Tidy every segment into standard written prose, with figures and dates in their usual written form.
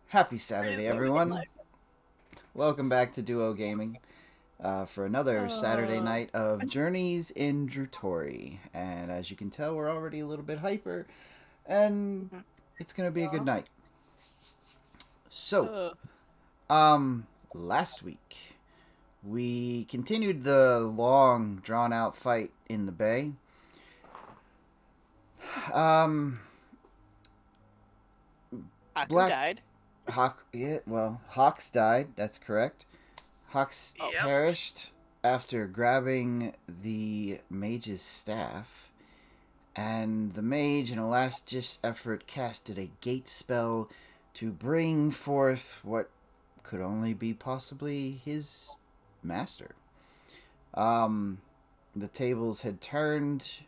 Happy Saturday, everyone. Welcome back to Duo Gaming for another Saturday Uh, night of Journeys in Djruthourhi. And as you can tell, we're already a little bit hyper, and it's going to be a good yeah. night. So, Uh, last week we continued the long, drawn out fight in the bay. Um, Aku Black died. Hawk, yeah, well, Hawks died, that's correct. Hawks Yep. perished after grabbing the mage's staff, and the mage, in a last ditch effort, casted a gate spell to bring forth what could only be possibly his master. Um, the tables had turned.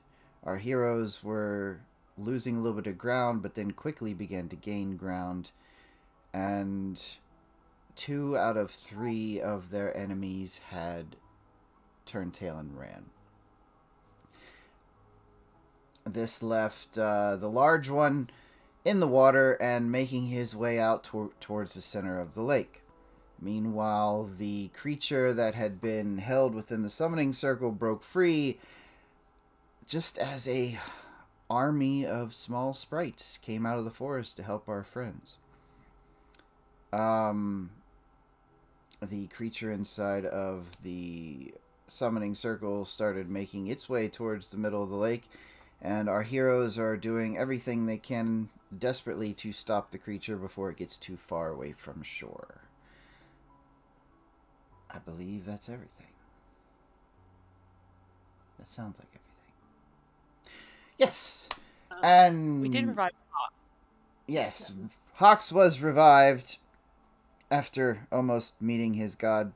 Our heroes were losing a little bit of ground, but then quickly began to gain ground, and two out of three of their enemies had turned tail and ran. This left the large one in the water and making his way out towards the center of the lake. Meanwhile, the creature that had been held within the summoning circle broke free just as a army of small sprites came out of the forest to help our friends. Um, the creature inside of the summoning circle started making its way towards the middle of the lake, and our heroes are doing everything they can desperately to stop the creature before it gets too far away from shore. I believe that's everything. That sounds like everything. Yes, We did and revive yes, Hawks was revived after almost meeting his god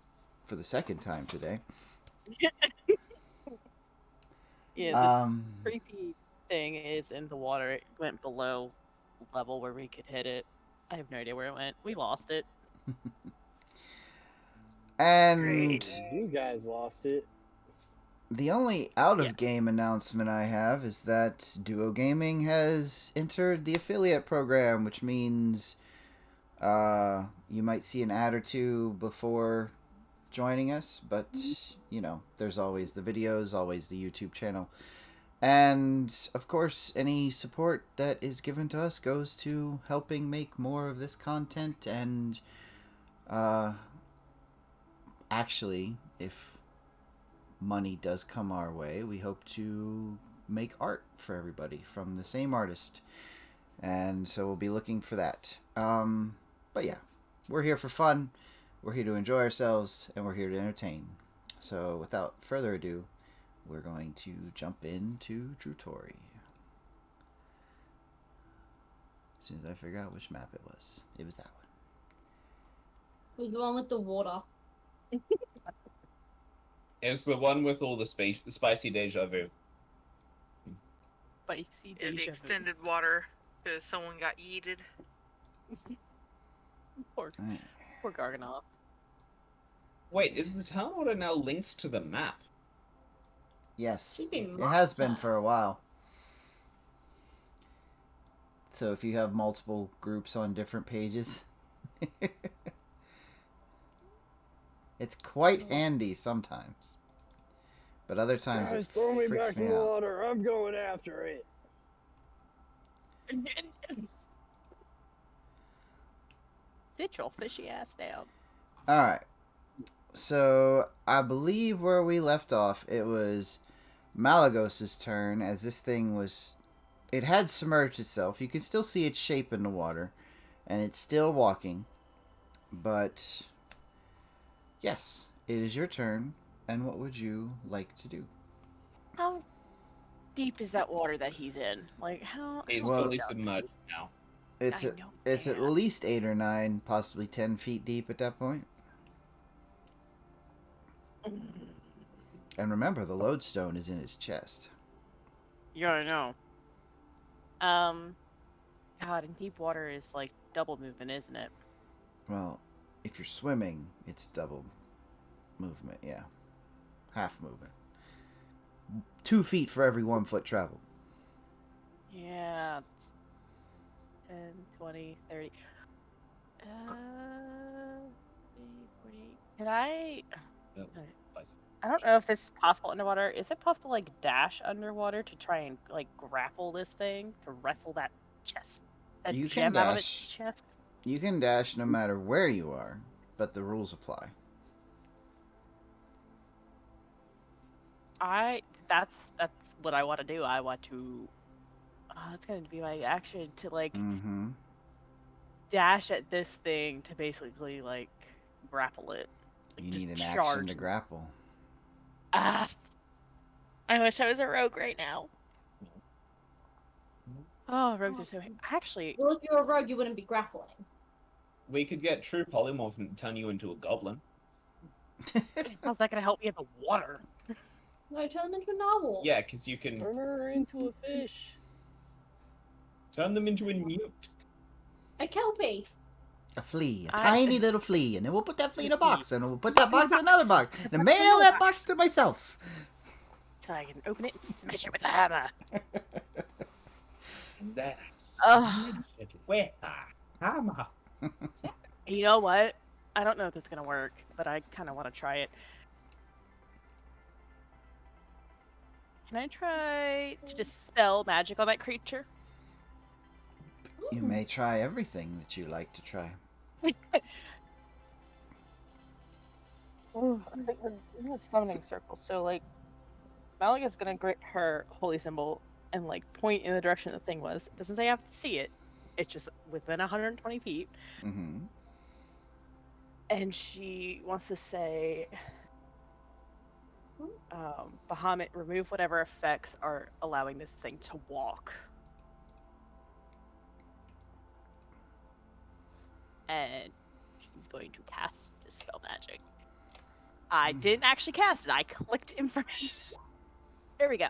for the second time today. Hawk. Yeah, the Um, creepy thing is in the water. It went below level where we could hit it. I have no idea where it went. We lost it. and Great. You guys lost it. the only out Yeah. of game announcement I have is that Duo Gaming has entered the affiliate program, which means you might see an ad or two before joining us, but there's always the videos, always the YouTube channel. And of course, any support that is given to us goes to helping make more of this content. And uh, actually, if money does come our way, we hope to make art for everybody from the same artist. And so we'll be looking for that. But yeah, we're here for fun, we're here to enjoy ourselves, and we're here to entertain. So without further ado, we're going to jump into Djruthourhi. As soon as I figure out which map it was that one. It was the one with the water. It's the one with all the spicy deja vu. Spicy Yeah, the deja vu. extended water because someone got yeeted. Poor, Right. poor Garganoth. Wait, is the town order now linked to the map? Yes, Should be it has been must for a while. So if you have multiple groups on different pages, it's quite handy sometimes. But other times Guys, it throw me freaks back me in the out. water. I'm going after it. Sit your fishy ass down. Alright. So I believe where we left off, it was Malagos's turn as this thing was. It had submerged itself. You can still see its shape in the water, and it's still walking. But yes, it is your turn. And what would you like to do? How deep is that water that he's in? Like, how It's Well- fully submerged now. It's I a, know it's at that. least 8 or 9, possibly 10 feet deep at that point. And remember, the lodestone is in his chest. You gotta know. God, and deep water is like double movement, isn't it? Well, if you're swimming, it's double movement, yeah. Half movement. 2 feet for every 1 foot traveled. Yeah. 10, 20, 30. Could I? No, place. I don't know if this is possible underwater. Is it possible, like, dash underwater to try and, like, grapple this thing to wrestle that chest, that You can gem out of its dash. chest? You can dash no matter where you are, but the rules apply. That's what I want to do. I want to. Oh, that's gonna be my action to like Mm-hmm. dash at this thing to basically like grapple it. Like, You just need an charge. action to grapple. Ah, I wish I was a rogue right now. Oh, rogues are so. Actually, Well, if you're a rogue, you wouldn't be grappling. We could get true polymorph and turn you into a goblin. how's that gonna help me in the water? No, turn them into a narwhal. Yeah, because you can Turn her into a fish. turn them into a newt. A kelpie. A flea, a I- tiny little flea, and then we'll put that flea in a box, and we'll put that box in another box, and mail that box to myself. So I can open it and smash it with a hammer. That's Ugh. with a hammer. You know what? I don't know if it's gonna work, but I kind of want to try it. Can I try to dispel magic on that creature? You may try everything that you like to try. Oh, in a summoning circle. So like, Malaga's gonna grit her holy symbol and like point in the direction the thing was. It doesn't say I have to see it. It's just within 120 feet. Mm-hmm. And she wants to say, Bahamut, remove whatever effects are allowing this thing to walk. And she's going to cast Dispel Magic. I didn't actually cast it. I clicked information. There we go.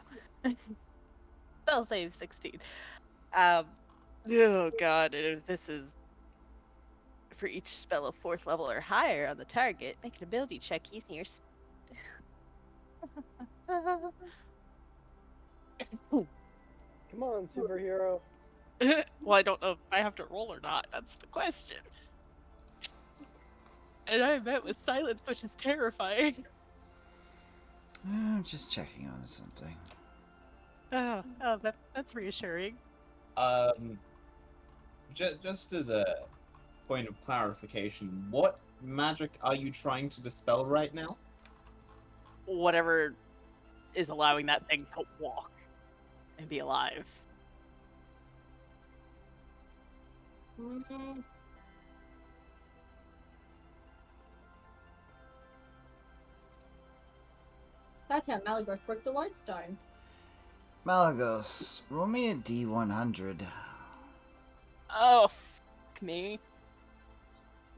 Spell save 16. Oh god, this is for each spell of 4th level or higher on the target. Make an ability check using your. Come on, superhero. Well, I don't know if I have to roll or not. That's the question. And I met with silence, which is terrifying. I'm just checking on something. That's reassuring. Just as a point of clarification, what magic are you trying to dispel right now? Whatever is allowing that thing to walk and be alive. Mm. That's how Malagos broke the lodestone. Malagos, roll me a D100. Oh, fuck me.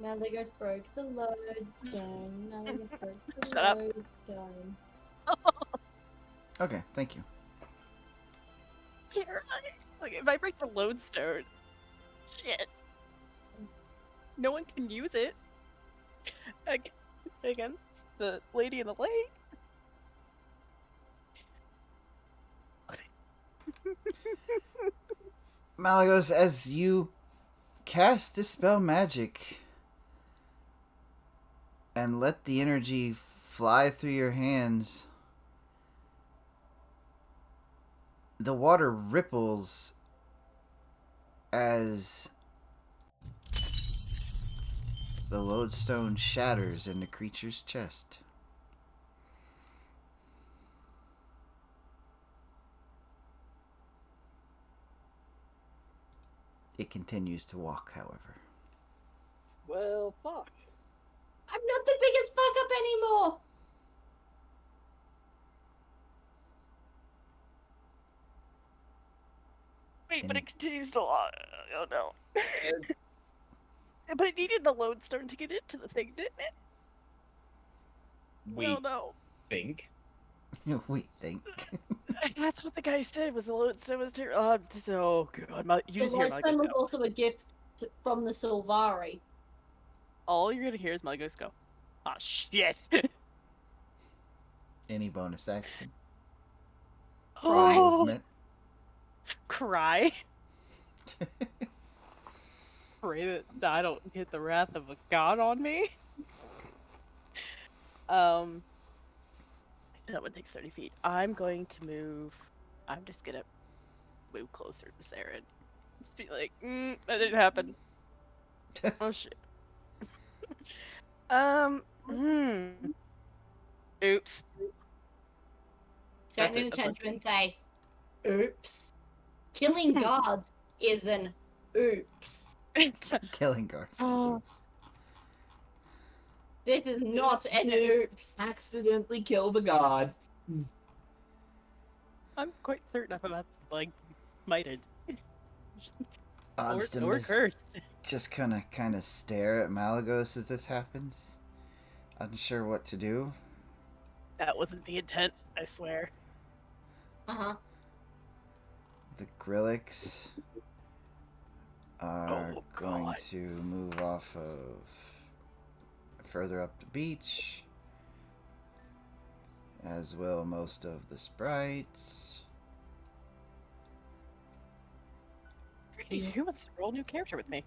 Malagos broke the lodestone. Malagos broke the Shut up. lodestone. Okay, thank you. Like, if I break the lodestone, shit. No one can use it against the lady in the lake. Malagos, as you cast Dispel Magic and let the energy fly through your hands, the water ripples as the lodestone shatters in the creature's chest. It continues to walk, however. Well, fuck. I'm not the biggest fuck up anymore! Wait, but it continues to walk. Oh no. But it needed the lodestone to get into the thing, didn't it? We Oh no. think. We think. That's what the guy said, was the lodestone was terrible. Oh god. You The just hear lodestone Malagos was go. also a gift from the Silvarie. All you're gonna hear is Malagos go, oh shit. Any bonus action? Oh, Movement. cry. Pray that I don't get the wrath of a god on me. Um, that one takes 30 feet. I'm going to move. I'm just gonna move closer to Saren. Just be like, that didn't happen. Oh shit. Um. Hmm. Oops. Certain That's it. in the That's what. and say, oops. Killing guards is an oops. Killing guards. Oh, This is not an oops. Accidentally kill the god. I'm quite certain I'm about to like smited. Onston or is cursed. just kind of stare at Malagos as this happens, unsure what to do. That wasn't the intent, I swear. Uh-huh. The Grillix are Oh, going God. to move off of further up the beach, as will most of the sprites. Who wants to roll a new character with me?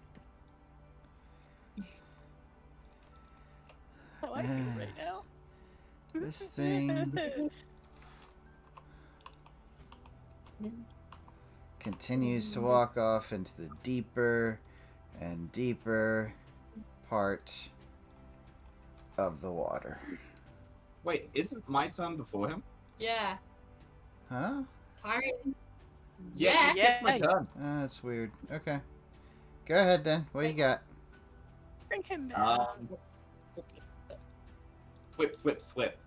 How I feel right now. This thing continues to walk off into the deeper and deeper part of the water. Wait, isn't my turn before him? Yeah. Huh? Pirate. Yeah, Yeah. you skipped my Yeah. turn. That's weird. Okay. Go ahead then. What you got? Bring him down. Swip, swip, swip.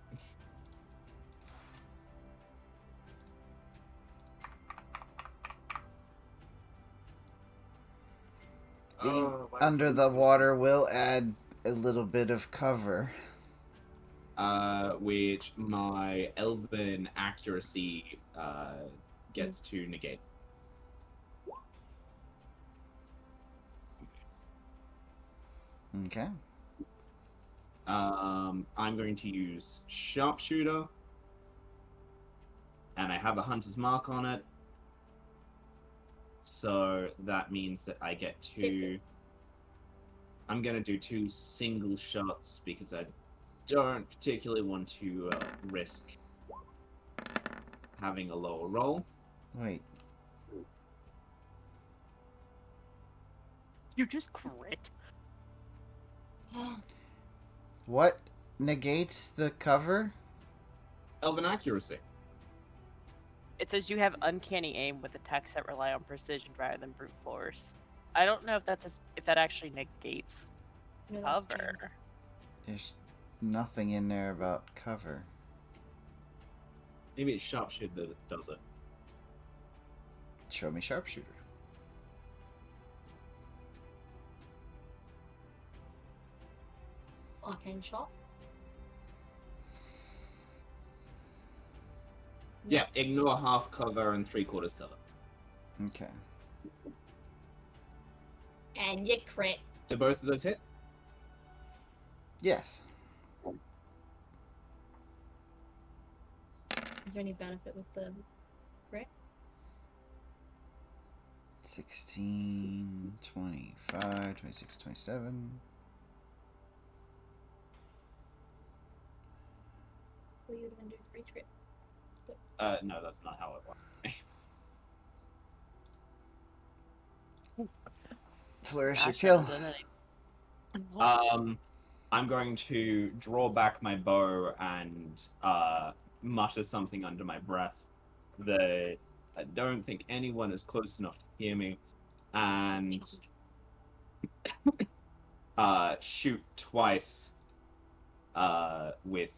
Being why under did the you- water will add a little bit of cover. Which my elven accuracy gets to negate. Okay. I'm going to use sharpshooter, and I have a hunter's mark on it. So that means that I get to. I'm gonna do 2 single shots because I don't particularly want to risk having a lower roll. Wait. You just crit. What negates the cover? Elven accuracy. It says you have uncanny aim with attacks that rely on precision rather than brute force. I don't know if if that actually negates No, that's cover. changed. There's nothing in there about cover. Maybe it's sharpshooter that does it. Show me sharpshooter. Arcane shot. Yeah, ignore half cover and 3/4 cover. Okay. And you crit. Do both of those hit? Yes. Is there any benefit with the crit? 16, 25, 26, 27. So you would do 3 crit. No, that's not how it works. Flourish your Gosh, kill. I haven't done any- I'm going to draw back my bow and mutter something under my breath that I don't think anyone is close enough to hear me, and shoot twice with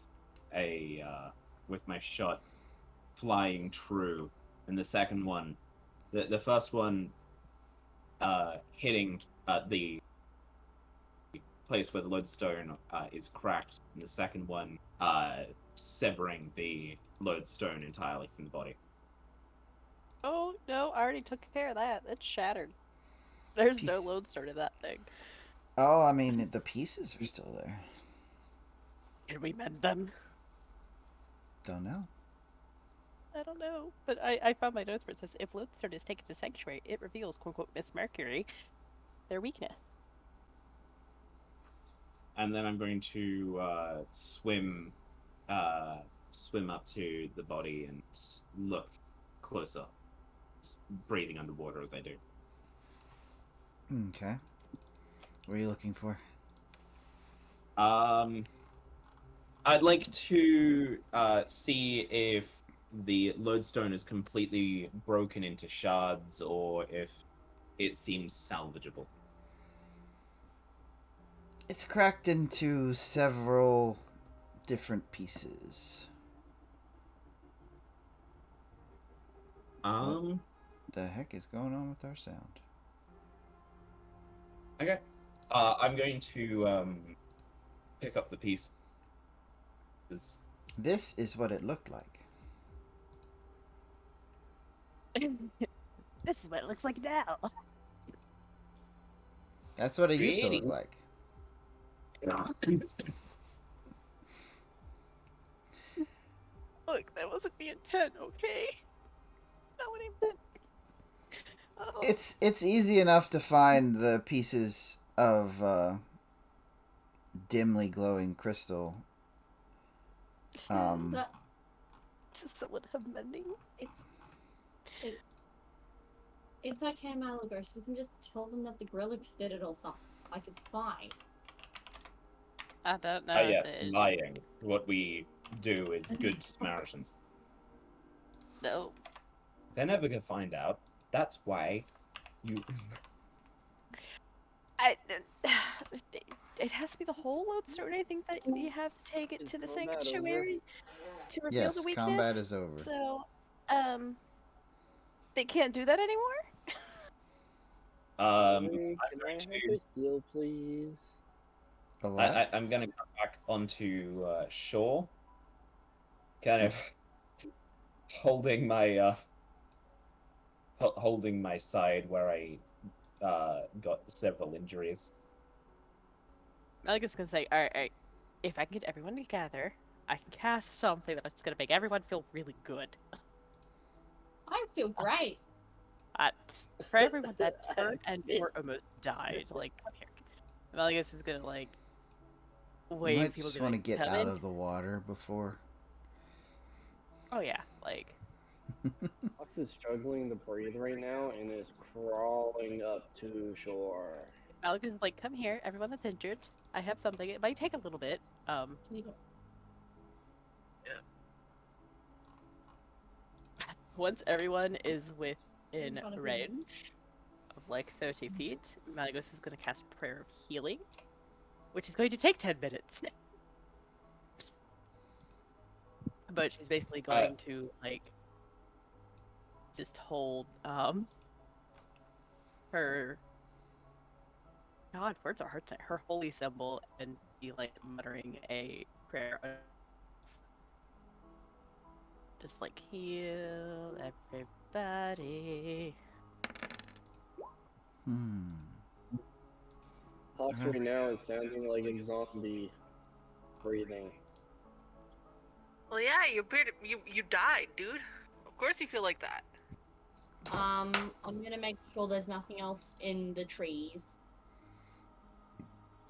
my shot flying true, and the second one, the first one hitting the place where the lodestone is cracked, and the second one severing the lodestone entirely from the body. Oh no, I already took care of that. It's shattered. There's no Piece- lodestone in that thing. Oh, I mean, the pieces are still there. Can we mend them? Don't know. I don't know. But I found my notes where it says if lodestone is taken to sanctuary, it reveals quote unquote Miss Mercury, their weakness. and then I'm going to swim up to the body and look closer, just breathing underwater as I do. Okay. What are you looking for? I'd like to see if the lodestone is completely broken into shards or if it seems salvageable. It's cracked into several different pieces. The heck is going on with our sound? Okay. I'm going to pick up the pieces. This is what it looked like. This is what it looks like now. That's what it used to look Really? like. Look, that wasn't the intent, okay? Not what I meant. Oh. It's easy enough to find the pieces of dimly glowing crystal. That, Does someone have mending? it's okay, Malagos. We can just tell them that the Grillix did it or something. Like, it's fine. I don't know. Yes, lying. What we do is good Samaritans. No. They're never gonna find out. That's why you. It has to be the whole lodestone. I think that you have to take it Is to the combat sanctuary to reveal Yes, the weakness. combat is over. So, they can't do that anymore. Silvarie, I'm can I going have to. a heal, please? A what? I'm gonna come back onto shore, kind of holding my holding my side where I got several injuries. I'm just gonna say, all right. If I can get everyone together, I can cast something that's gonna make everyone feel really good. I feel great. For everyone that's hurt and or almost died, like, come here. Malgus is gonna like You wave might people. just Be want to like, get "Come out in." of the water before. Oh yeah, like Fox is struggling to breathe right now and is crawling up to shore. Malgus is like, come here, everyone that's injured. I have something. It might take a little bit. Can you go? Once everyone is within front of me. range of like 30 feet, Malgus is gonna cast Prayer of Healing, which is going to take 10 minutes. But she's basically going to like just hold her God, words are hard to her holy symbol and be like muttering a prayer. Just like heal everybody. Fox right now is sounding like a zombie breathing. Well, yeah, you died, dude. Of course you feel like that. I'm gonna make sure there's nothing else in the trees.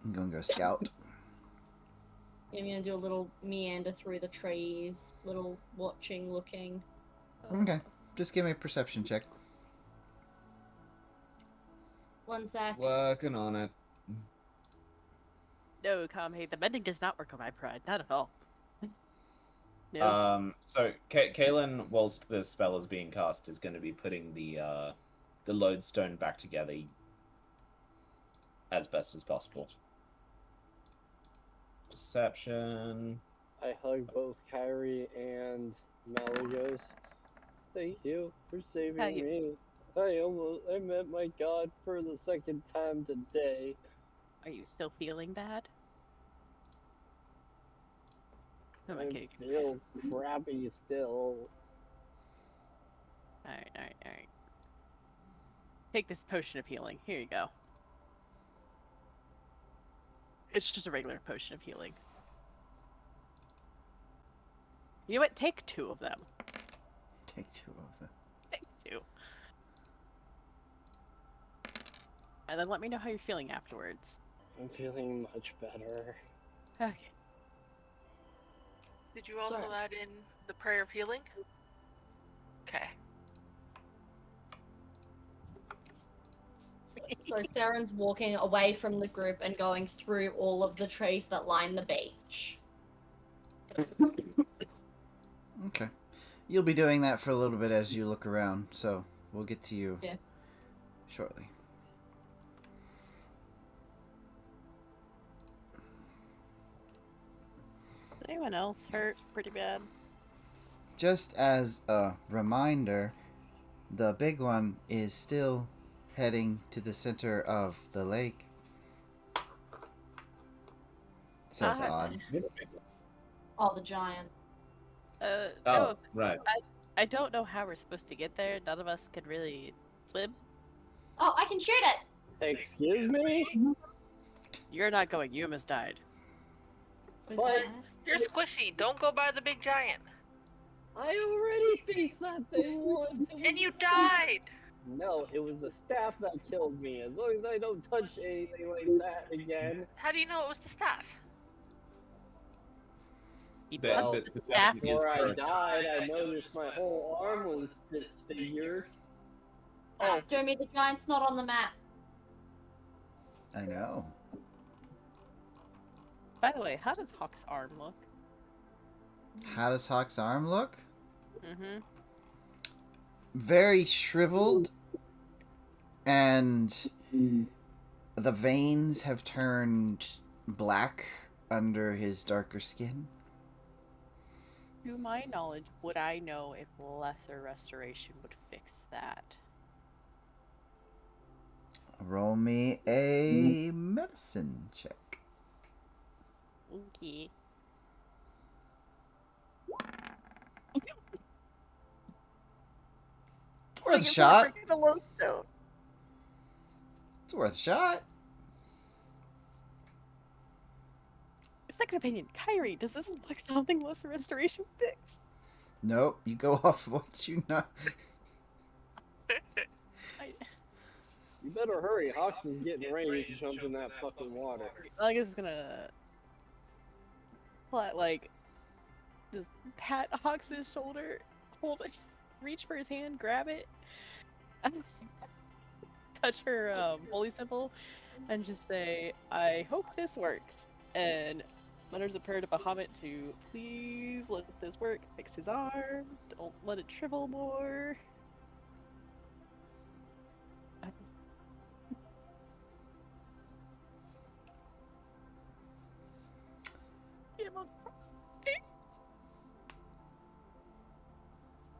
I'm gonna go scout. I'm gonna do a little meander through the trees, little watching, looking. Okay, just give me a perception check. 1 sec. Working on it. No, Kame, the bending does not work on my pride, not at all. No. So Kaelin, whilst the spell is being cast, is going to be putting the lodestone back together as best as possible. Perception. I hug both Kyrie and Malagos. Thank you for saving How you- me. I met my god for the second time today. Are you still feeling bad? Oh, I okay. feel crappy still. Alright. Take this potion of healing. Here you go. It's just a regular potion of healing. You know what? Take 2 of them. Take 2 of them. Take 2. And then let me know how you're feeling afterwards. I'm feeling much better. Okay. Did you also Sorry. add in the prayer of healing? Okay. So Saren's walking away from the group and going through all of the trees that line the beach. Okay. You'll be doing that for a little bit as you look around, so we'll get to you Yeah. shortly. Is anyone else hurt pretty bad? Just as a reminder, the big one is still heading to the center of the lake. Says Ah. odd. Oh, the giant. Oh, No, right. I don't know how we're supposed to get there. None of us could really swim. Oh, I can shoot it! Excuse me? You're not going. You almost died. Was What? that? You're squishy. Don't go by the big giant. I already faced that thing once. And you died. No, it was the staff that killed me. As long as I don't touch anything like that again. How do you know it was the staff? He The- plucked the- the the staff. is Before I correct. died, I noticed my whole arm was disfigured. Oh, Jeremy, the giant's not on the map. I know. By the way, how does Hawk's arm look? How does Hawk's arm look? Mm-hmm. Very shriveled, and the veins have turned black under his darker skin. To my knowledge, would I know if lesser restoration would fix that? Roll me a medicine check. Okay. It's worth a shot. The lodestone. It's worth a shot. Second opinion, Kyrie, does this look like something lesser restoration would fix? Nope, you go off what you know. You better hurry. Hawks is getting ready to jump in that fucking water. I guess it's gonna like just pat Hawks' shoulder, hold it, reach for his hand, grab it, and touch her holy symbol, and just say, "I hope this works." And mutters a prayer to Bahamut to please let this work, fix his arm, don't let it shrivel more.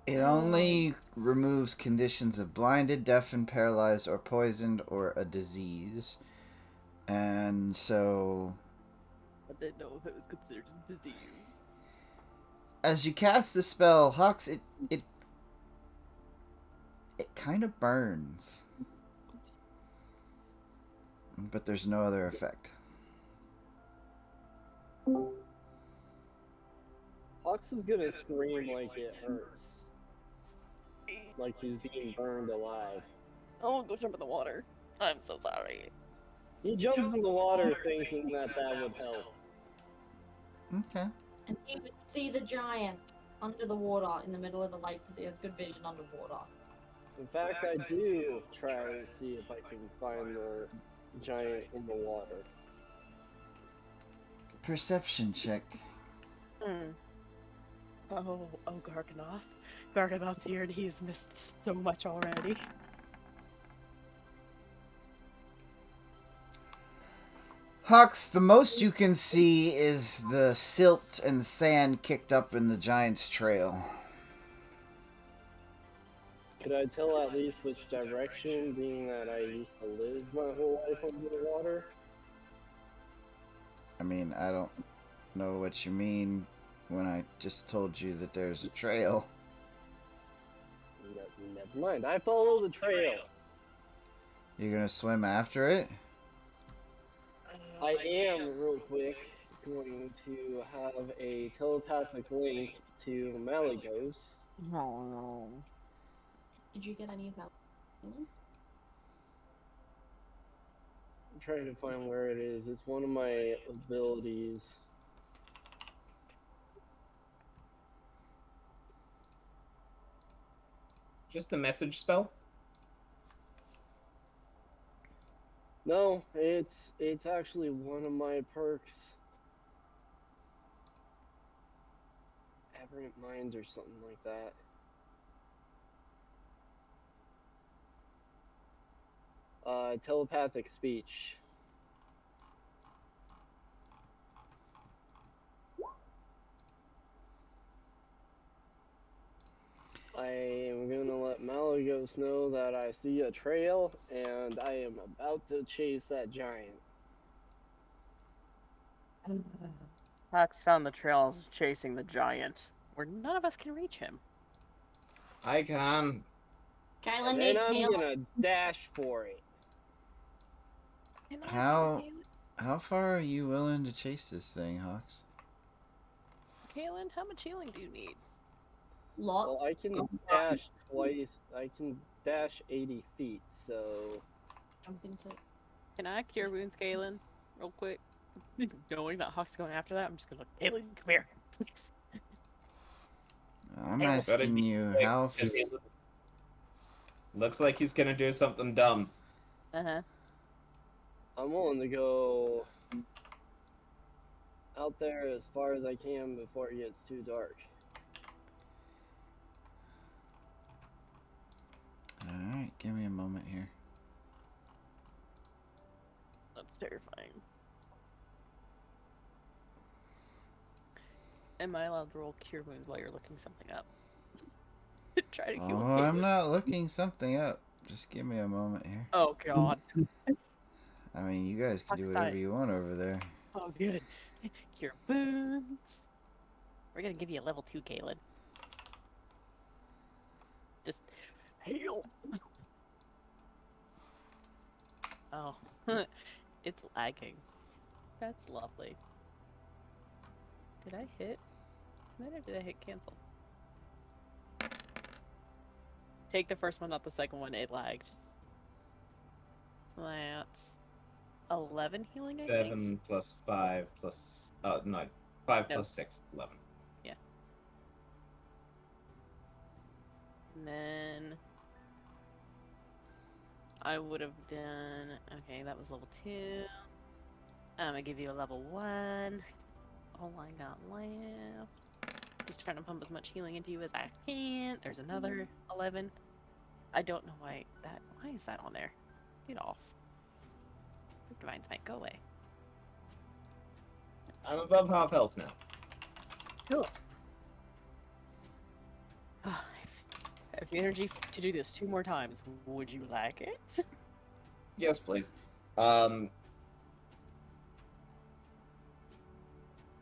It only removes conditions of blinded, deafened, paralyzed, or poisoned, or a disease. And so, I didn't know if it was considered a disease. as you cast the spell, Hawks, it kind of burns. But there's no other effect. Hawks is gonna scream like it hurts. Like he's being burned alive. I won't go jump in the water. I'm so sorry. He jumps in the water thinking that that would help. Okay. And you would see the giant under the water in the middle of the lake because he has good vision underwater. In fact, I do try and see if I can find the giant in the water. Perception check. Oh, Garganoth. Garganoth's here and he's missed so much already. Hawks, the most you can see is the silt and sand kicked up in the giant's trail. Could I tell at least which direction, being that I used to live my whole life under the water? I mean, I don't know what you mean when I just told you that there's a trail. Never mind, I follow the trail. You're gonna swim after it? I am, real quick, going to have a telepathic link to Malagos. Oh no. Did you get any of that? trying to find where it is. It's one of my abilities. Just the message spell? No, it's actually one of my perks. Aberrant Mind or something like that. Telepathic speech. I am gonna let Malagos know that I see a trail and I am about to chase that giant. Fox found the trails chasing the giant, where none of us can reach him. I can. Kyla And then needs I'm help. gonna dash for it. Can I How- help, How far are you willing to chase this thing, Hawks? Kaylin? How much healing do you need? Lots. Well, I can dash twice. I can dash 80 feet, so... Jump into it. Can I cure wounds, Kaylin? Real quick. Knowing that Hawk's going after that, I'm just gonna look, Kaylin, come here. I'm Hey, asking you how. Looks like he's gonna do something dumb. Uh-huh. I'm willing to go out there as far as I can before it gets too dark. Alright, give me a moment here. That's terrifying. Am I allowed to roll cure wounds while you're looking something up? Try to heal Oh, Kaylin. I'm not looking something up. Just give me a moment here. Oh, God. I mean, you guys can do Hawk's whatever dying. you want over there. Oh, good. Cure wounds. We're gonna give you a level 2, Kaylin. Just heal. Oh, it's lagging. That's lovely. Did I hit? Or did I hit cancel? Take the first one, not the second one. It lagged. So that's 11 healing, I think. 7 plus 5 plus... no. 5 No. plus 6, 11. Yeah. And then... I would have done... Okay, that was level 2. I'm gonna give you a level 1. All I got left. Just trying to pump as much healing into you as I can. There's another 11. I don't know why that... Why is that on there? Get off. This divine smite, go away. I'm above half health now. Cool. I have the energy to do this 2 more times. Would you like it? Yes, please. You're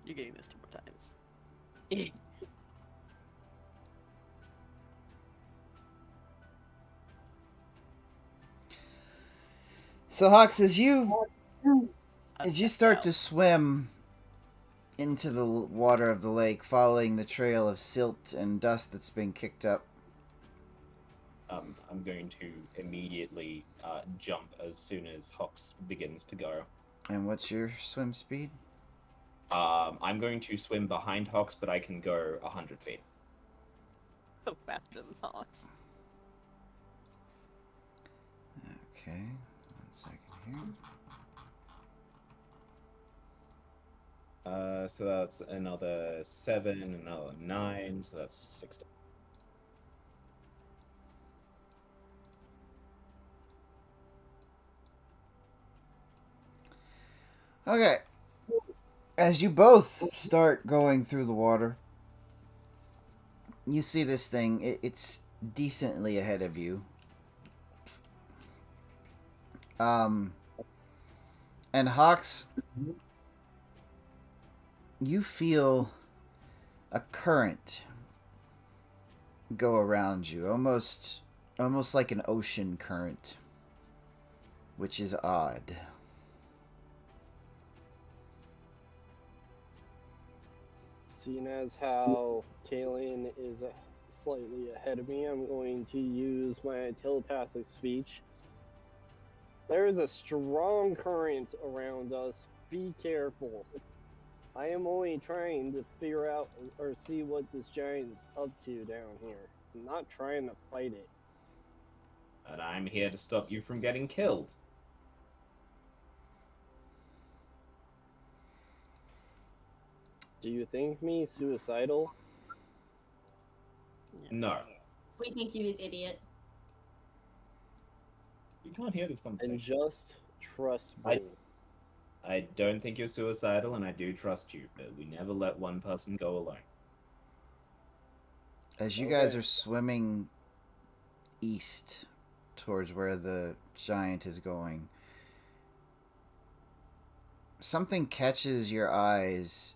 getting this 2 more times. So, Hawks, as you start out. to swim into the water of the lake, following the trail of silt and dust that's been kicked up, I'm going to immediately jump as soon as Hawks begins to go. and what's your swim speed? I'm going to swim behind Hawks, but I can go 100 feet. So faster than Hawks. Okay, 1 second here. So that's another 7, another 9, so that's 16. Okay. As you both start going through the water, you see this thing. It's decently ahead of you. And Hawks, you feel a current go around you, almost like an ocean current, which is odd. Seeing as how Kalian is slightly ahead of me, I'm going to use my telepathic speech There is a strong current around us. Be careful. I am only trying to figure out or see what this giant's up to down here. I'm not trying to fight it. But I'm here to stop you from getting killed. Do you think me suicidal? No. We think you is idiot. You can't hear this And conversation. just trust me. I don't think you're suicidal, and I do trust you, but we never let one person go alone. As you guys Okay. are swimming east towards where the giant is going, something catches your eyes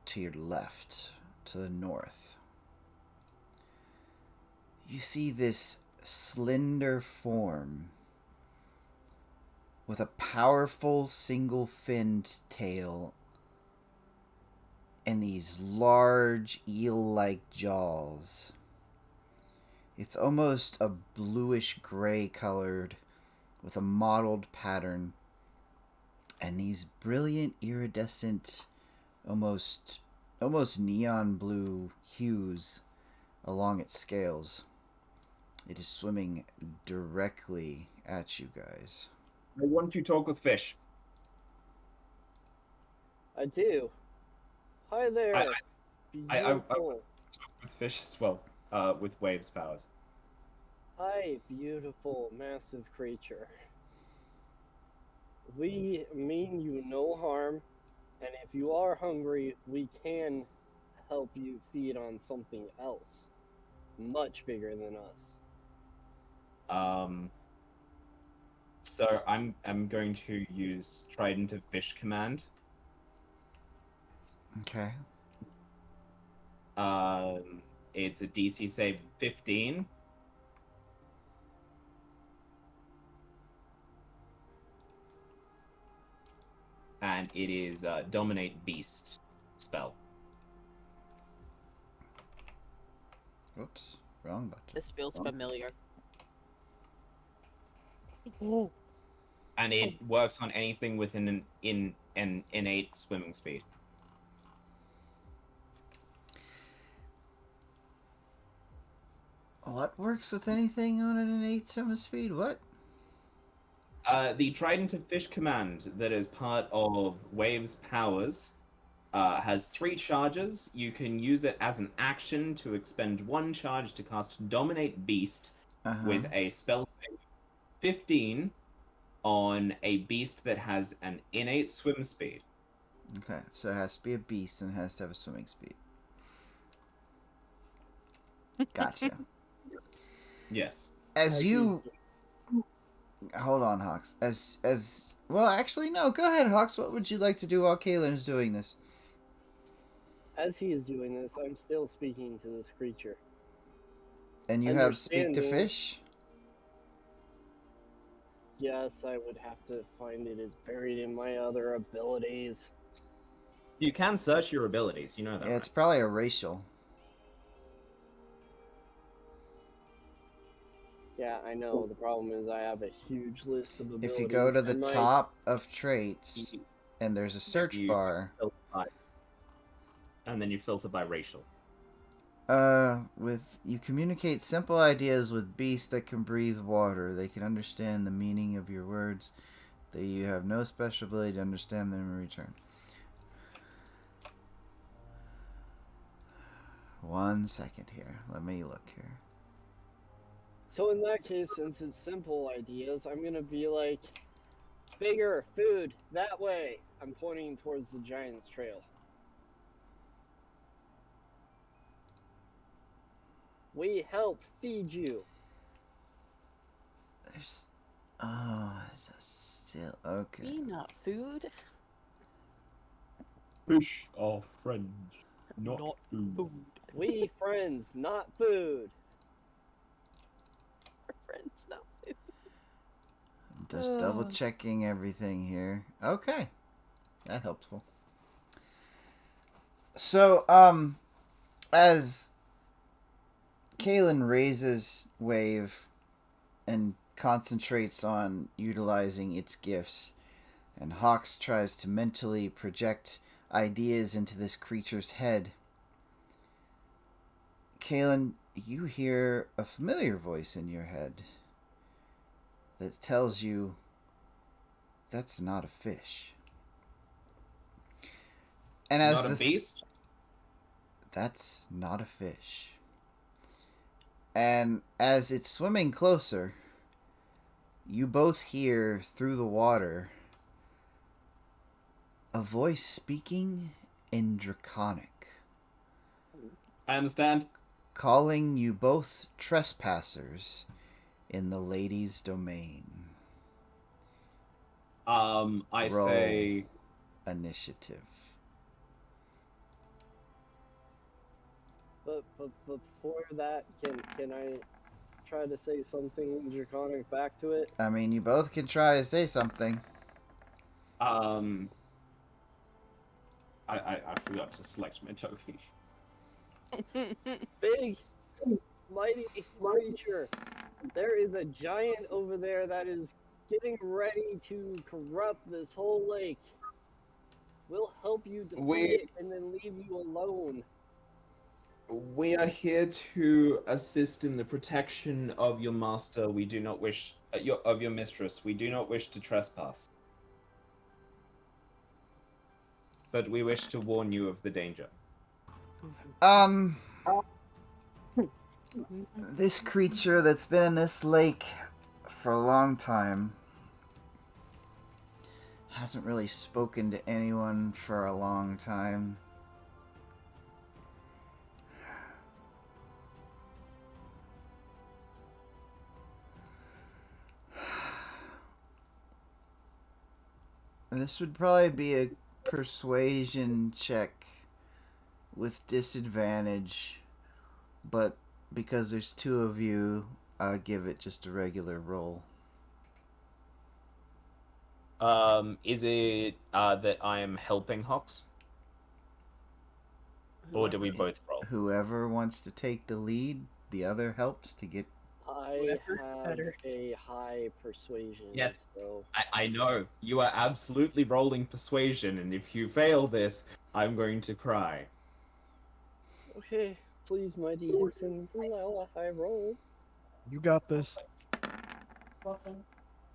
to your left, to the north. You see this slender form with a powerful single-finned tail and these large eel-like jaws. It's almost a bluish-gray colored with a mottled pattern and these brilliant iridescent, almost neon blue hues along its scales. It is swimming directly at you guys. I want you to talk with fish. I do. Hi there. I Beautiful. talk with fish as well, with waves powers. Hi, beautiful, massive creature. We mean you no harm, and if you are hungry, we can help you feed on something else. Much bigger than us. So I'm going to use Trident of Fish command. Okay. It's a DC save 15. And it is Dominate Beast spell. Whoops. Wrong button. This feels familiar. And it works on anything within an innate swimming speed. What works with anything on an innate swim speed? What? The Trident of Fish command that is part of Wave's powers has 3 charges. You can use it as an action to expend 1 charge to cast Dominate Beast with a spell save 15 on a beast that has an innate swim speed. Okay, so it has to be a beast and it has to have a swimming speed. Gotcha. Yes. As you hold on, Hawks. As well, actually, no. Go ahead, Hawks. What would you like to do while Kalen's doing this? As he is doing this, I'm still speaking to this creature. And you have speak to Understanding. fish. Yes, I would have to find it. It's buried in my other abilities. You can search your abilities, you know that. Yeah, it's probably a racial. Yeah, I know. The problem is I have a huge list of abilities. If you go to the and my- top of traits, and there's a search You bar. filter by- and then you filter by racial. With you communicate simple ideas with beasts that can breathe water. They can understand the meaning of your words. That you have no special ability to understand them in return. 1 second here. Let me look here. So in that case, since it's simple ideas, I'm gonna be like, bigger food that way. I'm pointing towards the giant's trail. We help feed you. There's it's a still okay. Not food. Fish are friends, not food. Food. We friends, not food. Friends, not food. Just double checking everything here. Okay. That helpful. So, as Kalen raises Wave and concentrates on utilizing its gifts, and Hawks tries to mentally project ideas into this creature's head. Kalen, you hear a familiar voice in your head that tells you that's not a fish. And as Not a beast? that's not a fish. And as it's swimming closer, you both hear through the water a voice speaking in Draconic, I understand. calling you both trespassers in the lady's domain. I Roll say... initiative. But before that, can I try to say something draconic back to it? I mean, you both can try to say something. I forgot to select my token. Big, mighty creature. There is a giant over there that is getting ready to corrupt this whole lake. We'll help you defeat it and then leave you alone. We are here to assist in the protection of your master. We do not wish of your mistress. We do not wish to trespass, but we wish to warn you of the danger. This creature that's been in this lake for a long time hasn't really spoken to anyone for a long time. This would probably be a persuasion check with disadvantage, but because there's two of you, I'll give it just a regular roll. Is it that I am helping Hawks? Or do we both roll? Whoever wants to take the lead, the other helps to get... I have a high persuasion. Yes. So I know. You are absolutely rolling persuasion, and if you fail this, I'm going to cry. okay, please, mighty Hickson, allow a high roll. You got this. Welcome.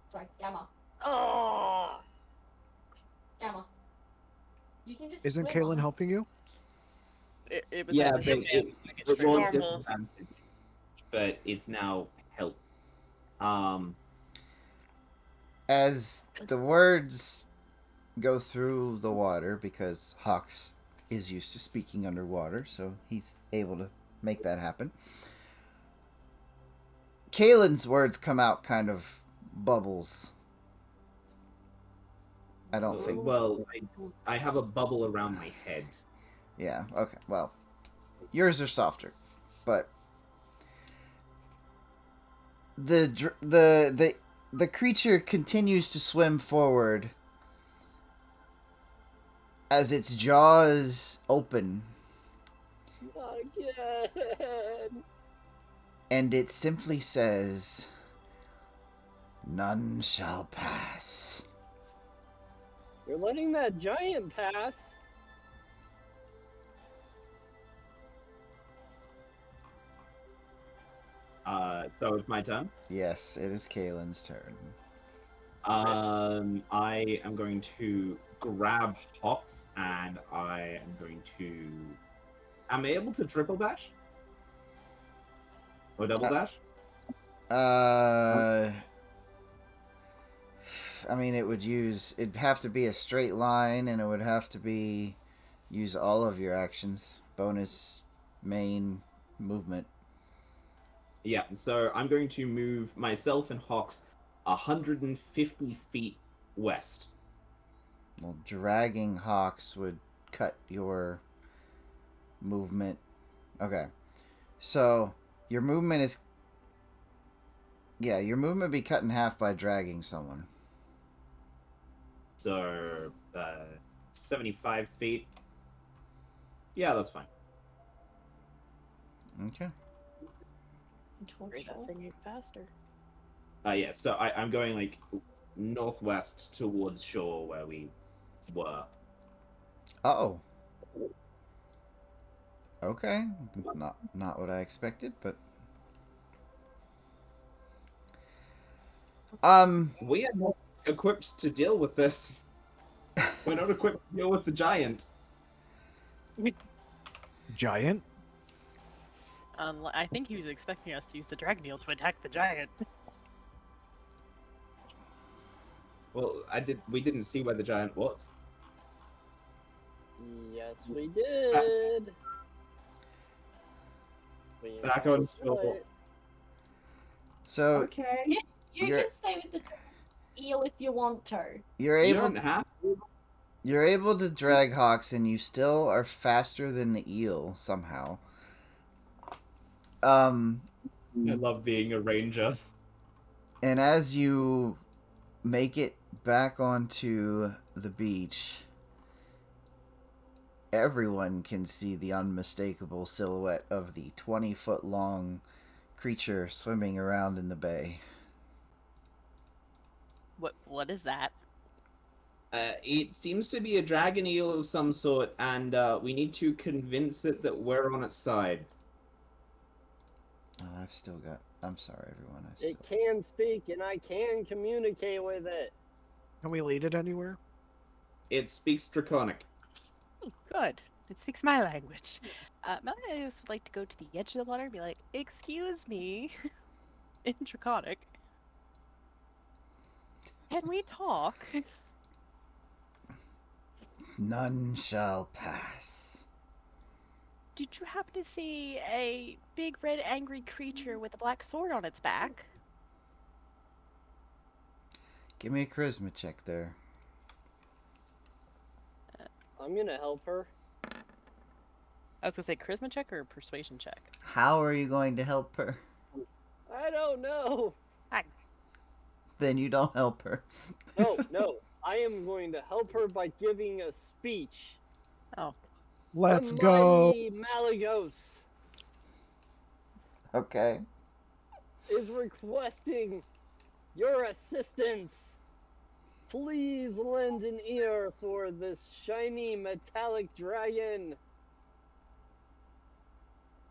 Sorry, Gamma. Oh, Gamma. You can just Isn't swim Kalen on. helping you? It was Yeah, at but the it was normal. disadvantage, but it's now help. As the words go through the water, because Hawks is used to speaking underwater, so he's able to make that happen. Kalen's words come out kind of bubbles. I don't think... Well, I have a bubble around my head. Yeah, okay, well, yours are softer, but the creature continues to swim forward as its jaws open, not again. and it simply says, "None shall pass." You're letting that giant pass. So it's my turn. Yes, it is Kalen's turn. I am going to grab Hawks, and I am going to... Am I able to triple dash? Or double dash? I mean, it'd have to be a straight line, and it would have to be use all of your actions, bonus, main, movement. Yeah, so I'm going to move myself and Hawks 150 feet west. Well, dragging Hawks would cut your movement. Okay, so your movement is... Yeah, your movement would be cut in half by dragging someone. So, 75 feet. Yeah, that's fine. Okay. Hurry that thing faster. Yeah, so I'm going like northwest towards shore where we were. Oh. Okay. Not what I expected, but We are not equipped to deal with this. We're not equipped to deal with the giant. Giant? I think he was expecting us to use the dragon eel to attack the giant. Well, we didn't see where the giant was. Yes, we did. We Back found on shore. it. so Okay. Yeah, you You're- can stay with the eel if you want to. you're You able don't have to. you're able to drag hawks, and you still are faster than the eel somehow. I love being a ranger. And as you make it back onto the beach, everyone can see the unmistakable silhouette of the 20-foot long creature swimming around in the bay. What is that? It seems to be a dragon eel of some sort, and we need to convince it that we're on its side. Oh, I'm sorry, everyone. It can speak, and I can communicate with it. Can we lead it anywhere? It speaks Draconic. Good. It speaks my language. Malleus would like to go to the edge of the water and be like, "Excuse me," in Draconic. Can we talk? None shall pass. Did you happen to see a big red angry creature with a black sword on its back? Give me a charisma check there. I'm gonna help her. I was gonna say charisma check or persuasion check. How are you going to help her? I don't know. Then you don't help her. No. I am going to help her by giving a speech. Oh, Let's The go. mighty Malagos Okay. is requesting your assistance. Please lend an ear for this shiny metallic dragon.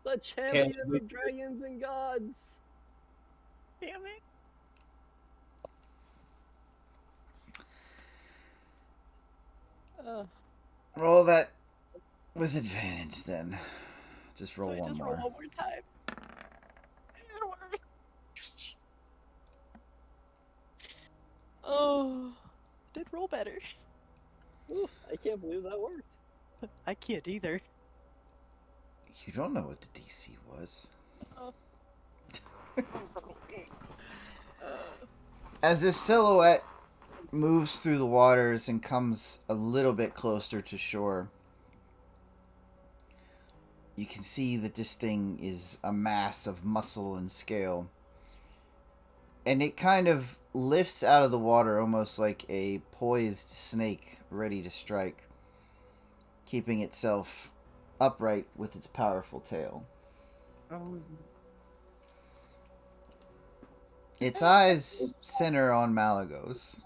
The champion of dragons and gods. damn it! Roll that with advantage then. Just roll so one just more. roll one more time. It'll work. Oh, did roll better. Ooh, I can't believe that worked. I can't either. You don't know what the DC was. Oh. As this silhouette moves through the waters and comes a little bit closer to shore, you can see that this thing is a mass of muscle and scale. And it kind of lifts out of the water almost like a poised snake ready to strike, keeping itself upright with its powerful tail. Its eyes center on Malagos.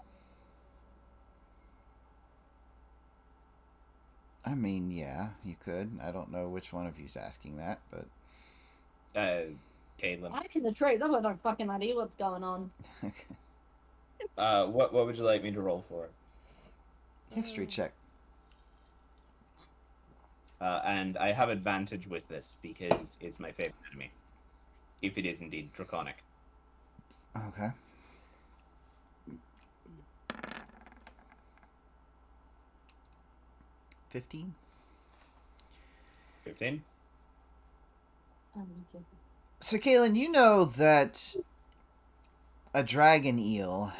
I mean, yeah, you could. I don't know which one of you's asking that, but Caitlin. I'm in the trees. I've got no fucking idea what's going on. okay. What would you like me to roll for? History check. And I have advantage with this because it's my favorite enemy. If it is indeed Draconic. Okay. $15. 15? Me too. So, Kaylin, you know that a dragon eel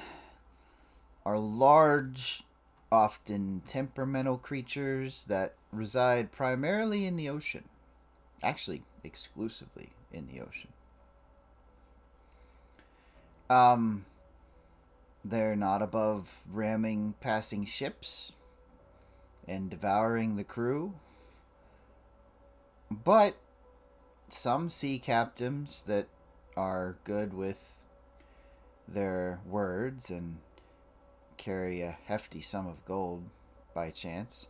are large, often temperamental creatures that reside primarily in the ocean. Actually, exclusively in the ocean. They're not above ramming passing ships and devouring the crew. But some sea captains that are good with their words and carry a hefty sum of gold by chance,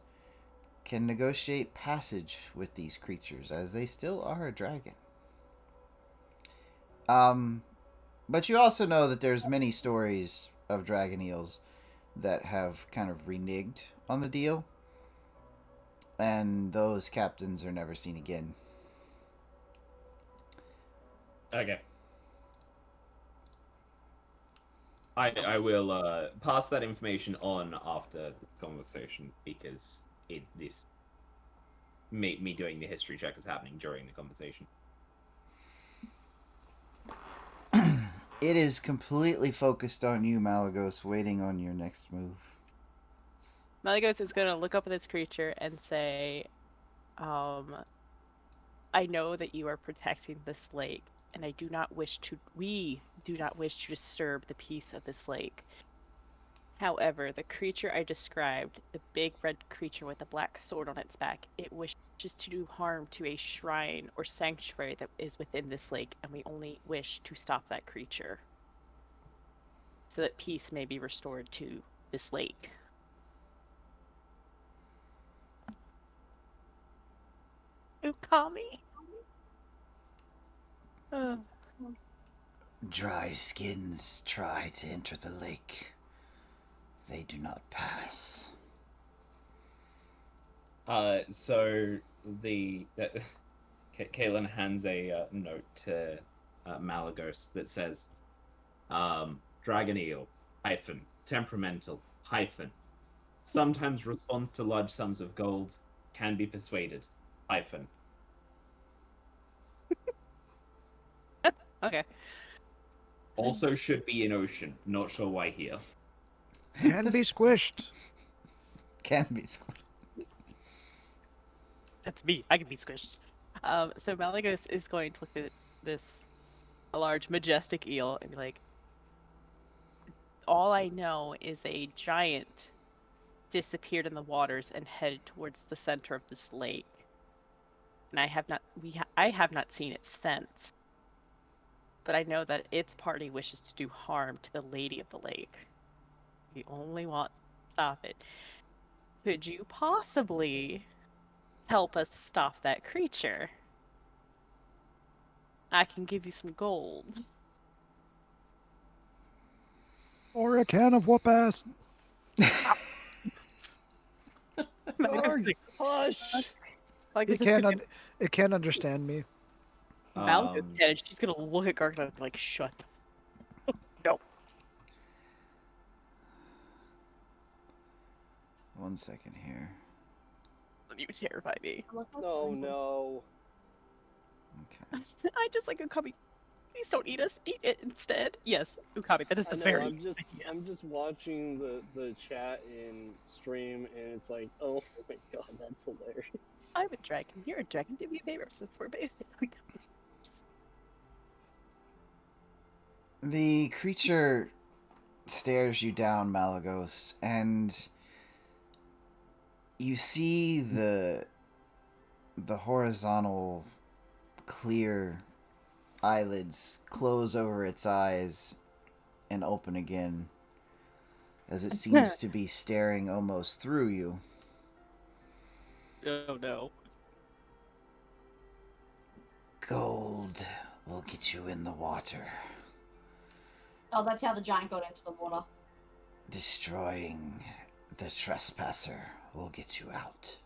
can negotiate passage with these creatures, as they still are a dragon. But you also know that there's many stories of dragon eels that have kind of reneged on the deal, and those captains are never seen again. Okay. I will pass that information on after the conversation because this me doing the history check is happening during the conversation. It is completely focused on you, Malagos, waiting on your next move. Malagos is going to look up at this creature and say, I know that you are protecting this lake, and we do not wish to disturb the peace of this lake. However, the creature I described, the big red creature with a black sword on its back, it wishes to do harm to a shrine or sanctuary that is within this lake, and we only wish to stop that creature so that peace may be restored to this lake. Ukami? Dry skins try to enter the lake. They do not pass. So Kaelin hands a note to Malagos that says, dragon eel, temperamental, sometimes responds to large sums of gold, can be persuaded, Okay. Also should be in ocean, not sure why here. Can be squished. Can be. That's me. I can be squished. So Malagos is going to look at this large, majestic eel and be like, all I know is a giant disappeared in the waters and headed towards the center of this lake. And I have not seen it since. But I know that its party wishes to do harm to the lady of the lake. We only want to stop it. Could you possibly help us stop that creature? I can give you some gold. Or a can of whoop ass. Hush! Like, It can't understand me. Malagos can, she's gonna look at Gargano and be like, shut the no. 1 second here. You terrify me. Oh no. Okay. I just like Ukami. Please don't eat us. Eat it instead. Yes, Ukami, that is the fairy. I'm just watching the chat in stream and it's like, oh my god, that's hilarious. I'm a dragon. You're a dragon. Do me a favor since we're basically. The creature stares you down, Malagos, and you see the horizontal clear eyelids close over its eyes and open again as it seems to be staring almost through you. Oh no. Gold will get you in the water. Oh, that's how the giant got into the water. Destroying the trespasser will get you out.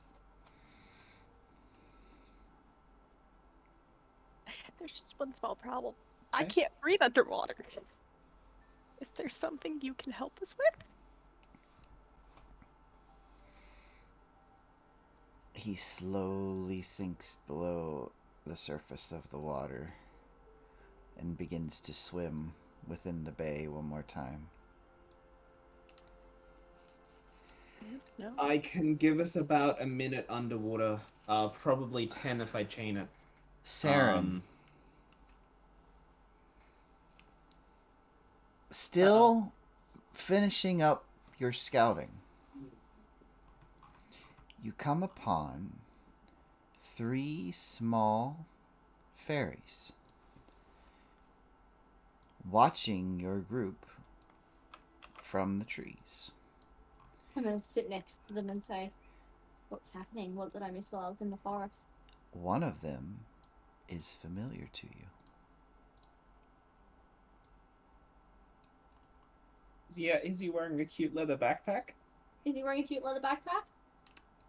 There's just one small problem. I can't breathe underwater. Is there something you can help us with? He slowly sinks below the surface of the water and begins to swim within the bay one more time. No. I can give us about a minute underwater, probably 10 if I chain it. Saren. Still finishing up your scouting, you come upon 3 small fairies. watching your group from the trees. I'm gonna sit next to them and say, "What's happening? What did I miss while I was in the forest?" One of them is familiar to you. Yeah, is he wearing a cute leather backpack? Is he wearing a cute leather backpack?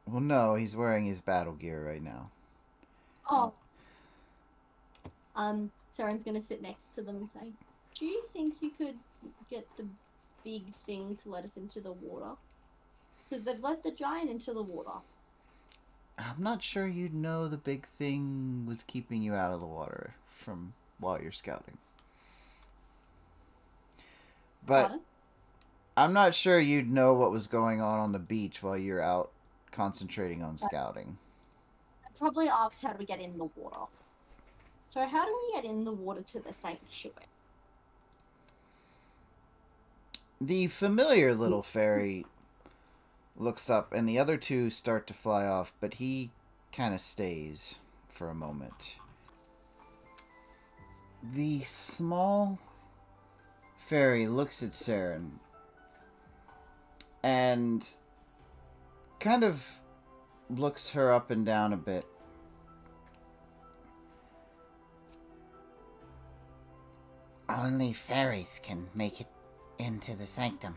Well, no, he's wearing his battle gear right now. Oh. Saren's gonna sit next to them and say, "Do you think you could get the big thing to let us into the water? Because they've let the giant into the water." I'm not sure you'd know the big thing was keeping you out of the water from while you're scouting. But Pardon? I'm not sure you'd know what was going on the beach while you're out concentrating on scouting. I probably asked how do we get in the water. So how do we get in the water to the sanctuary? The familiar little fairy looks up, and the other two start to fly off, but he kind of stays for a moment. The small fairy looks at Saren and kind of looks her up and down a bit. Only fairies can make it into the sanctum.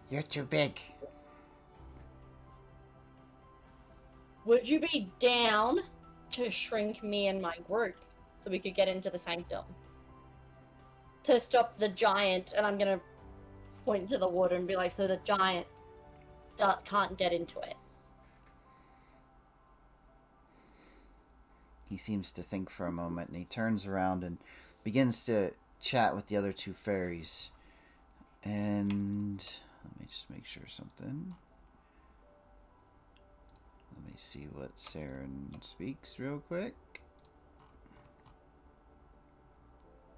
You're too big. Would you be down to shrink me and my group so we could get into the sanctum? To stop the giant, and I'm gonna point to the water and be like, so the giant can't get into it. He seems to think for a moment, and he turns around and begins to chat with the other two fairies. And let me just make sure something. Let me see what Saren speaks real quick.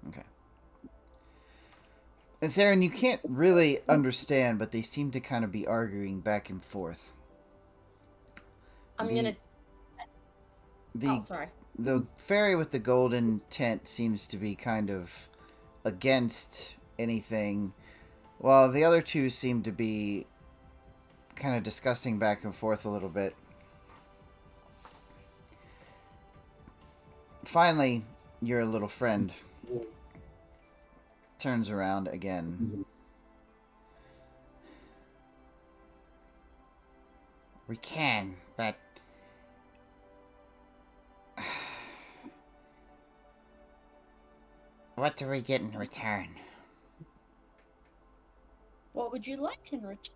Okay. And Saren, you can't really understand, but they seem to kind of be arguing back and forth. I'm The- gonna. The Oh, sorry. the fairy with the golden tent seems to be kind of against anything, while the other two seem to be kind of discussing back and forth a little bit. Finally, your little friend turns around again. We can, but what do we get in return? What would you like in return?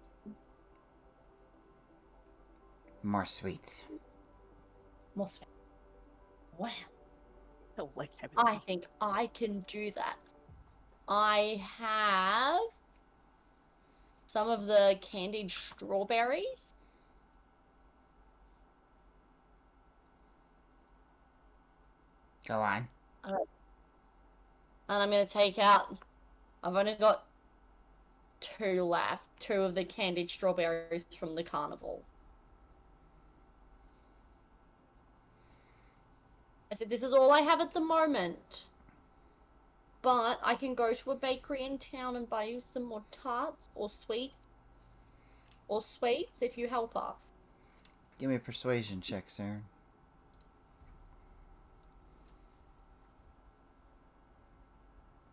More sweets. More space. Wow. Like I think I can do that. I have some of the candied strawberries. Go on. And I'm going to take out... I've only got 2 left. 2 of the candied strawberries from the carnival. I said, this is all I have at the moment. But I can go to a bakery in town and buy you some more tarts or sweets. Or sweets if you help us. Give me a persuasion check, Saren.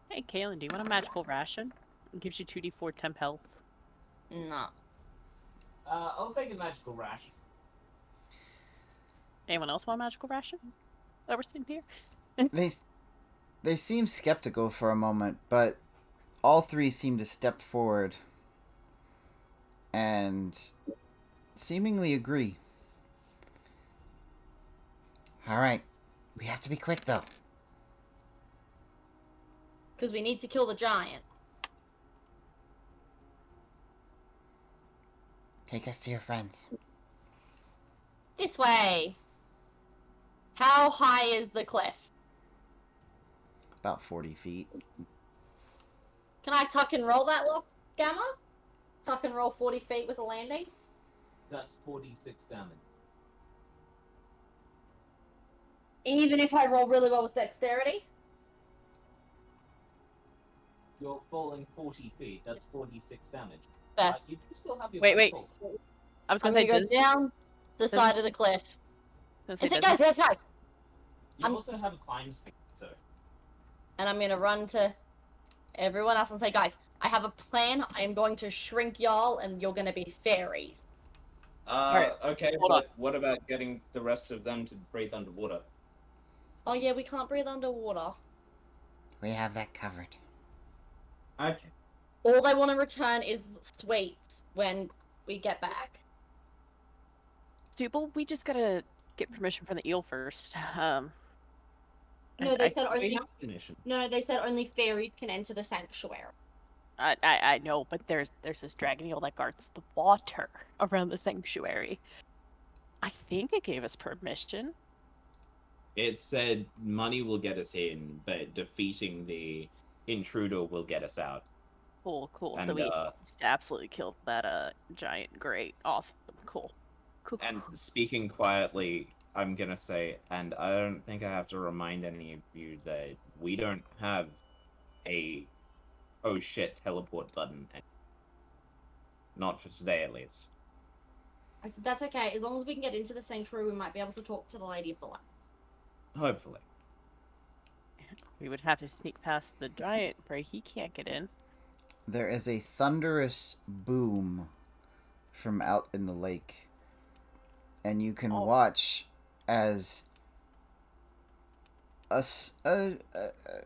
Hey, Kaylin, do you want a magical ration? It gives you 2d4 temp health. No. I'll take a magical ration. Anyone else want a magical ration? That we're sitting here? They seem skeptical for a moment, but all three seem to step forward and seemingly agree. All right. We have to be quick, though. Because we need to kill the giant. Take us to your friends. This way. How high is the cliff? About 40 feet. Can I tuck and roll that lock, Gamma? Tuck and roll 40 feet with a landing? That's 46 damage. Even if I roll really well with dexterity? You're falling 40 feet. That's 46 damage. Fair. You do still have your Wait, first wait. pulse. I was I'm gonna gonna say, go down the side of the cliff. Gonna say, And say, doesn't- guys! You I'm- also have a climb speed, so And I'm gonna run to everyone else and say, guys, I have a plan. I'm going to shrink y'all, and you're gonna be fairies. okay, hold but what about getting the rest of them to breathe underwater? Oh yeah, we can't breathe underwater. We have that covered. Okay. All they want to return is sweets when we get back. Stupid, we just gotta get permission from the eel first. No, they said We only. have permission. No, they said only fairies can enter the sanctuary. I know, but there's this dragon eel that guards the water around the sanctuary. I think it gave us permission. It said money will get us in, but defeating the intruder will get us out. Cool. So And, we absolutely killed that giant great. Awesome. Cool. And speaking quietly, I'm gonna say, and I don't think I have to remind any of you that we don't have a oh shit teleport button. Not for today, at least. I said that's okay. As long as we can get into the sanctuary, we might be able to talk to the Lady of the Land. Hopefully. We would have to sneak past the giant, pray he can't get in. There is a thunderous boom from out in the lake. And you can watch as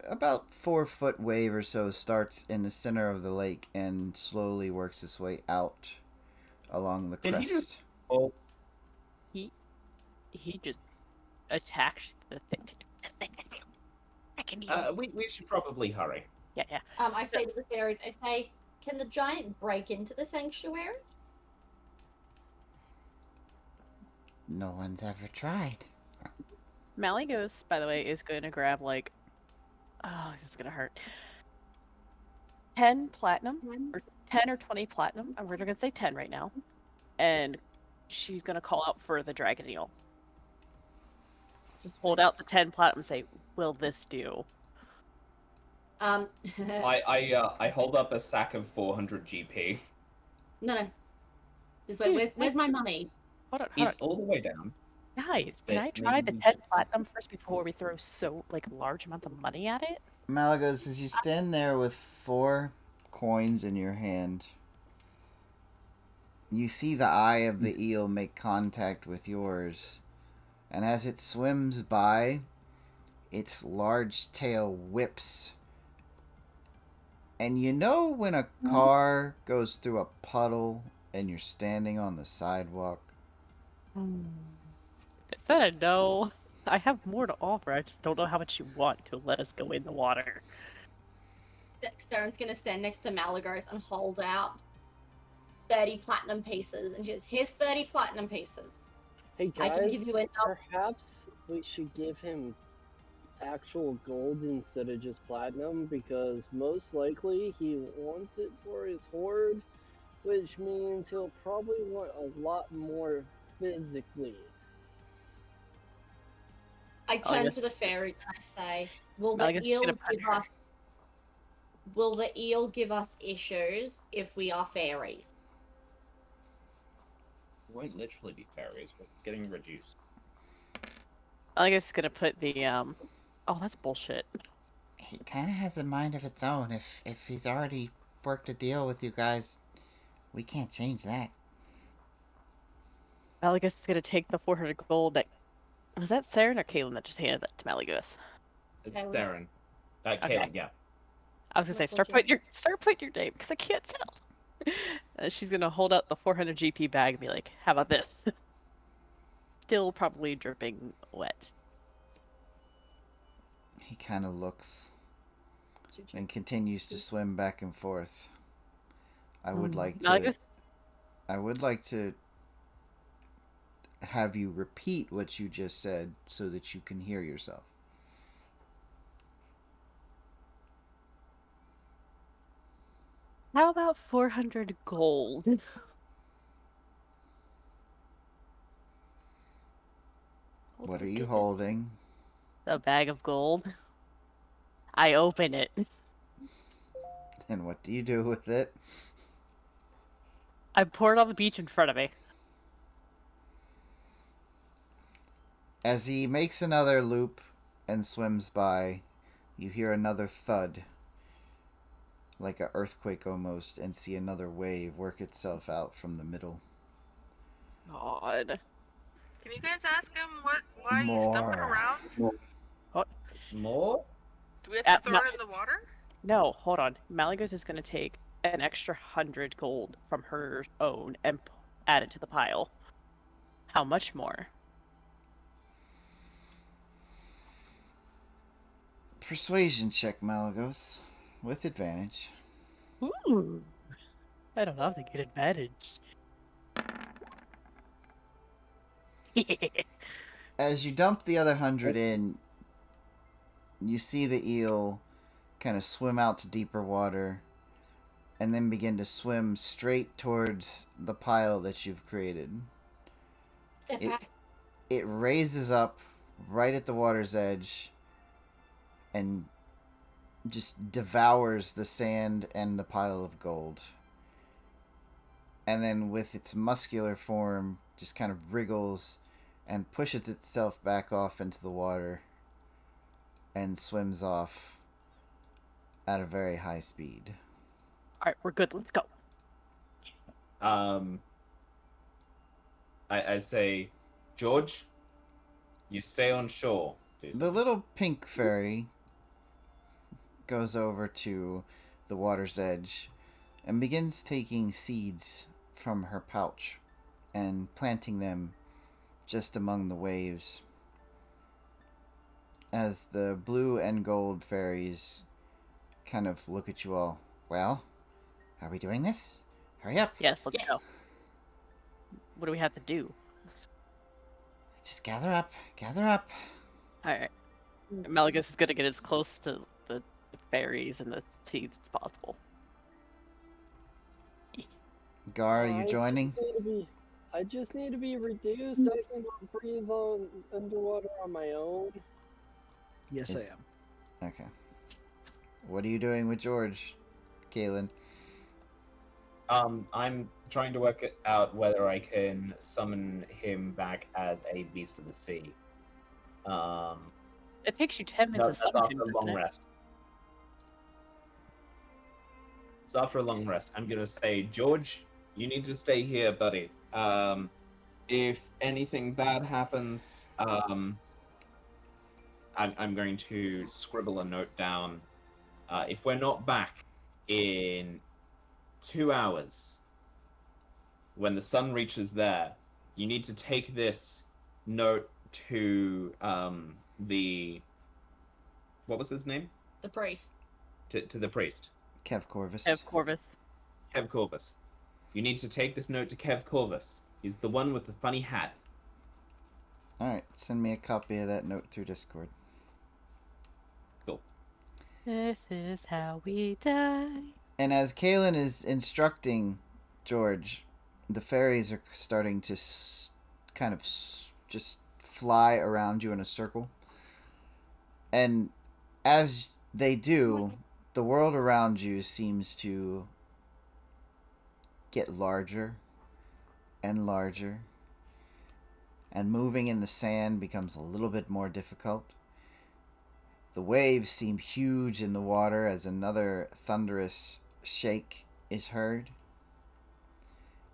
about 4-foot wave or so starts in the center of the lake and slowly works its way out along the Did he crest. just- Oh, He just attacks the thing. we should probably hurry. Yeah. I say to the fairies, I say, can the giant break into the sanctuary? No one's ever tried. Malygos, by the way, is going to grab like, oh, this is gonna hurt. 10 platinum, or 10 or 20 platinum. We're gonna say 10 right now, and she's gonna call out for the dragon eel. Just hold out the 10 platinum and say, "Will this do?" I hold up a sack of 400 GP. No. Just wait, Dude, where's my money? Hold on. It's all the way down. Guys, can But I try the maybe we 10 should- platinum first before we throw so large amounts of money at it? Malagos, as you stand there with 4 coins in your hand, you see the eye of the eel make contact with yours, and as it swims by, its large tail whips. And you know when a car goes through a puddle and you're standing on the sidewalk? Is that a no? I have more to offer. I just don't know how much you want to let us go in the water. Saren's gonna stand next to Malagos and hold out 30 platinum pieces, and she goes, here's 30 platinum pieces. Hey I guys, can give you enough. perhaps we should give him actual gold instead of just platinum, because most likely he wants it for his hoard, which means he'll probably want a lot more physically. I turn guess- to the fairy and I say, will I the guess it's eel gonna give punch her. us issues if we are fairies? It won't literally be fairies, but it's getting reduced. I guess it's gonna put the Oh, that's bullshit. He kind of has a mind of its own. If he's already worked a deal with you guys, we can't change that. Malagos is gonna take the 400 gold that was that Saren or Kaylin that just handed that to Malagos? Okay, Darren. Okay. Kaylin, yeah. I was gonna say That's start what putting your name because I can't tell. She's gonna hold out the 400 GP bag and be like, "How about this?" Still probably dripping wet. He kind of looks and continues to swim back and forth. I would like to. Malagos, I would like to have you repeat what you just said so that you can hear yourself. how about 400 gold? What are you holding? A bag of gold. I open it. And what do you do with it? I pour it on the beach in front of me. As he makes another loop and swims by, you hear another thud, like an earthquake almost, and see another wave work itself out from the middle. God. Can you guys ask him why he's stumbling More. around? More? Do we have to throw no, it in the water? no, hold on. Malagos is going to take an extra 100 gold from her own and add it to the pile. How much more? Persuasion check, Malagos. With advantage. Ooh. I don't have to get advantage. As you dump the other 100 in, you see the eel kind of swim out to deeper water and then begin to swim straight towards the pile that you've created. Step It- back. It raises up right at the water's edge and just devours the sand and the pile of gold. And then with its muscular form, just kind of wriggles and pushes itself back off into the water and swims off at a very high speed. Alright, we're good. Let's go. I say, George, you stay on shore. Please. The little pink fairy goes over to the water's edge and begins taking seeds from her pouch and planting them just among the waves. As the blue and gold fairies kind of look at you all. Well, are we doing this? Hurry up. Yes, let's Yes. go. What do we have to do? Just gather up. Gather up. Alright. Malagos is going to get as close to the fairies and the seeds as possible. Gar, are you joining? I just need to be reduced. I can breathe on underwater on my own. Yes, Is- I am. Okay. What are you doing with George, Kaylin? I'm trying to work it out whether I can summon him back as a beast of the sea. It takes you 10 minutes That's to summon after him, a doesn't long it? rest. So after a long rest, I'm gonna say, George, you need to stay here, buddy. If anything bad happens, I'm going to scribble a note down. If we're not back in 2 hours, when the sun reaches there, you need to take this note to what was his name? The priest. To the priest. Kev Corvus. Of Corvus. Kev Corvus. You need to take this note to Kev Corvus. He's the one with the funny hat. Alright, send me a copy of that note through Discord. Cool. This is how we die. And as Kaylin is instructing George, the fairies are starting to kind of just fly around you in a circle. And as they do, the world around you seems to get larger and larger. And moving in the sand becomes a little bit more difficult. The waves seem huge in the water as another thunderous shake is heard.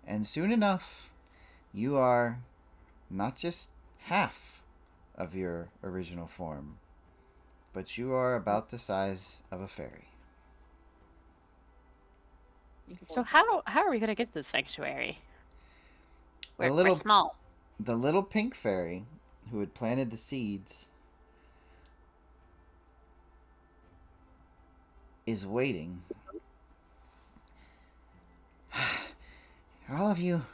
And soon enough, you are not just half of your original form, but you are about the size of a fairy. So how are we gonna get to the sanctuary? The We're little- small. The little pink fairy who had planted the seeds is waiting. Are all of you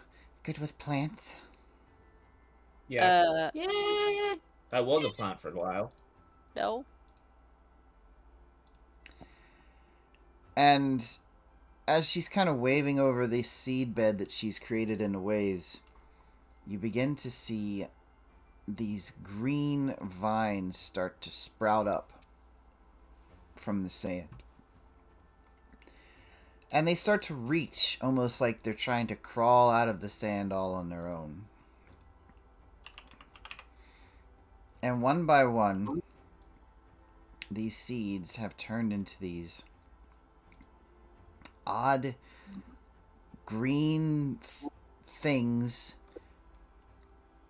good with plants? Yes, Yeah. I was a plant for a while. No. And as she's kind of waving over this seed bed that she's created in the waves, you begin to see these green vines start to sprout up from the sand. And they start to reach, almost like they're trying to crawl out of the sand all on their own. And one by one, these seeds have turned into these odd green things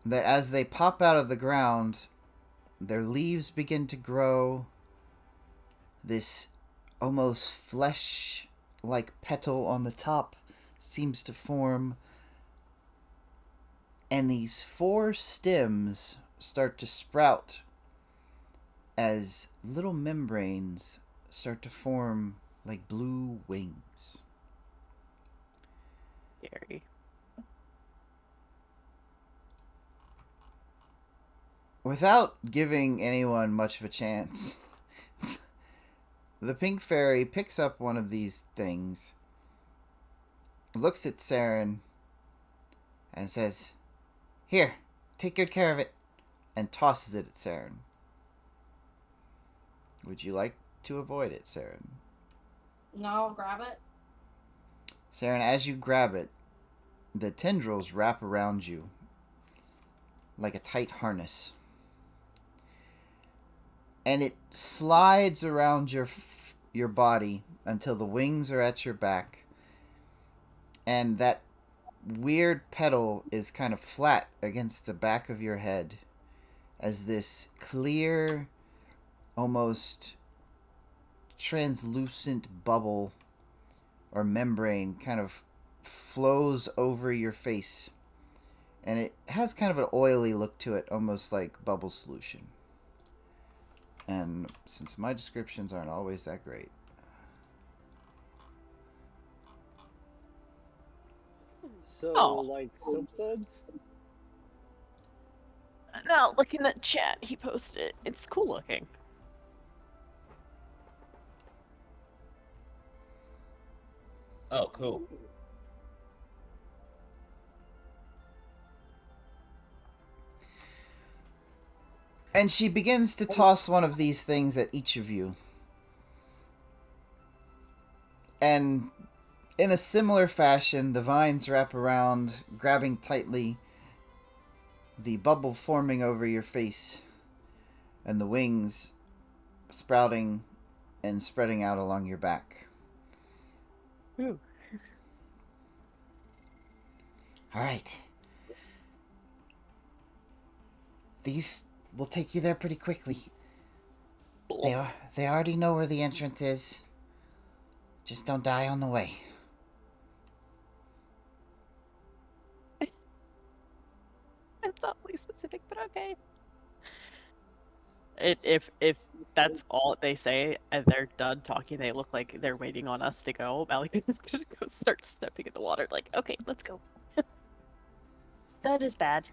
that, as they pop out of the ground, their leaves begin to grow. This almost flesh-like petal on the top seems to form. And these 4 stems start to sprout as little membranes start to form like blue wings. Scary. Without giving anyone much of a chance, the pink fairy picks up one of these things, looks at Saren, and says, "Here, take good care of it," and tosses it at Saren. Would you like to avoid it, Saren? No, I'll grab it. Saren, as you grab it, the tendrils wrap around you like a tight harness. And it slides around your body until the wings are at your back. And that weird petal is kind of flat against the back of your head as this clear, almost translucent bubble or membrane kind of flows over your face. And it has kind of an oily look to it, almost like bubble solution. And since my descriptions aren't always that great. So, Oh. like soap suds? No, look in that chat. He posted it. It's cool looking. Oh, cool. And she begins to toss one of these things at each of you. And in a similar fashion, the vines wrap around, grabbing tightly, the bubble forming over your face, and the wings sprouting and spreading out along your back. Ooh. All right. These will take you there pretty quickly. They already know where the entrance is. Just don't die on the way. It's awfully specific, but okay. If that's all they say and they're done talking, they look like they're waiting on us to go. Malika's is gonna go start stepping in the water. Like, okay, let's go. That is bad.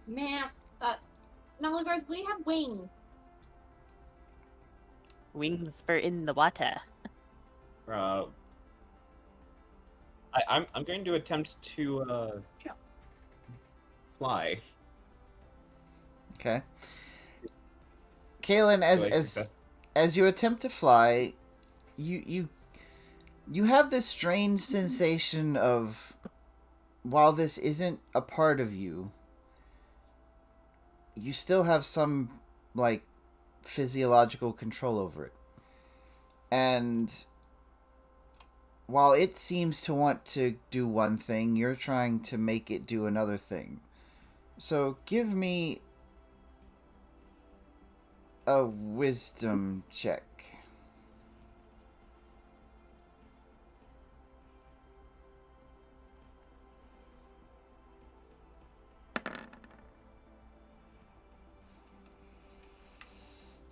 Man, Malagars, we have wings. Wings for in the water. I'm going to attempt to fly. Okay. Kaylin, Do I as you attempt to fly, you have this strange sensation of, while this isn't a part of you, you still have some, like, physiological control over it. And while it seems to want to do one thing, you're trying to make it do another thing. So give me a wisdom check.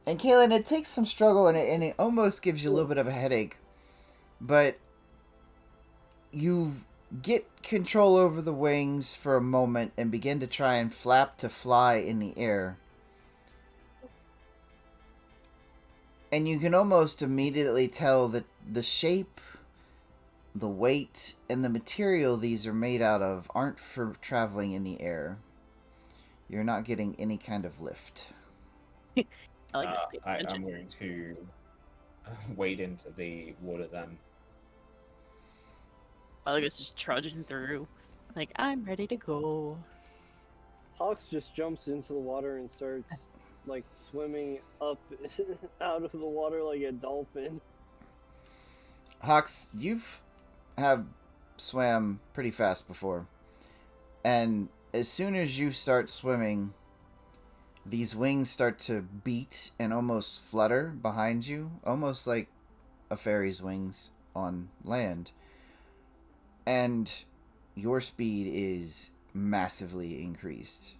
And Kaylin, it takes some struggle, and it almost gives you a little bit of a headache. But you get control over the wings for a moment and begin to try and flap to fly in the air. And you can almost immediately tell that the shape, the weight, and the material these are made out of aren't for traveling in the air. You're not getting any kind of lift. I like this I'm going to wade into the water then. Belgus just trudging through. Like, I'm ready to go. Hawks just jumps into the water and starts like swimming up out of the water like a dolphin. Hawks, have swam pretty fast before, and as soon as you start swimming, these wings start to beat and almost flutter behind you, almost like a fairy's wings on land. And your speed is massively increased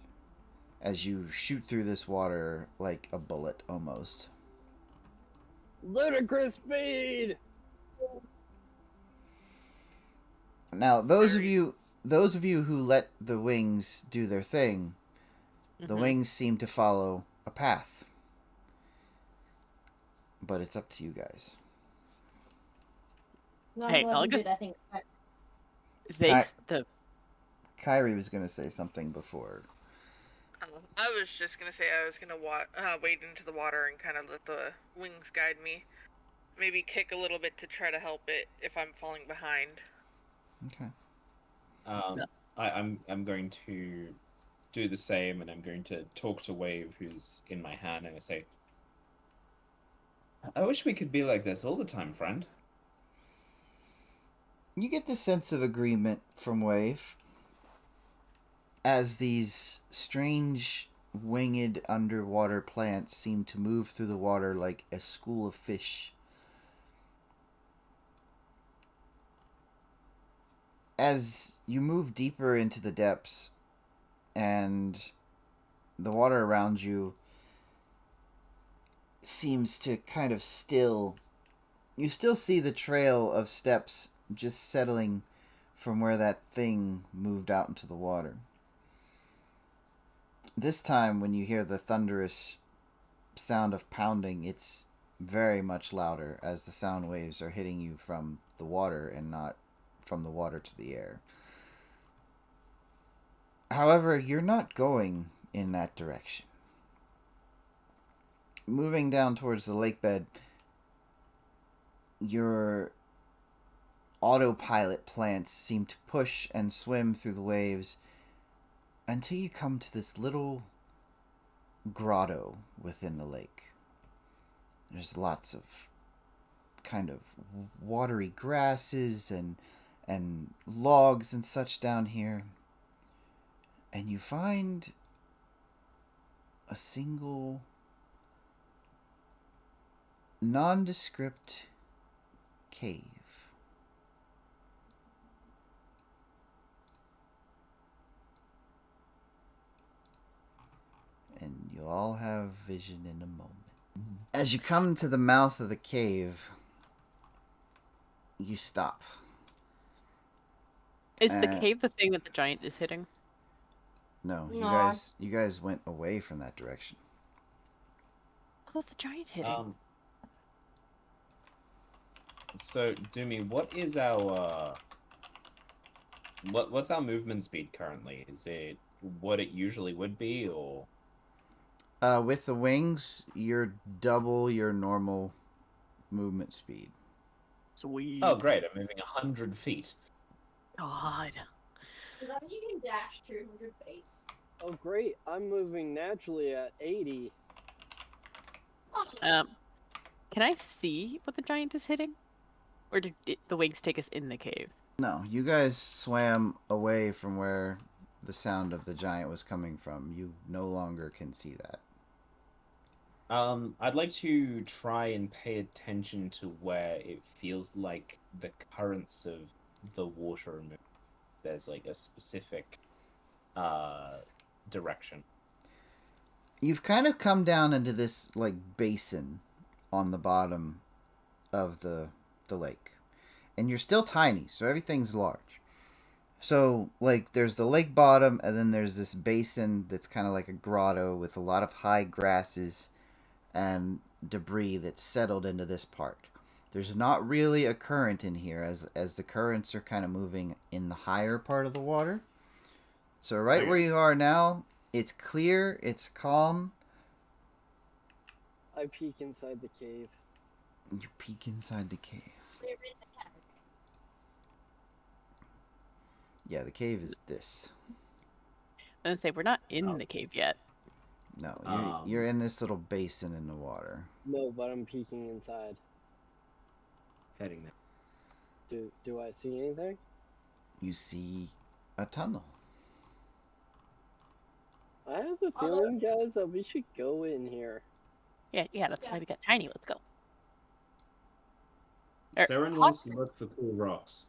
as you shoot through this water like a bullet almost. Ludicrous speed! Now, those of you who let the wings do their thing, the wings seem to follow a path. But it's up to you guys. No, Hey, let him do Belgus- that thing. Kyrie was going to say something before. I was just gonna say I was gonna wade into the water and kind of let the wings guide me. Maybe kick a little bit to try to help it if I'm falling behind. Okay. I'm going to do the same, and I'm going to talk to Wave, who's in my hand, and I say, I wish we could be like this all the time, friend. You get the sense of agreement from Wave as these strange winged underwater plants seem to move through the water like a school of fish. As you move deeper into the depths and the water around you seems to kind of still, you still see the trail of steps just settling from where that thing moved out into the water. This time, when you hear the thunderous sound of pounding, it's very much louder as the sound waves are hitting you from the water and not from the water to the air. However, you're not going in that direction. Moving down towards the lake bed, your autopilot plants seem to push and swim through the waves until you come to this little grotto within the lake. There's lots of kind of watery grasses and logs and such down here. And you find a single nondescript cave. And you'll all have vision in a moment. As you come to the mouth of the cave, you stop. Is the cave the thing that the giant is hitting? No, No. you guys went away from that direction. What was the giant hitting? So Dumey, what is our what's our movement speed currently? Is it what it usually would be, or? With the wings, you're double your normal movement speed. Sweet. Oh, great! I'm moving 100 feet. God. Does that mean you can dash 200 feet? Oh great, I'm moving naturally at 80. Can I see what the giant is hitting? Or did the wings take us in the cave? No, you guys swam away from where the sound of the giant was coming from. You no longer can see that. I'd like to try and pay attention to where it feels like the currents of the water move. There's like a specific direction. You've kind of come down into this like basin on the bottom of the lake. And you're still tiny, so everything's large. So, like, there's the lake bottom, and then there's this basin that's kind of like a grotto with a lot of high grasses and debris that's settled into this part. There's not really a current in here, as the currents are kind of moving in the higher part of the water. So right where you are now, it's clear, it's calm. I peek inside the cave. You peek inside the cave. Yeah, the cave is this. I was gonna say we're not in the cave yet. No, you're in this little basin in the water. No, but I'm peeking inside. Heading there. Do I see anything? You see a tunnel. I have a feeling, guys, that we should go in here. Yeah, that's why we got tiny. Let's go. Saren wants to look for cool rocks.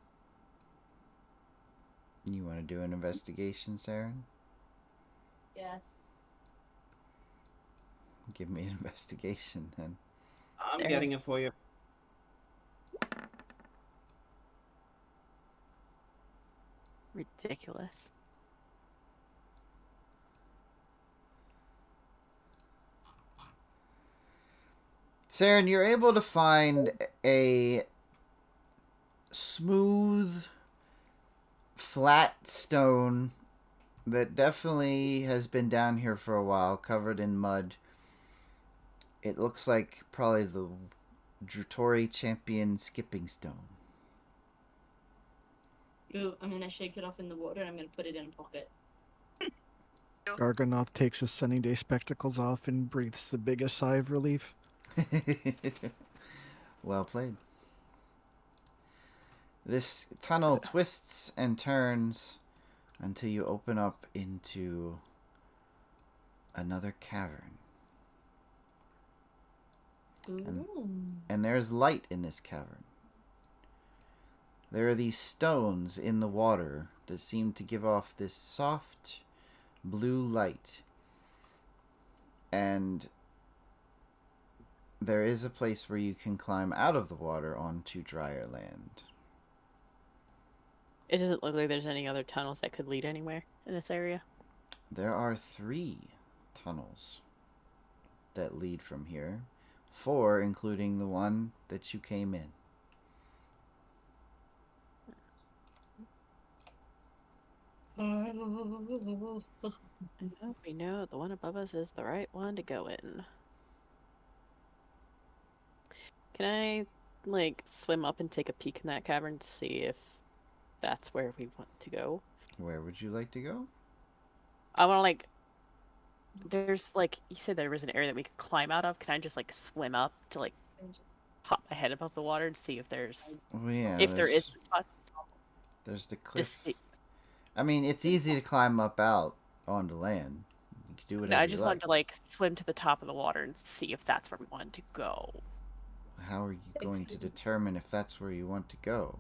You want to do an investigation, Saren? Yes. Give me an investigation then. I'm There. getting it for you. Ridiculous. Saren, you're able to find a smooth, flat stone that definitely has been down here for a while, covered in mud. It looks like probably the Djruthourhi champion skipping stone. Ooh, I'm gonna shake it off in the water and I'm gonna put it in a pocket. Garganoth takes his sunny day spectacles off and breathes the biggest sigh of relief. Well played. This tunnel twists and turns until you open up into another cavern. And there's light in this cavern. There are these stones in the water that seem to give off this soft blue light. And there is a place where you can climb out of the water onto drier land. It doesn't look like there's any other tunnels that could lead anywhere in this area. There are 3 tunnels that lead from here. 4, including the one that you came in. We know the one above us is the right one to go in. Can I, like, swim up and take a peek in that cavern to see if that's where we want to go? Where would you like to go? I want to, like, there's, like, you said there was an area that we could climb out of. Can I just, like, swim up to, like, hop my head above the water and see if there's, Oh, yeah, if there is a spot? There's the cliff. Just, I mean, it's easy to climb up out onto land. You can do no, whatever I you just like. wanted to, like, swim to the top of the water and see if that's where we wanted to go. How are you going to determine if that's where you want to go?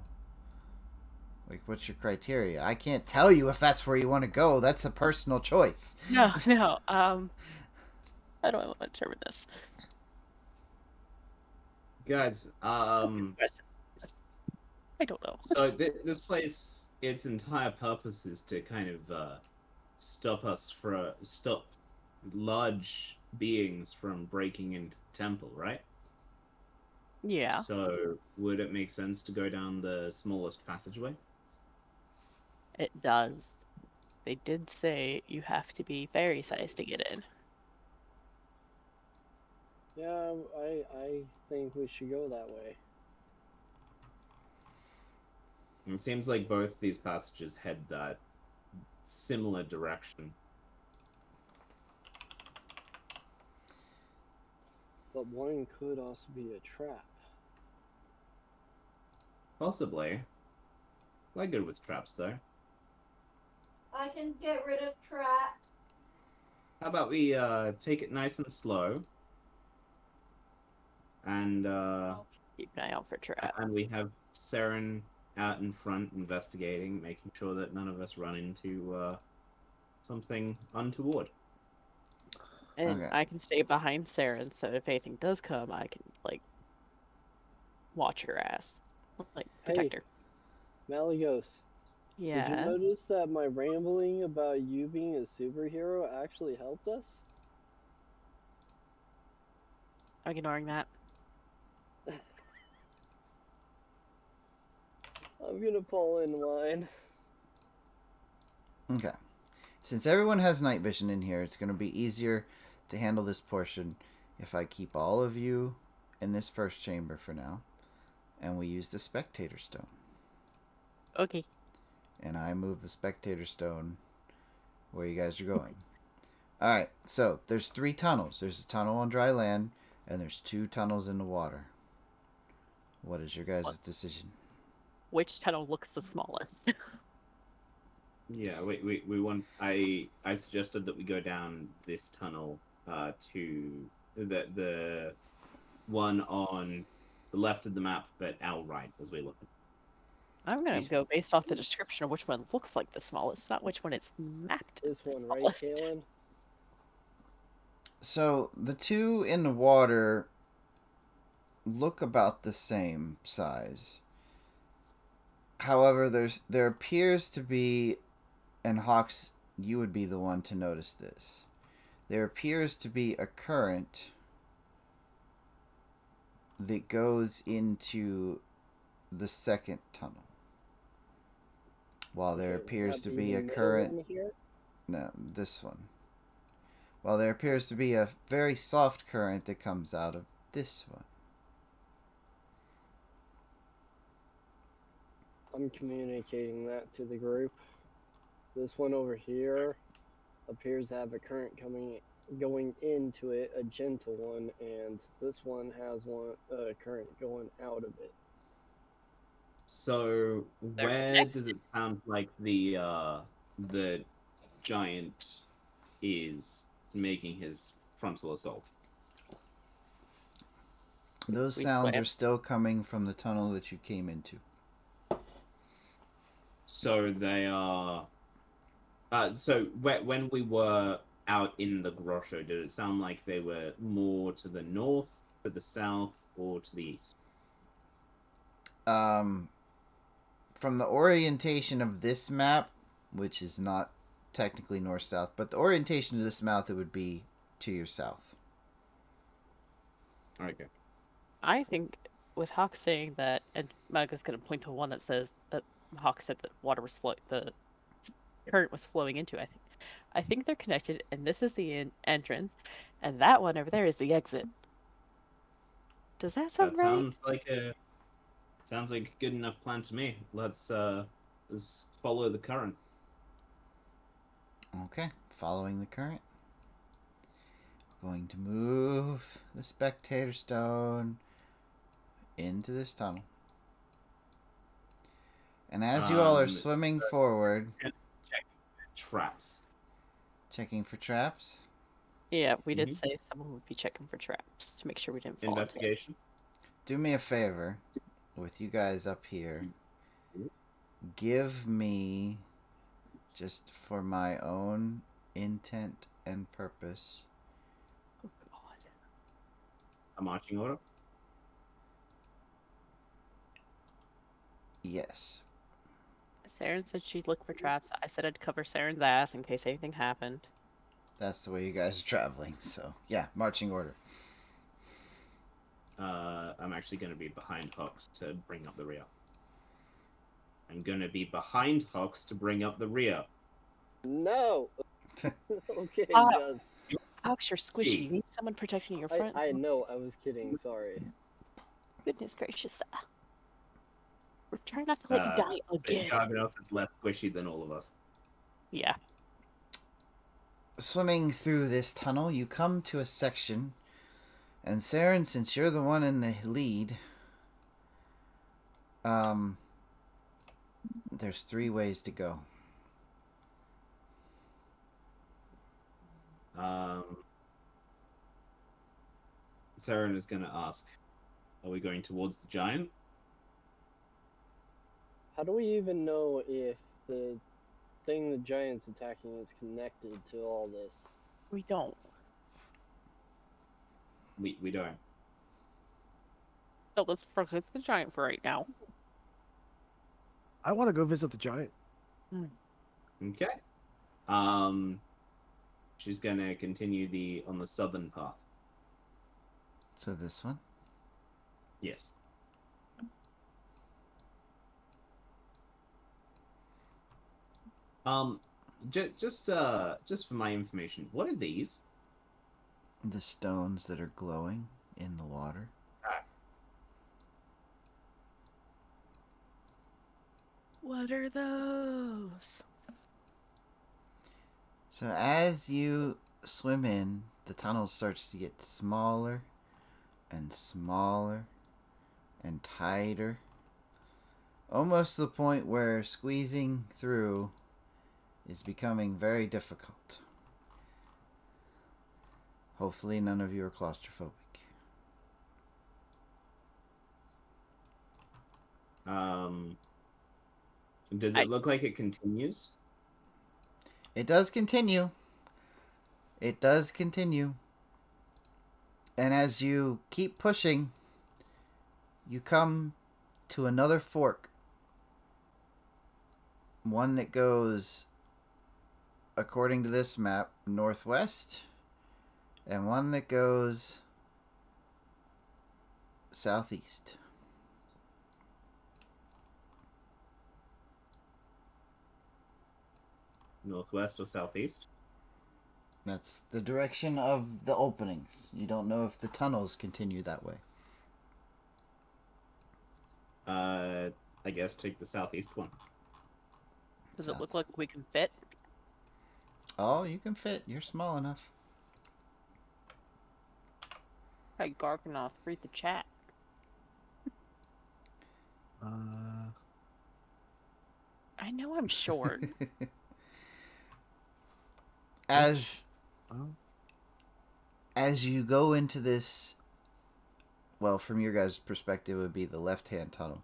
Like, what's your criteria? I can't tell you if that's where you want to go. That's a personal choice. No. How do I want to determine this? Guys, I don't know. so this place, its entire purpose is to kind of stop large beings from breaking into the temple, right? Yeah. So would it make sense to go down the smallest passageway? It does. They did say you have to be fairy sized to get in. Yeah, I think we should go that way. It seems like both these passages head that similar direction. But one could also be a trap. Possibly. We're good with traps, though. I can get rid of traps. How about we take it nice and slow, and Keep an eye out for traps. and we have Saren out in front investigating, making sure that none of us run into something untoward. And Okay. I can stay behind Saren, so if anything does come, I can, like, watch her ass. Like, protect Hey. her. Malagos, did you Yeah. notice that my rambling about you being a superhero actually helped us? I'm ignoring that. I'm gonna fall in line. Okay. Since everyone has night vision in here, it's going to be easier to handle this portion if I keep all of you in this first chamber for now, and we use the spectator stone. Okay. and I move the spectator stone where you guys are going. Alright, so there's 3 tunnels. There's a tunnel on dry land, and there's 2 tunnels in the water. What is your guys' decision? Which tunnel looks the smallest? Yeah, we want. I suggested that we go down this tunnel to the one on the left of the map, but our right as we look. I'm gonna go based off the description of which one looks like the smallest, not which one it's mapped. This the one, right, smallest. Kaylin? So the 2 in the water look about the same size. However, there appears to be, and Hawks, you would be the one to notice this. There appears to be a current that goes into the second tunnel. While there Okay, appears not to the be a middle current... one here? No, this one. While there appears to be a very soft current that comes out of this one. I'm communicating that to the group. This one over here appears to have a current going into it, a gentle one, and this one has a current going out of it. So They're where connected. does it sound like the giant is making his frontal assault? Those We sounds swam. are still coming from the tunnel that you came into. So they are. So when we were out in the grotto, did it sound like they were more to the north, to the south, or to the east? From the orientation of this map, which is not technically north-south, but the orientation of this map, it would be to your south. Okay. I think with Hawk saying that, and Mug is going to point to one that says that Hawk said that water was the current was flowing into. I think they're connected, and this is the entrance, and that one over there is the exit. Does that sound That right? sounds like a good enough plan to me. Let's follow the current. Okay, following the current. Going to move the spectator stone into this tunnel. And as you all are swimming forward... Check traps. Checking for traps. Yeah, we did say someone would be checking for traps to make sure we didn't fall into it. Investigation. Do me a favor, with you guys up here. Give me, just for my own intent and purpose, Oh, God. A marching order. yes. Saren said she'd look for traps. I said I'd cover Saren's ass in case anything happened. That's the way you guys are traveling, so yeah, marching order. I'm actually going to be behind Hawks to bring up the rear. I'm going to be behind Hawks to bring up the rear. No! Okay, Ah. Gus. Hawks, you're squishy. You need someone protecting your front. I know, I was kidding, sorry. Goodness gracious. We're trying not to let you die again. Gargoyle is less squishy than all of us. Yeah. Swimming through this tunnel, you come to a section, and Saren, since you're the one in the lead, there's 3 ways to go. Saren is going to ask, are we going towards the giant? How do we even know if the thing the giant's attacking is connected to all this? We don't. We don't. So let's focus the giant for right now. I want to go visit the giant. Okay. She's going to continue on the southern path. So this one? Yes. Just for my information, what are these? The stones that are glowing in the water. What are those? So as you swim in, the tunnel starts to get smaller and smaller and tighter, almost to the point where squeezing through is becoming very difficult. Hopefully none of you are claustrophobic. Does it look like it continues? It does continue. It does continue. And as you keep pushing, you come to another fork. One that goes, according to this map, northwest, and one that goes southeast. Northwest or southeast? That's the direction of the openings. You don't know if the tunnels continue that way. I guess take the southeast one. Does it look like we can fit? Oh, you can fit. You're small enough. Hey, Garganoth, read the chat. I know I'm short. As you go into this, well, from your guys' perspective, it would be the left-hand tunnel.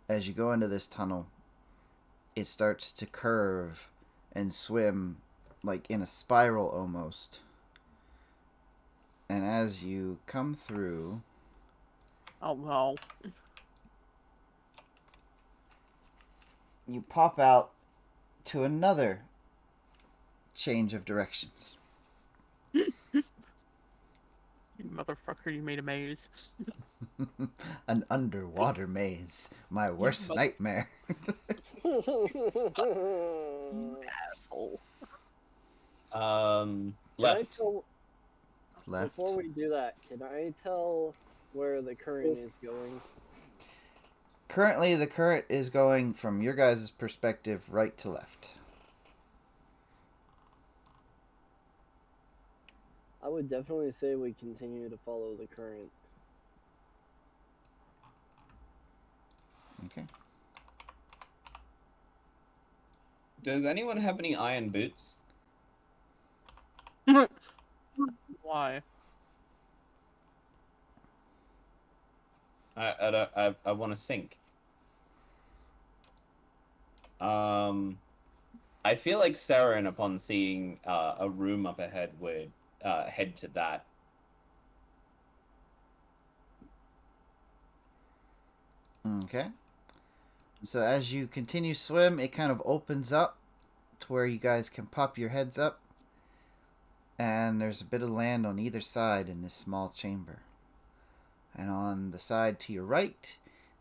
As you go into this tunnel, it starts to curve and swim like in a spiral almost. And as you come through, Oh no. you pop out to another change of directions. You motherfucker, you made a maze. An underwater maze. My worst nightmare. Asshole. Left. Left. Before we do that, can I tell where the current is going? Currently, the current is going from your guys' perspective right to left. I would definitely say we continue to follow the current. Okay. Does anyone have any iron boots? Why? I want to sink. I feel like Saren, upon seeing a room up ahead, would head to that. Okay. So as you continue swim, it kind of opens up to where you guys can pop your heads up. And there's a bit of land on either side in this small chamber. And on the side to your right,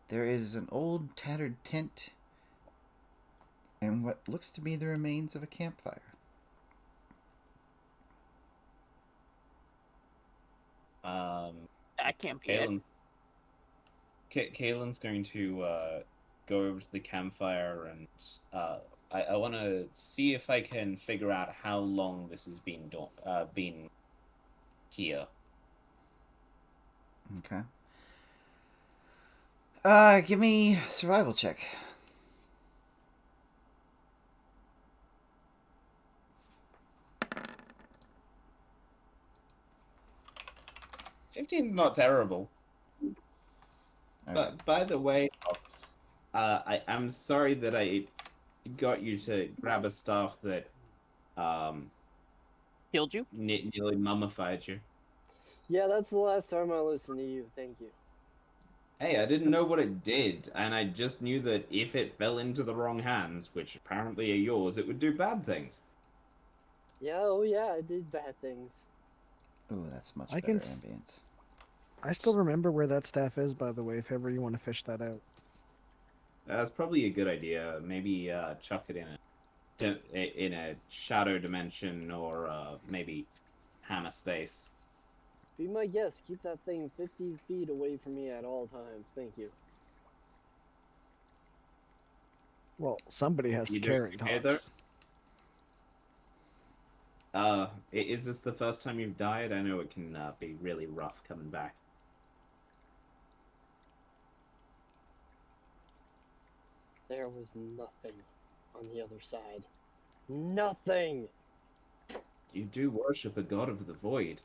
there is an old tattered tent and what looks to be the remains of a campfire. That can't be it. Kaylin's going to go over to the campfire and I want to see if I can figure out how long this has been here. Okay. Give me a survival check. $15's not terrible. Okay. But by the way, Fox, I'm sorry that I got you to grab a staff that Killed you? nearly mummified you. Yeah, that's the last time I listened to you. Thank you. Hey, I didn't know what it did, and I just knew that if it fell into the wrong hands, which apparently are yours, it would do bad things. Yeah, oh yeah, I did bad things. Ooh, that's much I better can ambience. I still remember where that staff is, by the way, if ever you want to fish that out. That's probably a good idea. Maybe chuck it in a shadow dimension, or maybe hammer space. Be my guest. Keep that thing 50 feet away from me at all times. Thank you. Well, somebody has You to doing carry okay there? tops. Is this the first time you've died? I know it can be really rough coming back. There was nothing on the other side. Nothing! You do worship a god of the void.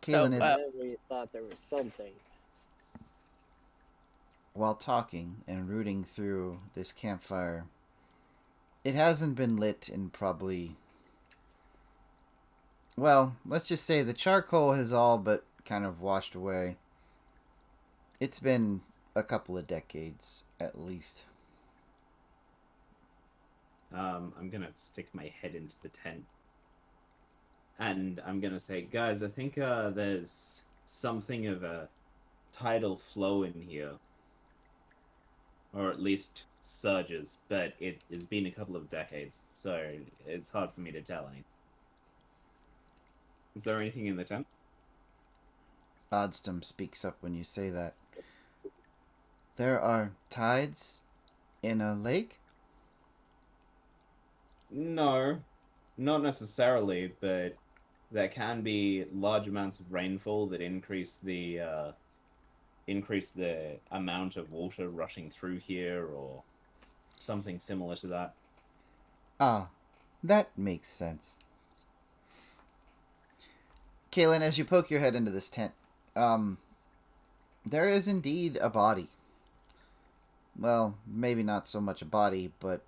Kaelin is, I really thought there was something. while talking and rooting through this campfire, it hasn't been lit in probably, well, let's just say the charcoal has all but kind of washed away. It's been a couple of decades, at least. I'm gonna stick my head into the tent. And I'm gonna say, guys, I think there's something of a tidal flow in here. Or at least surges, but it has been a couple of decades, so it's hard for me to tell anything. Is there anything in the tent? Oddstum speaks up when you say that. There are tides in a lake? No, not necessarily, but there can be large amounts of rainfall that increase the amount of water rushing through here, or something similar to that. Ah, that makes sense. Kaelin, as you poke your head into this tent, there is indeed a body. Well, maybe not so much a body, but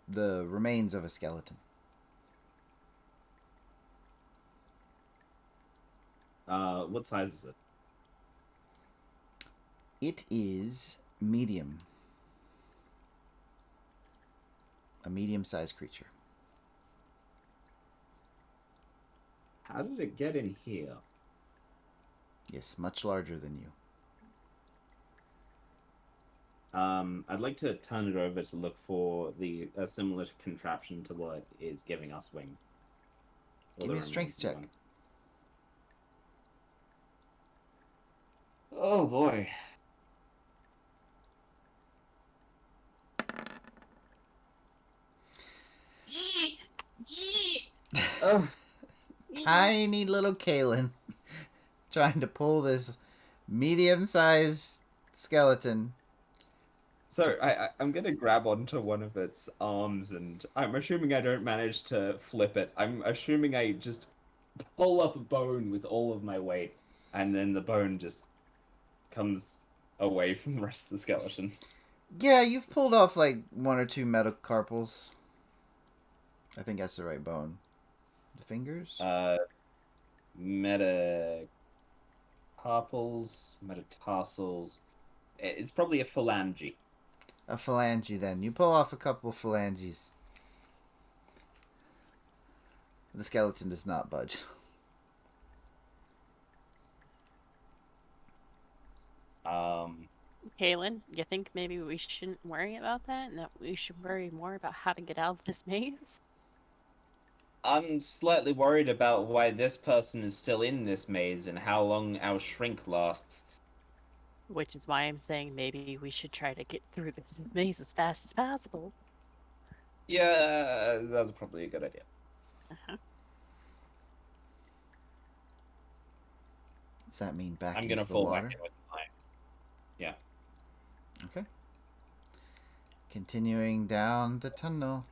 the remains of a skeleton. What size is it? It is medium. A medium-sized creature. How did it get in here? Yes, much larger than you. I'd like to turn it over to look for a similar contraption to what is giving us wing. Give me a strength check. Oh boy. Oh. Tiny little Kaelin trying to pull this medium-sized skeleton. So I'm gonna grab onto one of its arms, and I'm assuming I don't manage to flip it. I'm assuming I just pull up a bone with all of my weight, and then the bone just comes away from the rest of the skeleton. Yeah, you've pulled off like one or two metacarpals. I think that's the right bone. The fingers? Metacarpals, metatarsals. It's probably a phalange. A phalange, then. You pull off a couple phalanges. The skeleton does not budge. Kaylin, you think maybe we shouldn't worry about that, and that we should worry more about how to get out of this maze? I'm slightly worried about why this person is still in this maze and how long our shrink lasts. Which is why I'm saying maybe we should try to get through this maze as fast as possible. Yeah, that's probably a good idea. Uh-huh. Does that mean back I'm into gonna the fall water? back in with mine. Yeah. Okay. Continuing down the tunnel.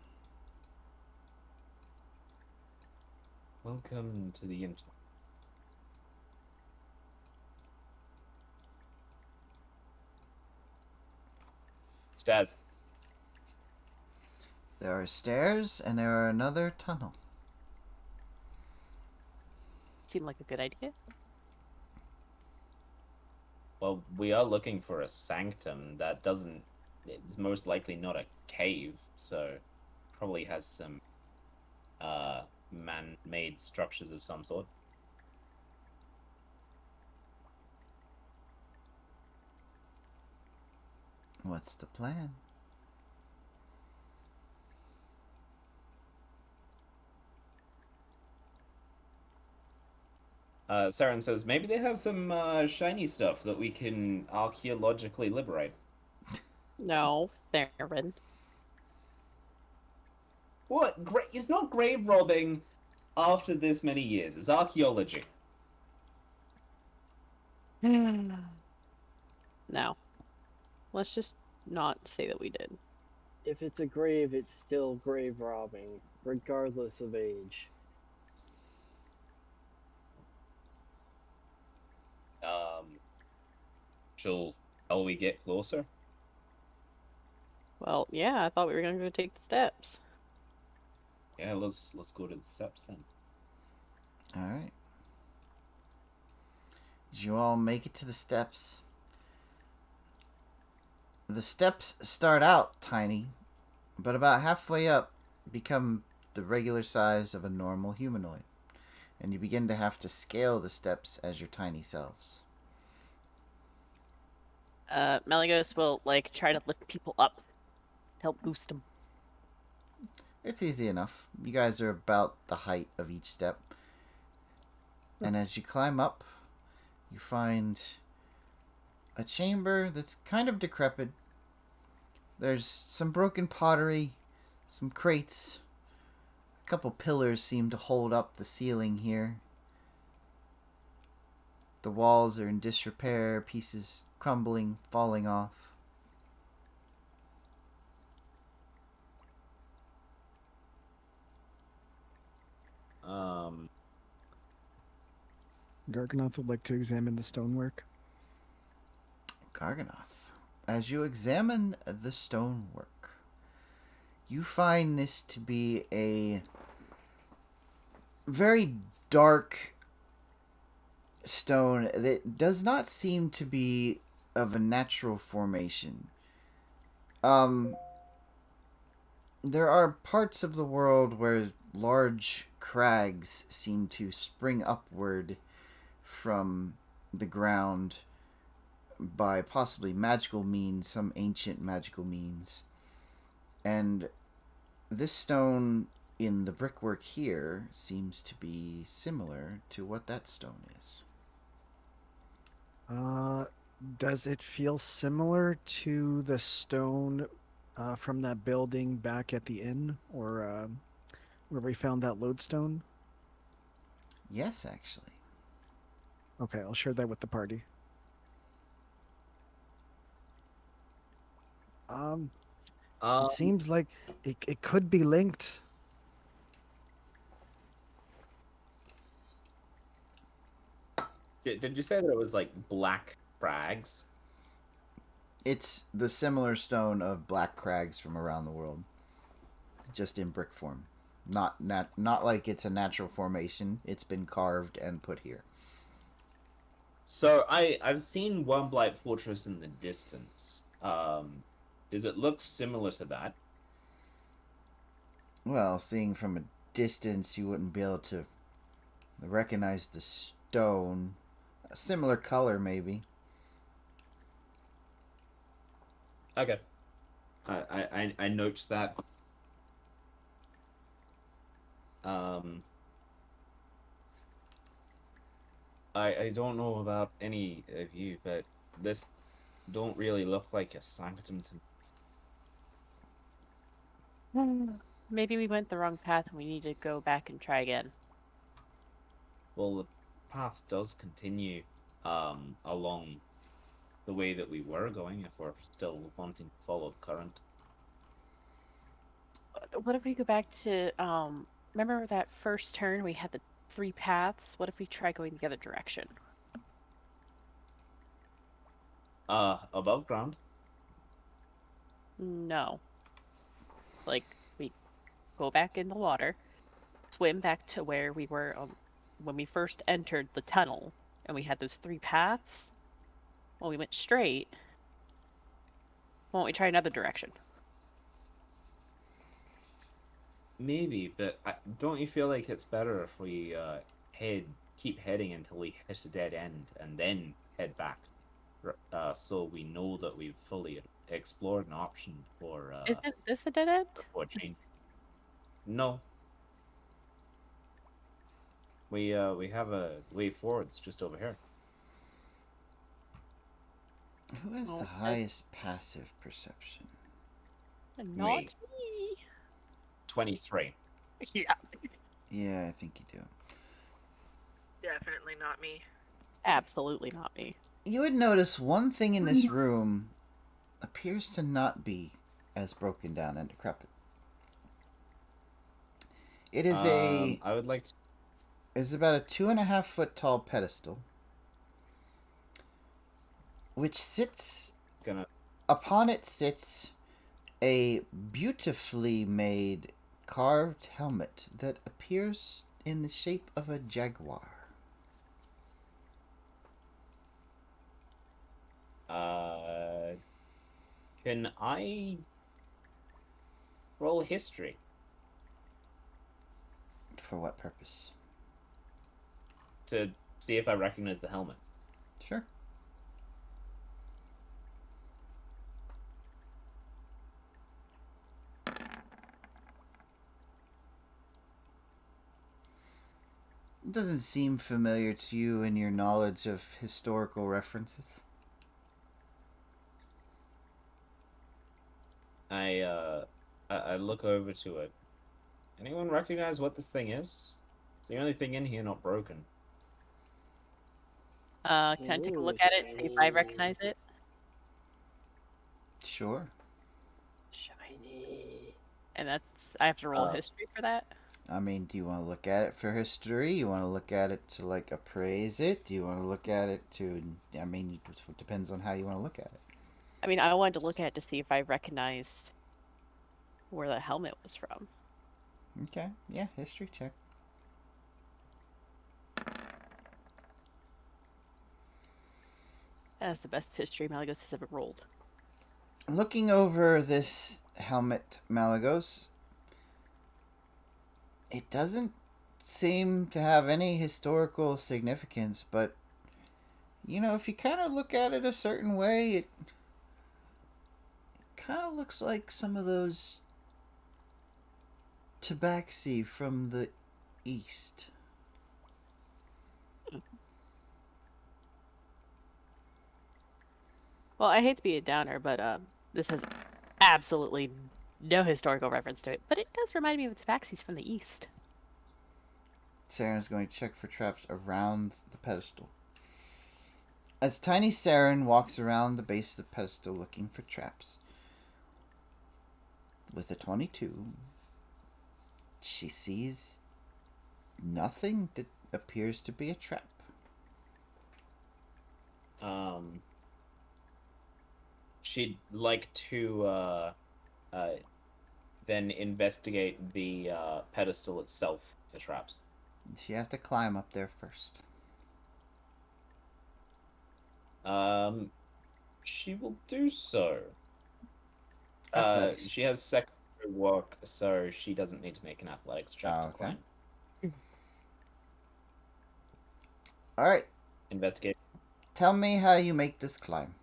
Welcome to the internet. Stairs. There are stairs, and there are another tunnel. Seemed like a good idea. Well, we are looking for a sanctum. That doesn't... It's most likely not a cave, so probably has some man-made structures of some sort. What's the plan? Saren says maybe they have some shiny stuff that we can archaeologically liberate. No, Theron. What? It's not grave robbing after this many years. It's archaeology. No. Let's just not say that we did. If it's a grave, it's still grave robbing, regardless of age. Shall we get closer? Well, yeah, I thought we were going to go take the steps. Yeah, let's go to the steps then. All right. Did you all make it to the steps? The steps start out tiny, but about halfway up become the regular size of a normal humanoid, and you begin to have to scale the steps as your tiny selves. Meligos will, like, try to lift people up to help boost them. It's easy enough. You guys are about the height of each step. And as you climb up, you find a chamber that's kind of decrepit. There's some broken pottery, some crates. A couple pillars seem to hold up the ceiling here. The walls are in disrepair, pieces crumbling, falling off. Garganoth would like to examine the stonework. Garganoth, as you examine the stonework, you find this to be a very dark stone that does not seem to be of a natural formation. There are parts of the world where large crags seem to spring upward from the ground by possibly magical means, some ancient magical means. And this stone in the brickwork here seems to be similar to what that stone is. Does it feel similar to the stone from that building back at the inn, or where we found that lodestone? Yes, actually. Okay, I'll share that with the party. It seems like it could be linked. Did you say that it was like black crags? It's the similar stone of black crags from around the world, just in brick form. Not like it's a natural formation. It's been carved and put here. So I've seen One Blight Fortress in the distance. Does it look similar to that? Well, seeing from a distance, you wouldn't be able to recognize the stone. A similar color, maybe. Okay. I note that. I don't know about any of you, but this don't really look like a sanctum to me. Maybe we went the wrong path and we need to go back and try again. Well, the path does continue along the way that we were going if we're still wanting to follow the current. What if we go back to, remember that first turn we had the 3 paths? What if we try going the other direction? Above ground? No. Like, we go back in the water, swim back to where we were when we first entered the tunnel, and we had those 3 paths. Well, we went straight. Why don't we try another direction? Maybe, but don't you feel like it's better if we keep heading until we hit a dead end and then head back, so we know that we've fully explored an option for. Isn't this a dead end? For change. No. We have a way forwards just over here. Who has Oh, the highest passive perception? Not me. 23. Yeah. Yeah, I think you do. Definitely not me. Absolutely not me. You would notice one thing in this room appears to not be as broken down and decrepit. It is I would like to. It's about a 2.5 foot tall pedestal, which sits Gonna. upon it sits a beautifully made carved helmet that appears in the shape of a jaguar. Can I roll history For what purpose? to see if I recognize the helmet? Sure. It doesn't seem familiar to you in your knowledge of historical references. I look over to it. Anyone recognize what this thing is? It's the only thing in here not broken. Can I take a look at it, see if I recognize it? Sure. Shiny. And I have to roll history for that? I mean, do you want to look at it for history? You want to look at it to, like, appraise it? Do you want to look at it to... I mean, it depends on how you want to look at it. I mean, I wanted to look at it to see if I recognized where the helmet was from. Okay. Yeah, history check. That's the best history Malagos has ever rolled. Looking over this helmet, Malagos, it doesn't seem to have any historical significance, but, you know, if you kind of look at it a certain way, it kind of looks like some of those tabaxi from the east. Well, I hate to be a downer, but this has absolutely no historical reference to it. But it does remind me of tabaxis from the east. Saren's going to check for traps around the pedestal. As tiny Saren walks around the base of the pedestal looking for traps, with a 22, she sees nothing that appears to be a trap. She'd like to then investigate the pedestal itself for traps. She has to climb up there first. She will do so. Athletics. She has secondary work, so she doesn't need to make an athletics check to Okay. climb. All right. Investigate. Tell me how you make this climb.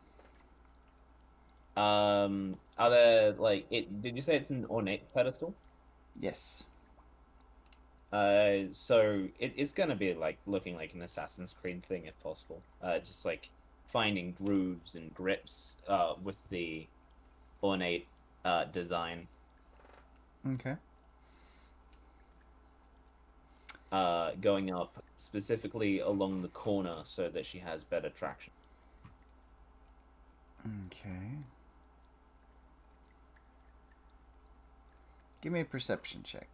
Are there like it? Did you say it's an ornate pedestal? Yes. So it's gonna be like looking like an Assassin's Creed thing if possible. Just like finding grooves and grips with the ornate design. Okay. Going up specifically along the corner so that she has better traction. Okay. Give me a perception check.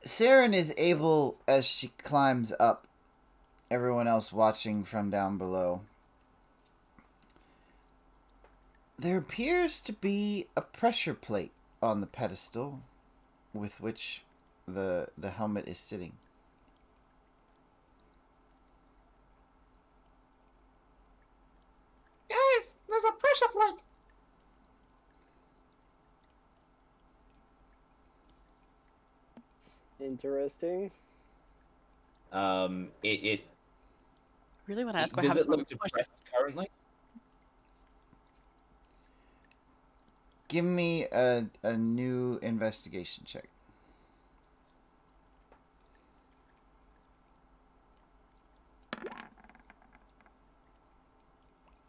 Saren is able, as she climbs up, everyone else watching from down below. There appears to be a pressure plate on the pedestal with which the helmet is sitting. Guys, there's a pressure plate. Interesting. It Really want to ask what does happens it when look we push depressed currently? Give me a new investigation check.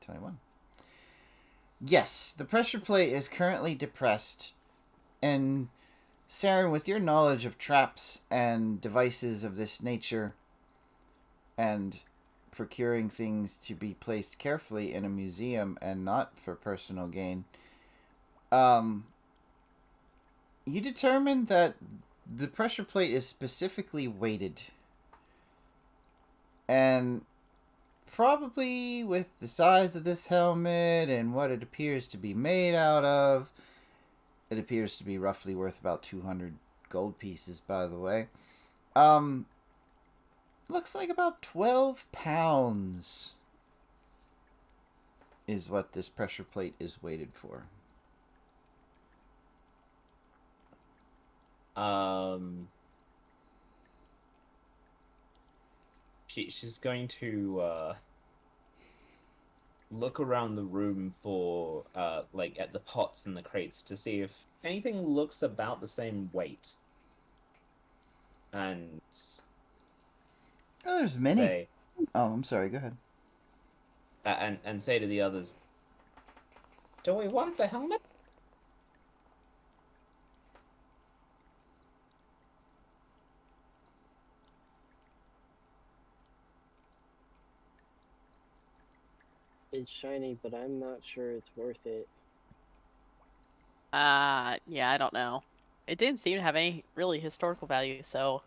$21. Yes, the pressure plate is currently depressed, and Saren, with your knowledge of traps and devices of this nature, and procuring things to be placed carefully in a museum and not for personal gain, you determined that the pressure plate is specifically weighted. And probably with the size of this helmet and what it appears to be made out of, it appears to be roughly worth about 200 gold pieces, by the way. Looks like about 12 pounds is what this pressure plate is weighted for. She's going to look around the room for like at the pots and the crates to see if anything looks about the same weight. And Oh, there's many. say Oh, I'm sorry. Go ahead. and say to the others, Do we want the helmet? It's shiny, but I'm not sure it's worth it. Yeah, I don't know. It didn't seem to have any really historical value, so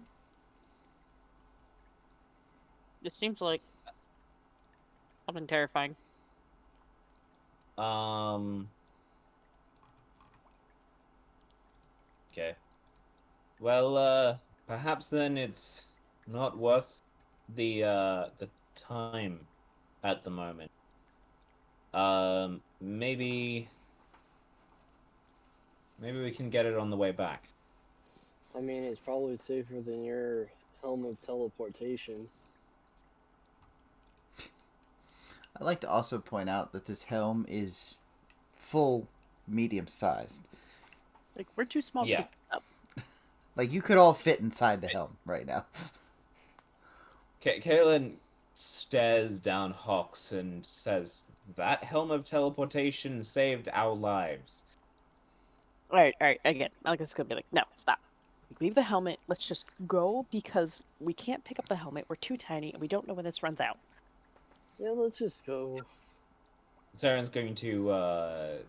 it seems like something terrifying. Okay. Well, perhaps then it's not worth the time at the moment. Maybe we can get it on the way back. I mean, it's probably safer than your helm of teleportation. I'd like to also point out that this helm is full medium-sized. Like, we're too small to Yeah. pick up. Like, you could all fit inside the helm right now. Kaelin stares down Hawks and says, "That helm of teleportation saved our lives." Alright, again, Malika's gonna be like, no, stop. Leave the helmet, let's just go, because we can't pick up the helmet, we're too tiny, and we don't know when this runs out. Yeah, let's just go. Saren's going to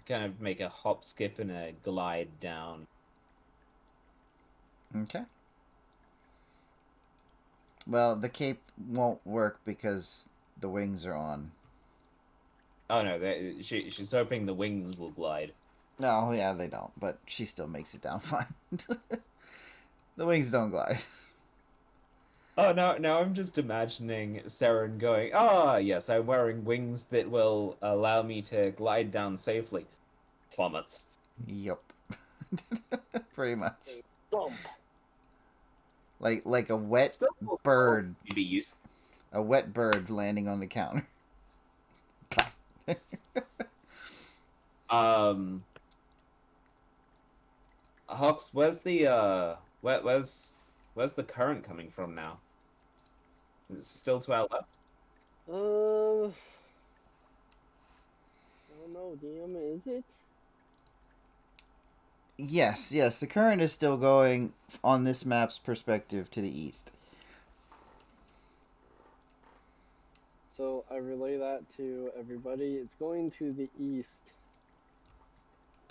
kind of make a hop, skip, and a glide down. Okay. Well, the cape won't work because the wings are on. Oh no, she's hoping the wings will glide. No, yeah, they don't, but she still makes it down fine. The wings don't glide. Oh no, now I'm just imagining Saren going, "Ah, yes, I'm wearing wings that will allow me to glide down safely." Plummets. Yup. Pretty much. Bump. Like a wet Still bird. be useful. A wet bird landing on the counter. Hawks, where's the where's the current coming from now? It's still to our left. I don't know, DM, is it? Yes, the current is still going on this map's perspective to the east. So I relay that to everybody. It's going to the east.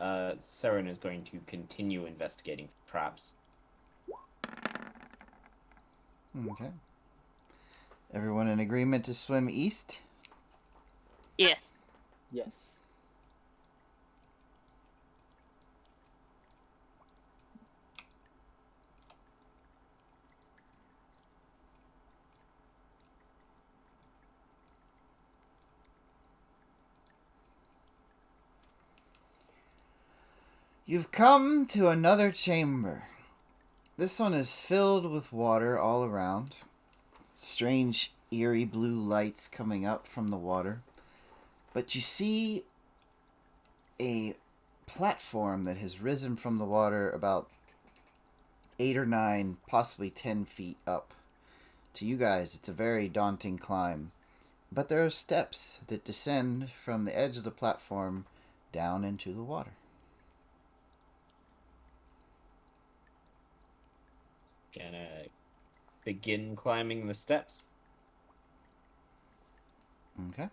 Saren is going to continue investigating traps. Okay. Everyone in agreement to swim east? Yes. Yes. You've come to another chamber. This one is filled with water all around. Strange, eerie blue lights coming up from the water. But you see a platform that has risen from the water about 8 or 9, possibly 10 feet up. To you guys, it's a very daunting climb. But there are steps that descend from the edge of the platform down into the water. Gonna begin climbing the steps. Okay.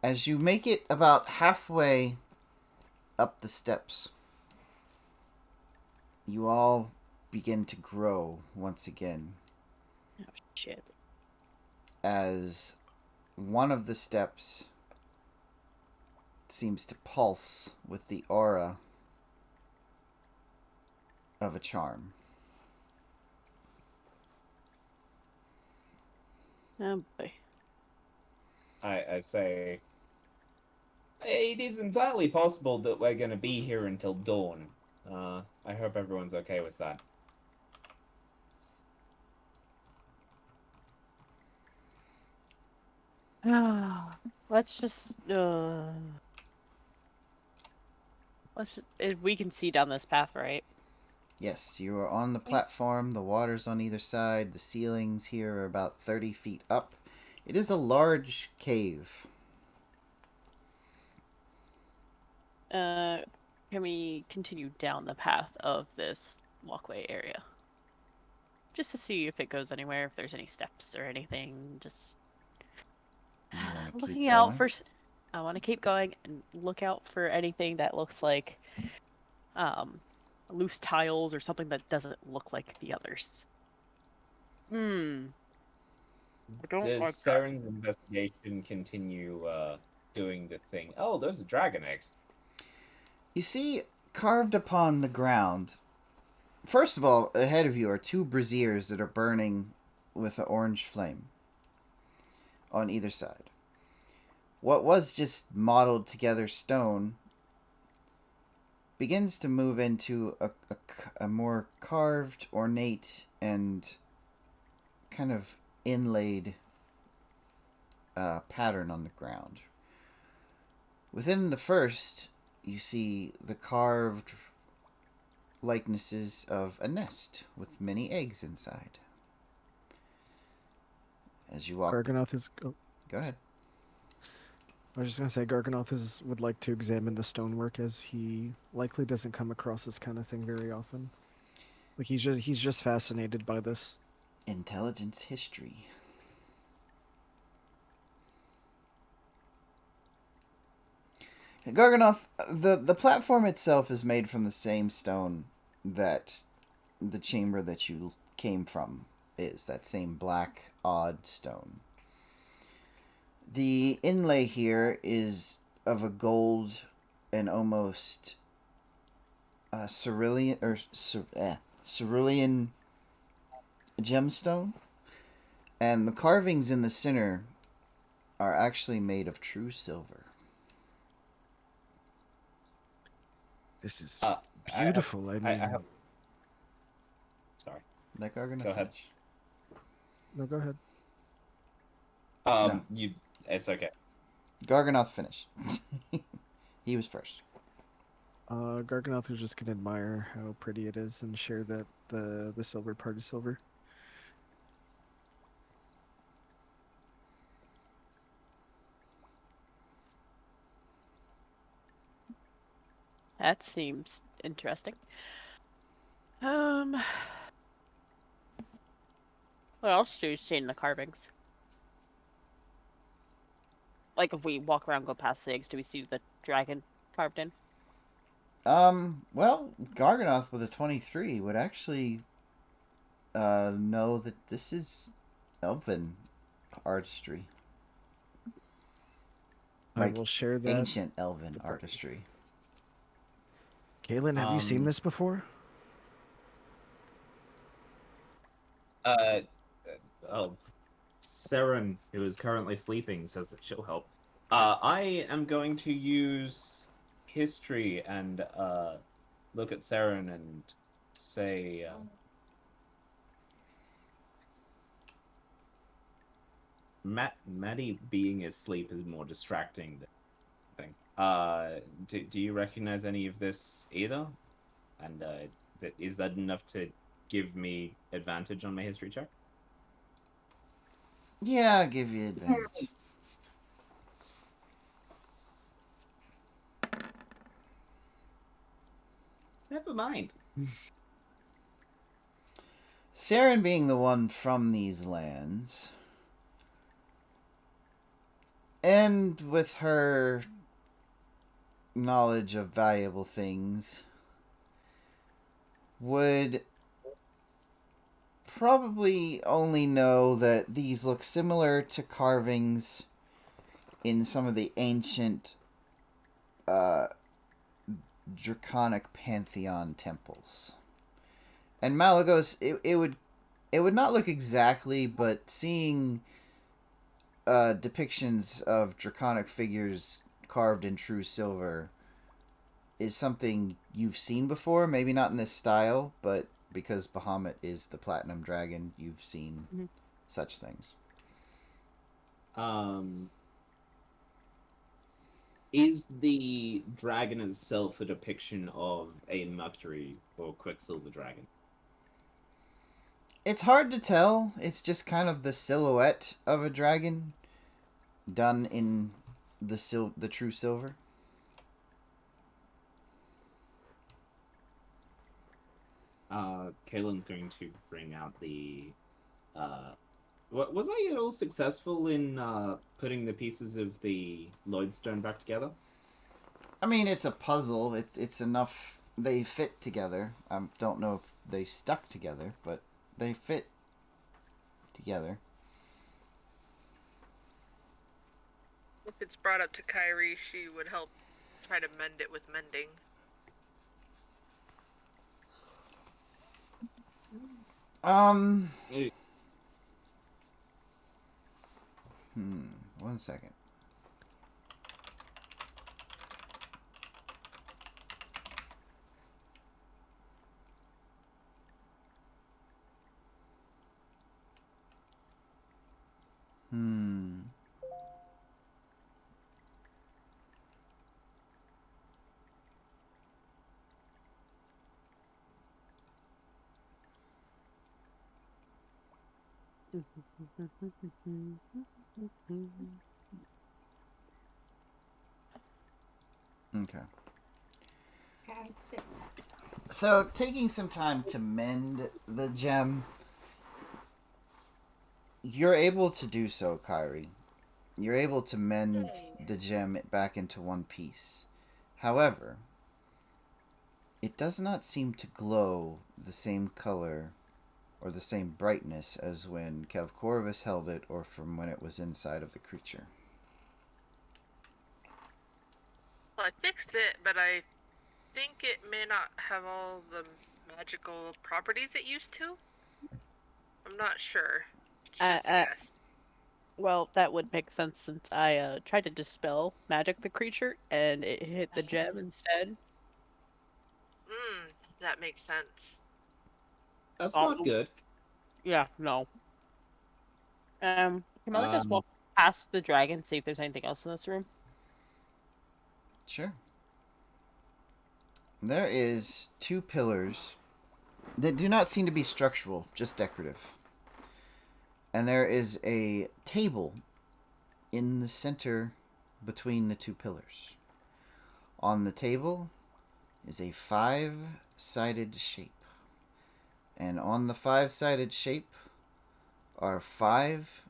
As you make it about halfway up the steps, you all begin to grow once again. Oh, shit. As one of the steps seems to pulse with the aura of a charm. Oh, boy. I say, it is entirely possible that we're going to be here until dawn. I hope everyone's okay with that. Let's just, we can see down this path, right? Yes, you are on the platform. The water's on either side. The ceilings here are about 30 feet up. It is a large cave. Can we continue down the path of this walkway area? Just to see if it goes anywhere, if there's any steps or anything. Just You want to keep looking out going? for. I want to keep going and look out for anything that looks like loose tiles or something that doesn't look like the others. I don't Does like that. Saren's investigation continue doing the thing? Oh, those are dragon eggs. You see, carved upon the ground, first of all, ahead of you are 2 braziers that are burning with an orange flame on either side. What was just modeled together stone begins to move into a more carved, ornate, and kind of inlaid pattern on the ground. Within the first, you see the carved likenesses of a nest with many eggs inside. As you walk... Garganoth is. Oh, Go ahead. I was just gonna say Garganoth would like to examine the stonework, as he likely doesn't come across this kind of thing very often. Like he's just fascinated by this. Intelligence history. Garganoth, the platform itself is made from the same stone that the chamber that you came from is. That same black, odd stone. The inlay here is of a gold and almost cerulean gemstone, and the carvings in the center are actually made of true silver. This is I beautiful. I have... Sorry. Let Garganoth Go ahead. finish. No, go ahead. No. It's okay. Garganoth finished. He was first. Garganoth was just gonna admire how pretty it is and share that the silver part is silver. That seems interesting. What else do you see in the carvings? Like if we walk around, go past the eggs, do we see the dragon carved in? Well, Garganoth with a 23 would actually know that this is elven artistry. I will share that. Ancient elven artistry. Kaylin, have you seen this before? Saren, who is currently sleeping, says that she'll help. I am going to use history and look at Saren and say, Maddie being asleep is more distracting than anything. Do you recognize any of this either? And is that enough to give me advantage on my history check? Yeah, I'll give you advantage. Never mind. Saren being the one from these lands, and with her knowledge of valuable things, would probably only know that these look similar to carvings in some of the ancient draconic pantheon temples. And Malagos, it would not look exactly, but seeing depictions of draconic figures carved in true silver is something you've seen before. Maybe not in this style, but because Bahamut is the platinum dragon, you've seen such things. Is the dragon itself a depiction of a Mercury or Quicksilver dragon? It's hard to tell. It's just kind of the silhouette of a dragon done in the true silver. Kaylin's going to bring out the. Was I at all successful in putting the pieces of the lodestone back together? I mean, it's a puzzle. It's enough. They fit together. I don't know if they stuck together, but they fit together. If it's brought up to Kyrie, she would help try to mend it with mending. Hey. 1 second. Okay. So, taking some time to mend the gem, you're able to do so, Kyrie. You're able to mend the gem back into one piece. However, it does not seem to glow the same color or the same brightness as when Kevcorvus held it or from when it was inside of the creature. Well, I fixed it, but I think it may not have all the magical properties it used to. I'm not sure. Just a guess. Well, that would make sense since I tried to dispel magic the creature and it hit the gem instead. That makes sense. That's not good. Yeah, no. Can I just walk past the dragon, see if there's anything else in this room? Sure. There is 2 pillars that do not seem to be structural, just decorative. And there is a table in the center between the 2 pillars. On the table is a 5-sided shape. And on the 5-sided shape are 5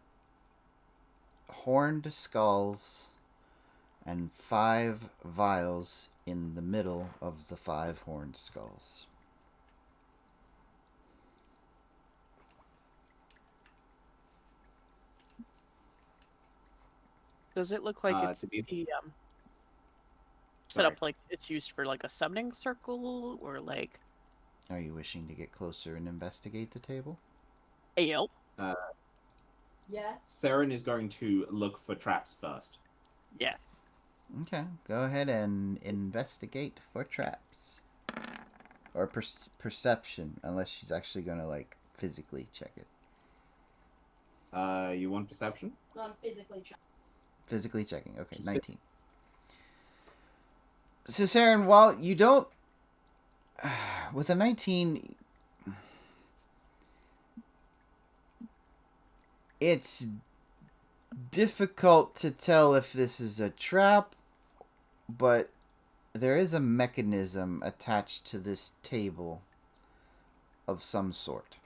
horned skulls and 5 vials in the middle of the 5 horned skulls. Does it look like it's set up like it's used for like a summoning circle or like? Are you wishing to get closer and investigate the table? Yep. Yes. Saren is going to look for traps first. Yes. Okay, go ahead and investigate for traps. Or perception, unless she's actually going to, like, physically check it. You want perception? No, I'm physically trying. Physically checking, okay, 19. So, Saren, while you don't, with a 19, it's difficult to tell if this is a trap, but there is a mechanism attached to this table of some sort.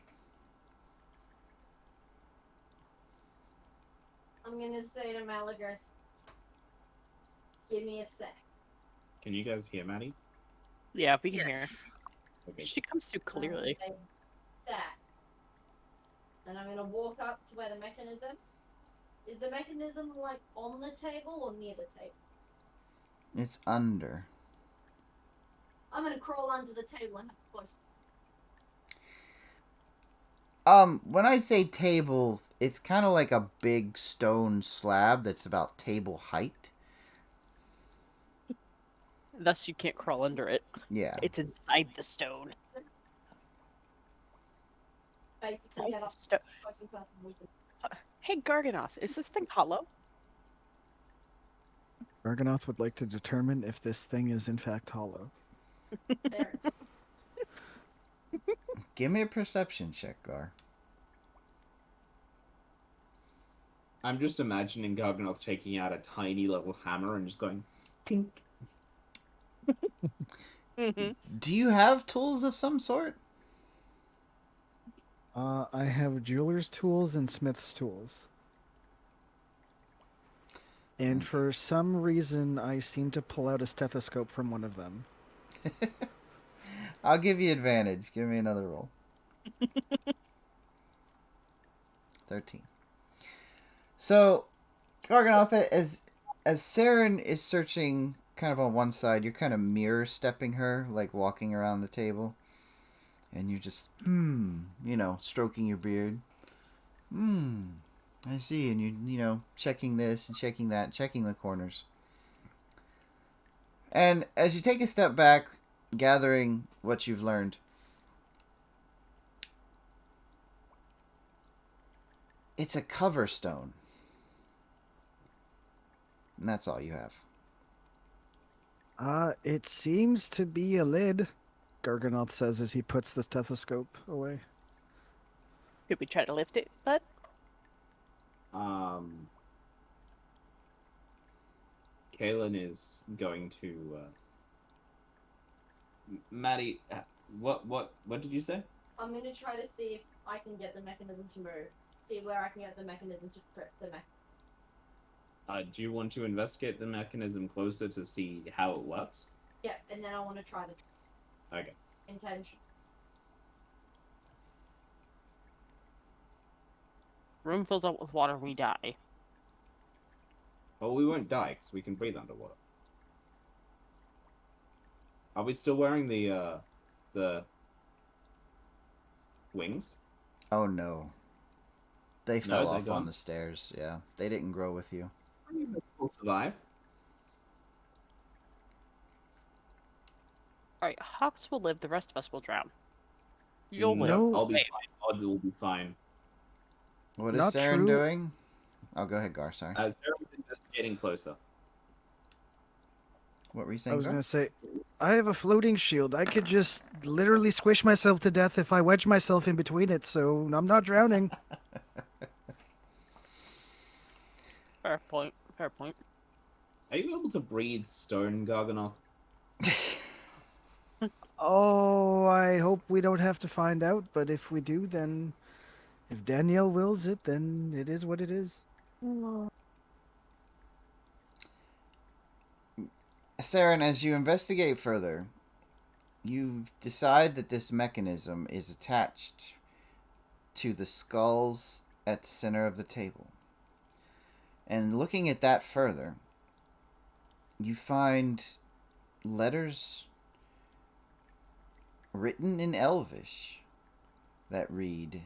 I'm gonna say to Malagris, give me a sec. Can you guys hear Maddie? Yeah, we can hear. Yes. Okay. She comes through clearly. I'm gonna say, sec. And I'm gonna walk up to where the mechanism. Is the mechanism like on the table or near the table? It's under. I'm gonna crawl under the table and have close. When I say table, it's kind of like a big stone slab that's about table height. Thus, you can't crawl under it. Yeah. It's inside the stone. Basically, get up Sto- close and personal with it. Hey, Garganoth, is this thing hollow? Garganoth would like to determine if this thing is in fact hollow. There. Give me a perception check, Gar. I'm just imagining Garganoth taking out a tiny little hammer and just going tink. Do you have tools of some sort? I have jeweler's tools and smith's tools. And for some reason, I seem to pull out a stethoscope from one of them. I'll give you advantage. Give me another roll. 13. So, Garganoth, as Saren is searching kind of on one side, you're kind of mirror stepping her, like walking around the table. And you're just, stroking your beard. I see. And you checking this and checking that, checking the corners. And as you take a step back, gathering what you've learned, it's a cover stone. And that's all you have. It seems to be a lid, Garganoth says as he puts the stethoscope away. Could we try to lift it, bud? Kaylin is going to. Maddie, what did you say? I'm gonna try to see if I can get the mechanism to move. See where I can get the mechanism to trip the mechanism. Do you want to investigate the mechanism closer to see how it works? Yeah, and then I want to try the Okay. intention. Room fills up with water, we die. Well, we won't die because we can breathe underwater. Are we still wearing the wings? Oh no. They fell they're off on gone. the stairs, yeah. They didn't grow with you. We'll survive. Alright, Hawks will live, the rest of us will drown. You'll live. No. I'll be Wait. fine. Odd will be fine. What is Not Saren true. doing? Oh, go ahead, Gar, sorry. As Sarah's investigating closer. What were you I saying, was Gar? gonna say, I have a floating shield. I could just literally squish myself to death if I wedge myself in between it, so I'm not drowning. Fair point, fair point. Are you able to breathe stone, Garganoth? Oh, I hope we don't have to find out, but if we do, then if Danielle wills it, then it is what it is. Saren, as you investigate further, you decide that this mechanism is attached to the skulls at the center of the table. And looking at that further, you find letters written in Elvish that read,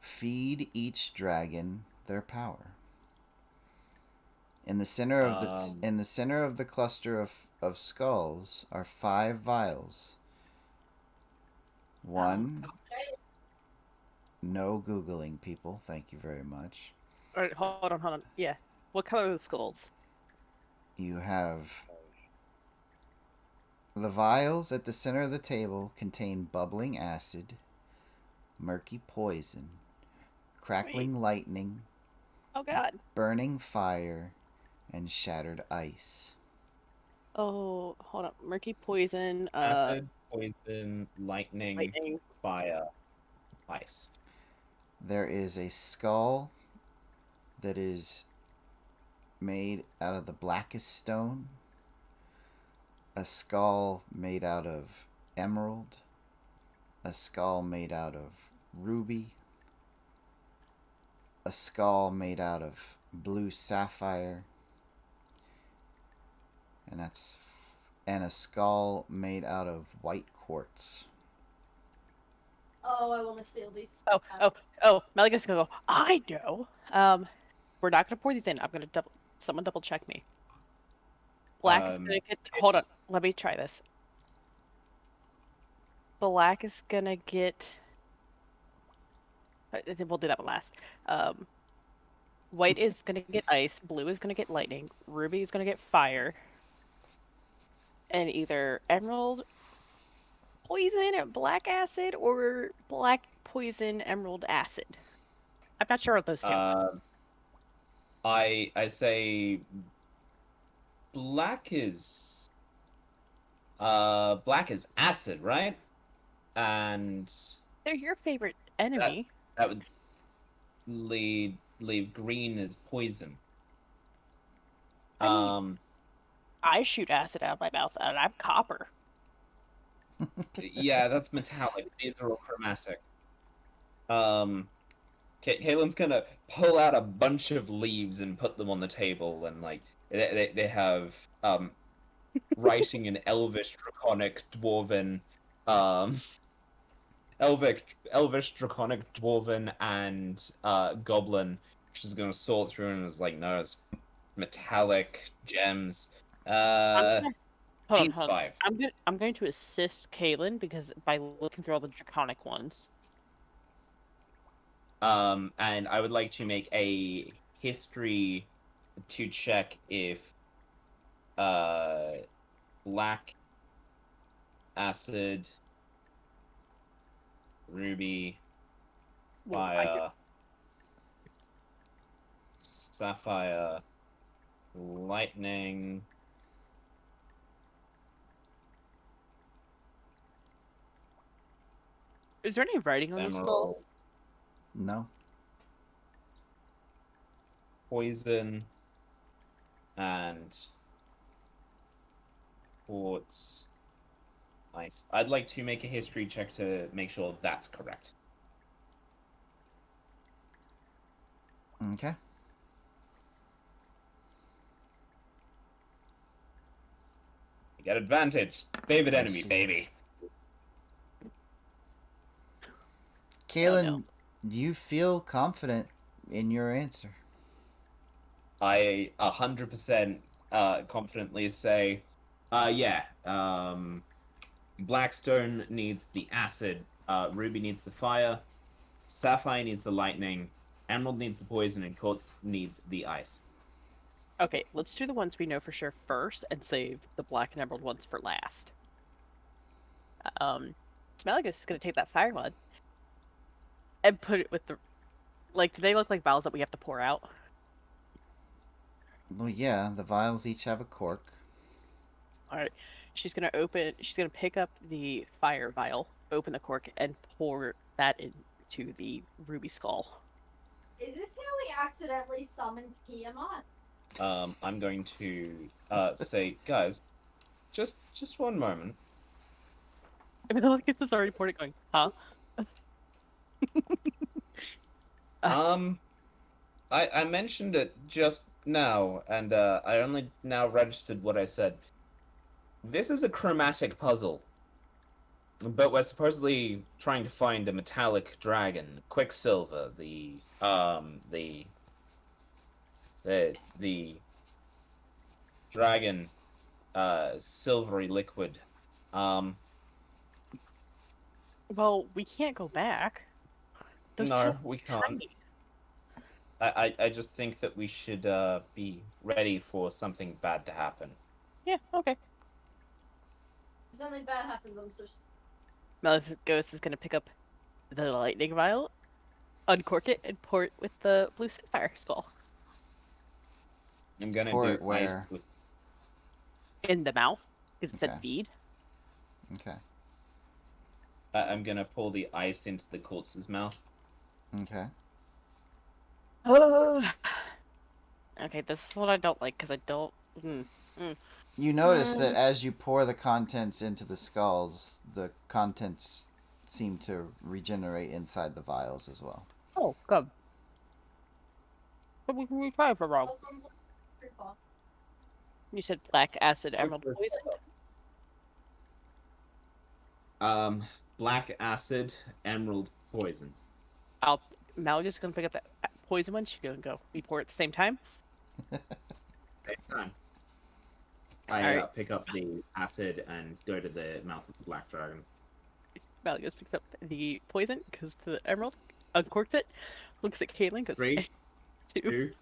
"Feed each dragon their power." In the center of the cluster of skulls are 5 vials. One. No googling, people. Thank you very much. Alright, hold on. Yeah. What color are the skulls? You have The vials at the center of the table contain bubbling acid, murky poison, crackling lightning, Oh god. burning fire, and shattered ice. Oh, hold up. Murky poison, Acid, poison, lightning, lightning. fire, ice. There is a skull that is made out of the blackest stone, a skull made out of emerald, a skull made out of ruby, a skull made out of blue sapphire, and a skull made out of white quartz. Oh, I want to steal these. Oh, Malaga's gonna go, I know. We're not gonna pour these in. I'm gonna someone double check me. Black is gonna get, hold on, let me try this. Black is gonna get, we'll do that one last. White is gonna get ice, blue is gonna get lightning, ruby is gonna get fire, and either emerald poison or black acid or black poison emerald acid. I'm not sure of those two. I say black is acid, right? And They're your favorite enemy. that would leave green as poison. I shoot acid out of my mouth and I'm copper. Yeah, that's metallic. These are all chromatic. Caitlin's gonna pull out a bunch of leaves and put them on the table, and like they have writing in Elvish, Draconic, Dwarven, Elvish, Draconic, Dwarven, and Goblin. She's gonna sort through and is like, no, it's metallic gems. Hold on. 5. I'm going to assist Caitlin because by looking through all the draconic ones. And I would like to make a history to check if black acid, ruby, fire, sapphire, lightning. Is there any writing on the skulls? No. Poison and quartz, ice. I'd like to make a history check to make sure that's correct. Okay. You get advantage. Favorite I enemy, see. baby. Kaylin, no. do you feel confident in your answer? I 100% confidently say, yeah. Blackstone needs the acid, Ruby needs the fire, Sapphire needs the lightning, Emerald needs the poison, and Quartz needs the ice. Okay, let's do the ones we know for sure first and save the black and emerald ones for last. Smelligus is going to take that fire one and put it with the... Like, do they look like vials that we have to pour out? Well, yeah, the vials each have a cork. Alright, she's going to pick up the fire vial, open the cork, and pour that into the ruby skull. Is this how we accidentally summoned Tiamat? I'm going to say, guys, just one moment. I mean, look at this already poured it going, huh? I mentioned it just now, and I only now registered what I said. This is a chromatic puzzle, but we're supposedly trying to find a metallic dragon, Quicksilver, the dragon, silvery liquid. Well, we can't go back. Those No, two we are can't. tiny. I just think that we should be ready for something bad to happen. Yeah, okay. something bad happens, I'm so. Malagos is gonna pick up the lightning vial, uncork it, and pour it with the blue sapphire skull I'm gonna Pour do it ice where? with. in the mouth because it said Okay. feed. Okay. I'm gonna pour the ice into the corpse's mouth. Okay. Oh. Okay, this is what I don't like because I don't. You notice that as you pour the contents into the skulls, the contents seem to regenerate inside the vials as well. Oh, good. But we can retry for wrong. You said black acid emerald poison. Black acid, emerald poison. Malagos gonna pick up that poison one. She's gonna go. We pour it at the same time. Same time. I Alright. pick up the acid and go to the mouth of the black dragon. Malagos picks up the poison because the emerald uncorks it. Looks at Caitlin. Goes 3, 2, 2,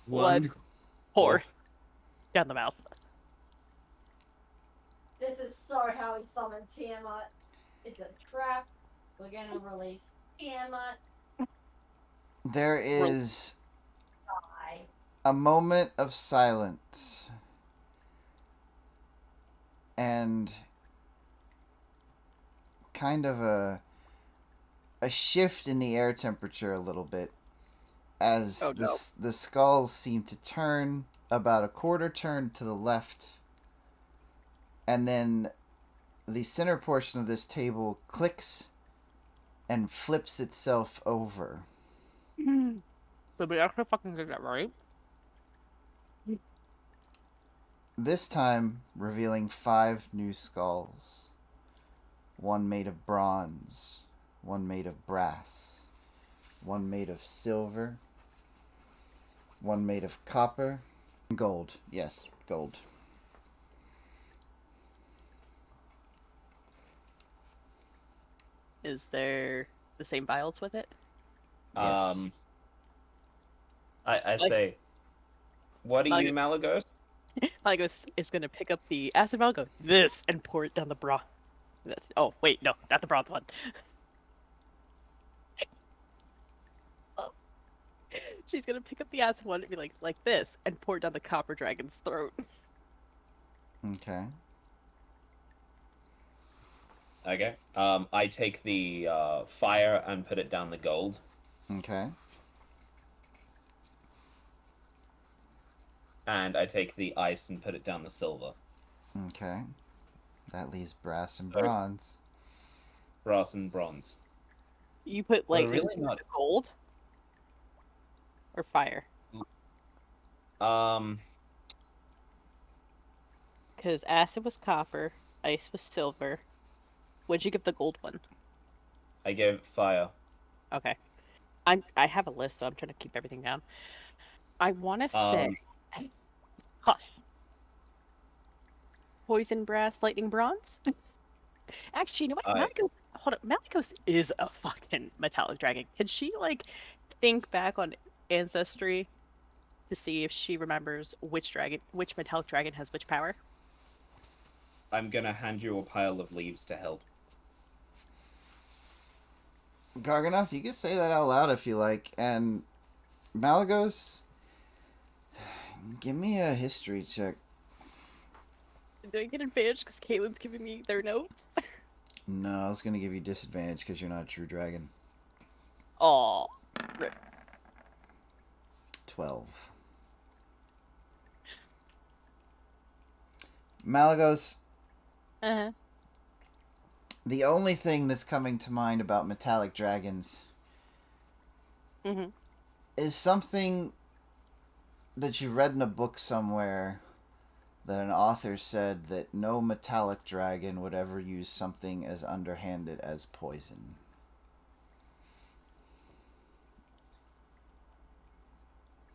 1. 1. Pour down the mouth. This is so how we summon Tiamat. It's a trap. We're gonna release Tiamat. There is Die. a moment of silence. And kind of a shift in the air temperature a little bit as Oh, no. the skulls seem to turn about a quarter turn to the left, and then the center portion of this table clicks and flips itself over. Did we actually fucking get that right? This time revealing 5 new skulls. One made of bronze, one made of brass, one made of silver, one made of copper, gold. Yes, gold. Is there the same vials with it? Yes. I Like- say, what are you, Malagos? Malagos is gonna pick up the acid vial, go this, and pour it down the bra. That's, oh wait, no, not the broth one. She's gonna pick up the acid one and be like this, and pour it down the copper dragon's throat. Okay. Okay. I take the fire and put it down the gold. Okay. And I take the ice and put it down the silver. Okay. That leaves brass and So- bronze. Brass and bronze. You put Well, like really not. gold or fire, because acid was copper, ice was silver. What'd you give the gold one? I gave it fire. Okay, I have a list, so I'm trying to keep everything down. I want to say, Hush. Poison, brass, lightning, bronze. Actually, you know what? Hold up. Malagos is a fucking metallic dragon. Can she like think back on ancestry to see if she remembers which metallic dragon has which power? I'm gonna hand you a pile of leaves to help. Garganoth, you can say that out loud if you like. And Malagos, give me a history check. Do I get advantage because Caitlin's giving me their notes? No, I was going to give you disadvantage because you're not a true dragon. Aw. 12. Malagos, Uh-huh. the only thing that's coming to mind about metallic dragons Mm-hmm. is something that you read in a book somewhere, that an author said that no metallic dragon would ever use something as underhanded as poison.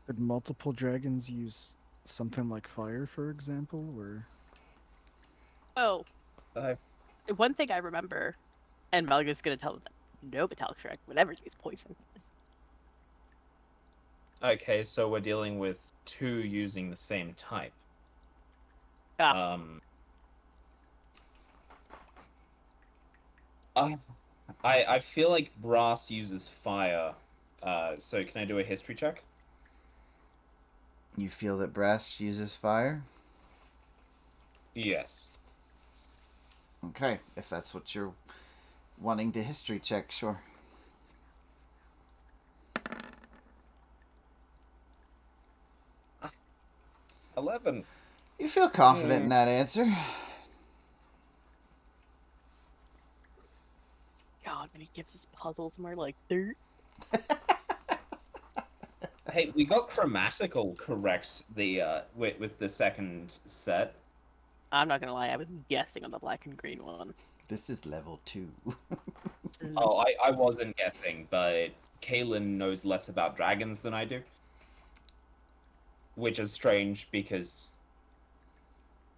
Could multiple dragons use something like fire, for example, or? Oh. Okay. One thing I remember, and Malagos is going to tell them that no metallic dragon would ever use poison. Okay, so we're dealing with 2 using the same type. Yeah. I feel like brass uses fire. So can I do a history check? You feel that brass uses fire? Yes. Okay, if that's what you're wanting to history check, sure. 11. You feel confident in that answer. God, when he gives us puzzles and we're like, dirt. Hey, we got grammatical correct with the second set. I'm not gonna lie, I was guessing on the black and green one. This is level 2. Oh, I wasn't guessing, but Kaylin knows less about dragons than I do. Which is strange because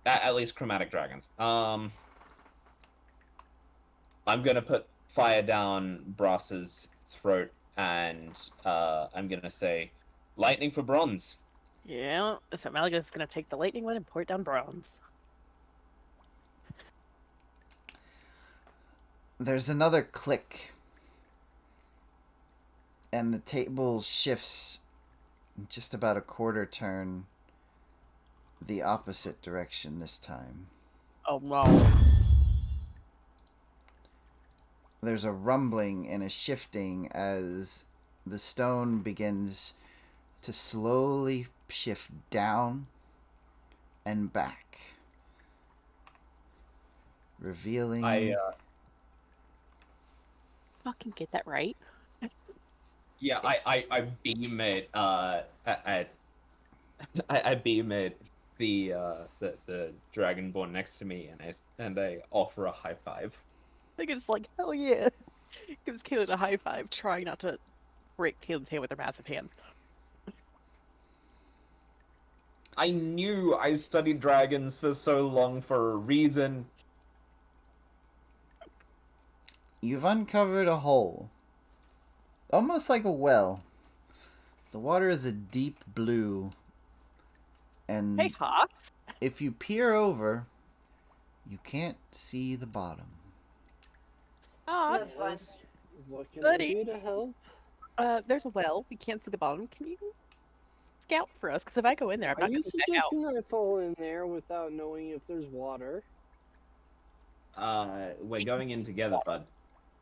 at least chromatic dragons. I'm gonna put fire down Brass's throat and I'm gonna say lightning for bronze. Yeah, so Malaga's gonna take the lightning one and pour it down bronze. There's another click, and the table shifts just about a quarter turn the opposite direction this time. Oh no. There's a rumbling and a shifting as the stone begins to slowly shift down and back, revealing Fucking get that right. Yeah, I beam it I beam it the dragonborn next to me and I offer a high five. I think it's like, hell yeah. Gives Kaylin a high five, trying not to break Kaylin's hand with her massive hand. I knew I studied dragons for so long for a reason. You've uncovered a hole, almost like a well. The water is a deep blue, and Hey, Hawks. if you peer over, you can't see the bottom. Hawks. That's fine. What can Buddy. I do to help? There's a well. We can't see the bottom. Can you scout for us? Because if I go in there, I'm Are not you coming back out. suggesting I fall in there without knowing if there's water? We're going in together, bud.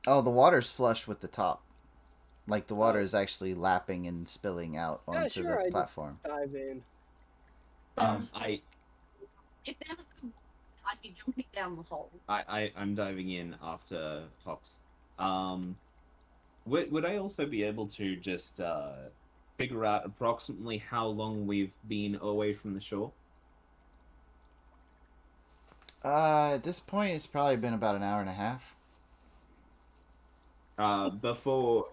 Oh, the water's flush with the top. Like the water Oh. is actually lapping and spilling out Yeah, onto sure, the I'd platform. dive in. If there was I'd be jumping down the hole. I'm diving in after Hawks. Would I also be able to just figure out approximately how long we've been away from the shore? At this point, it's probably been about an hour and a half. Before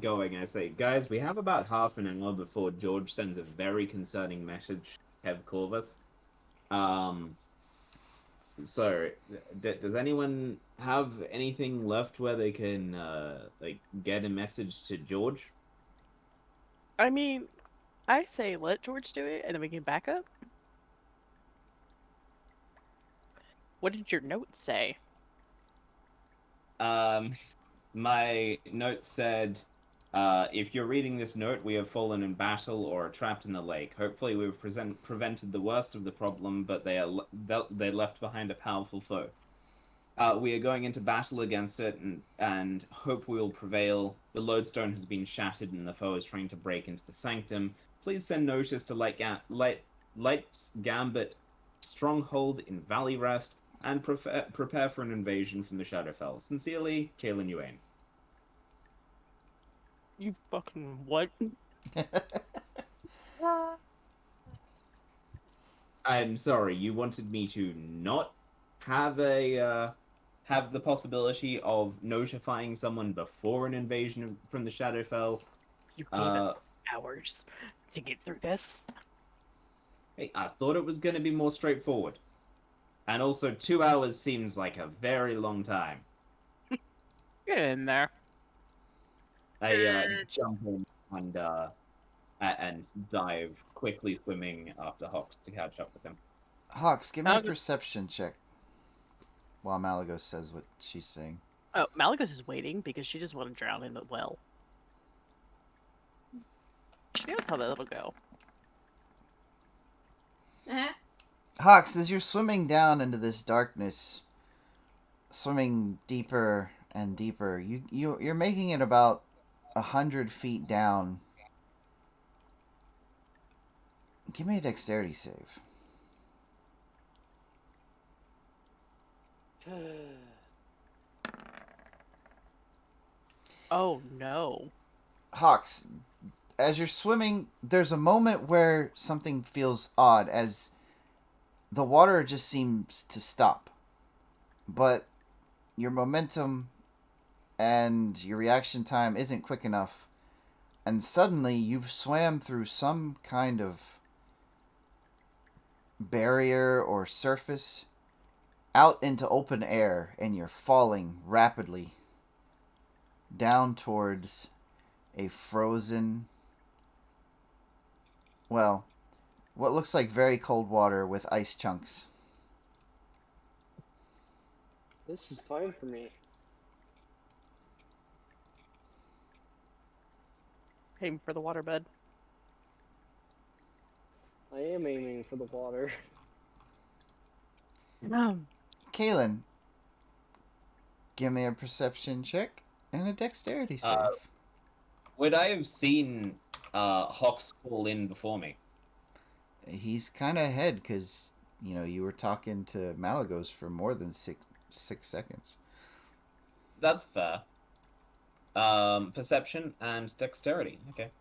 going, I say, guys, we have about half an hour before George sends a very concerning message to Kev Corvus. So, does anyone have anything left where they can like get a message to George? I mean, I say let George do it, and then we can back up. What did your note say? My note said, if you're reading this note, we have fallen in battle or are trapped in the lake. Hopefully we've prevented the worst of the problem, but they left behind a powerful foe. We are going into battle against it and hope we will prevail. The lodestone has been shattered and the foe is trying to break into the Sanctum. Please send notice to Light's Gambit Stronghold in Valley Rest and prepare for an invasion from the Shadowfell. Sincerely, Kaylin Yuane. You fucking what? I'm sorry, you wanted me to not have have the possibility of notifying someone before an invasion from the Shadowfell. You gave us hours to get through this. Hey, I thought it was going to be more straightforward. And also, 2 hours seems like a very long time. Get in there. I jump in and dive, quickly swimming after Hawks to catch up with him. Hawks, give me a Malagos- perception check while Malagos says what she's saying. Oh, Malagos is waiting because she doesn't want to drown in the well. She knows how that'll go. Uh-huh. Hawks, as you're swimming down into this darkness, swimming deeper and deeper, you're making it about 100 feet down. Give me a dexterity save. Oh no. Hawks, as you're swimming, there's a moment where something feels odd as the water just seems to stop. But your momentum and your reaction time isn't quick enough. And suddenly you've swam through some kind of barrier or surface out into open air, and you're falling rapidly down towards a frozen, well, what looks like very cold water with ice chunks. This is fine for me. Aim for the waterbed. I am aiming for the water. Kaylin, give me a perception check and a dexterity save. Would I have seen Hawks fall in before me? He's kind of ahead because, you were talking to Malagos for more than six seconds. That's fair. Perception and dexterity. Okay.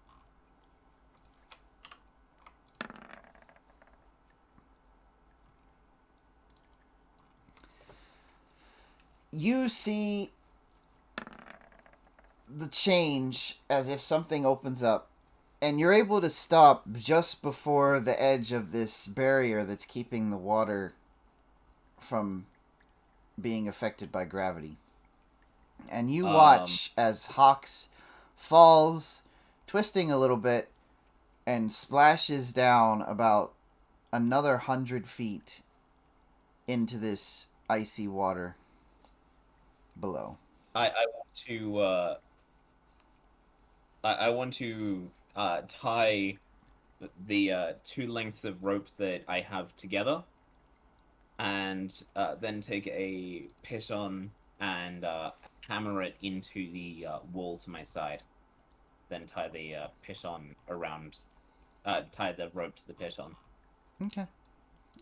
You see the change as if something opens up, and you're able to stop just before the edge of this barrier that's keeping the water from being affected by gravity. And you watch as Hawks falls, twisting a little bit, and splashes down about another 100 feet into this icy water below. I want to tie the two lengths of rope that I have together, and then take a piton and hammer it into the wall to my side. Then tie the piton around, tie the rope to the piton. Okay.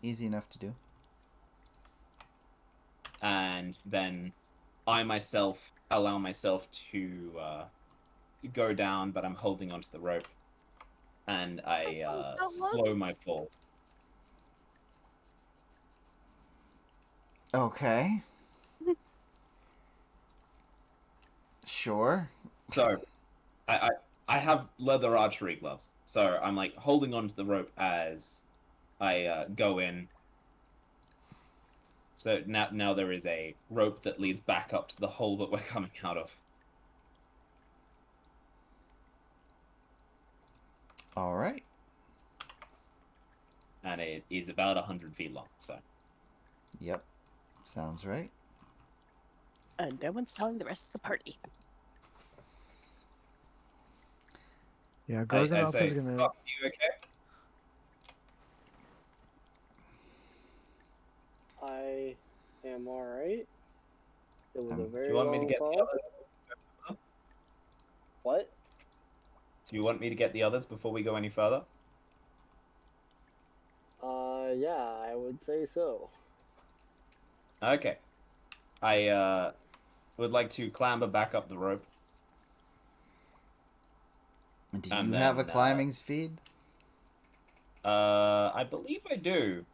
Easy enough to do. And then I myself allow myself to go down, but I'm holding onto the rope, and I slow my fall. Okay. Sure. So, I have leather archery gloves, so I'm like holding onto the rope as I go in. So now there is a rope that leads back up to the hole that we're coming out of. All right. And it is about 100 feet long, so. Yep. Sounds right. And no one's telling the rest of the party. Yeah, I Garganoff say, is gonna. Fox, you okay? I am alright. It was a Do very Do you want me long to get fall. the others? What? Do you want me to get the others before we go any further? Yeah, I would say so. Okay. I would like to clamber back up the rope. Do you And have a then, climbing speed? I believe I do.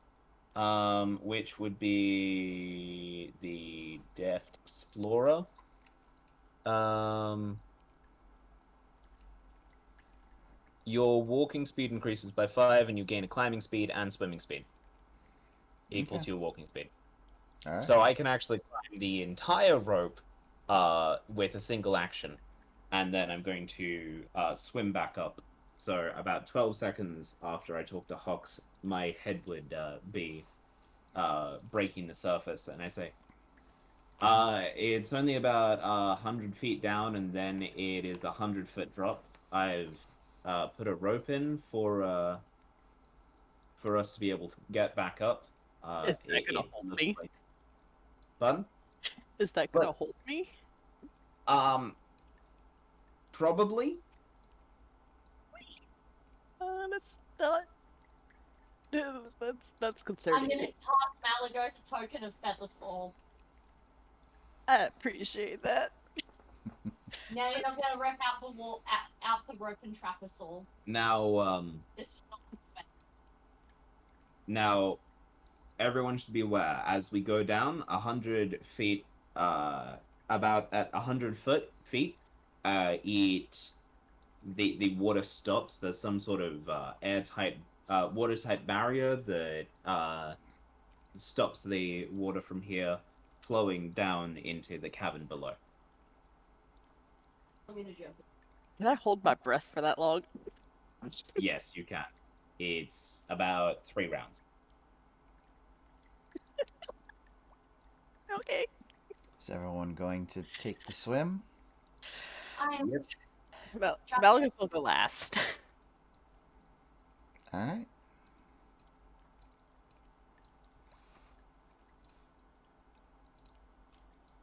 Which would be the Deft Explorer. Your walking speed increases by 5, and you gain a climbing speed and swimming speed equal to your walking speed. All right. So I can actually climb the entire rope with a single action, and then I'm going to swim back up. So about 12 seconds after I talk to Hawks, my head would be breaking the surface, and I say, It's only about 100 feet down, and then it is 100-foot drop. I've put a rope in for us to be able to get back up. Is that gonna hold looks me? like fun. Is that gonna What? hold me? Probably. That's not. That's I'm concerning. gonna pass Malagos a token of feather fall. I appreciate that. Now you're not gonna rip out the wall, out the rope and trap us all. Now, This is not now, everyone should be aware as we go down 100 feet. About at 100 feet, the water stops. There's some sort of airtight, watertight barrier that stops the water from here flowing down into the cavern below. I'm gonna jump. Can I hold my breath for that long? Yes, you can. It's about 3 rounds. Okay. Is everyone going to take the swim? I am. Well, Malgus will go last. All right.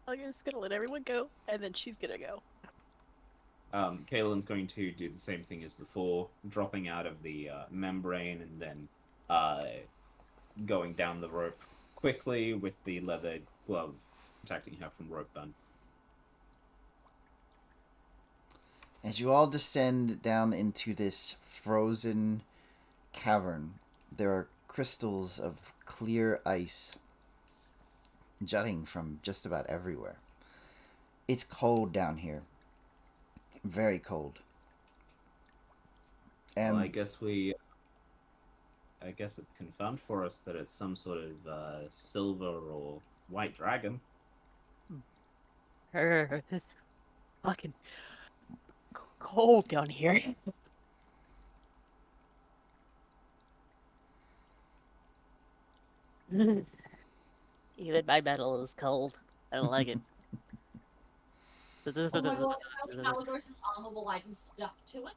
Malgus gonna let everyone go, and then she's gonna go. Kaylin's going to do the same thing as before, dropping out of the membrane and then going down the rope quickly with the leather glove protecting her from rope burn. As you all descend down into this frozen cavern, there are crystals of clear ice jutting from just about everywhere. It's cold down here. Very cold. And Well, I guess it's confirmed for us that it's some sort of silver or white dragon. It's fucking cold down here. Even my metal is cold. I don't like it. Oh my god, Malagos' armor will like be stuck to it.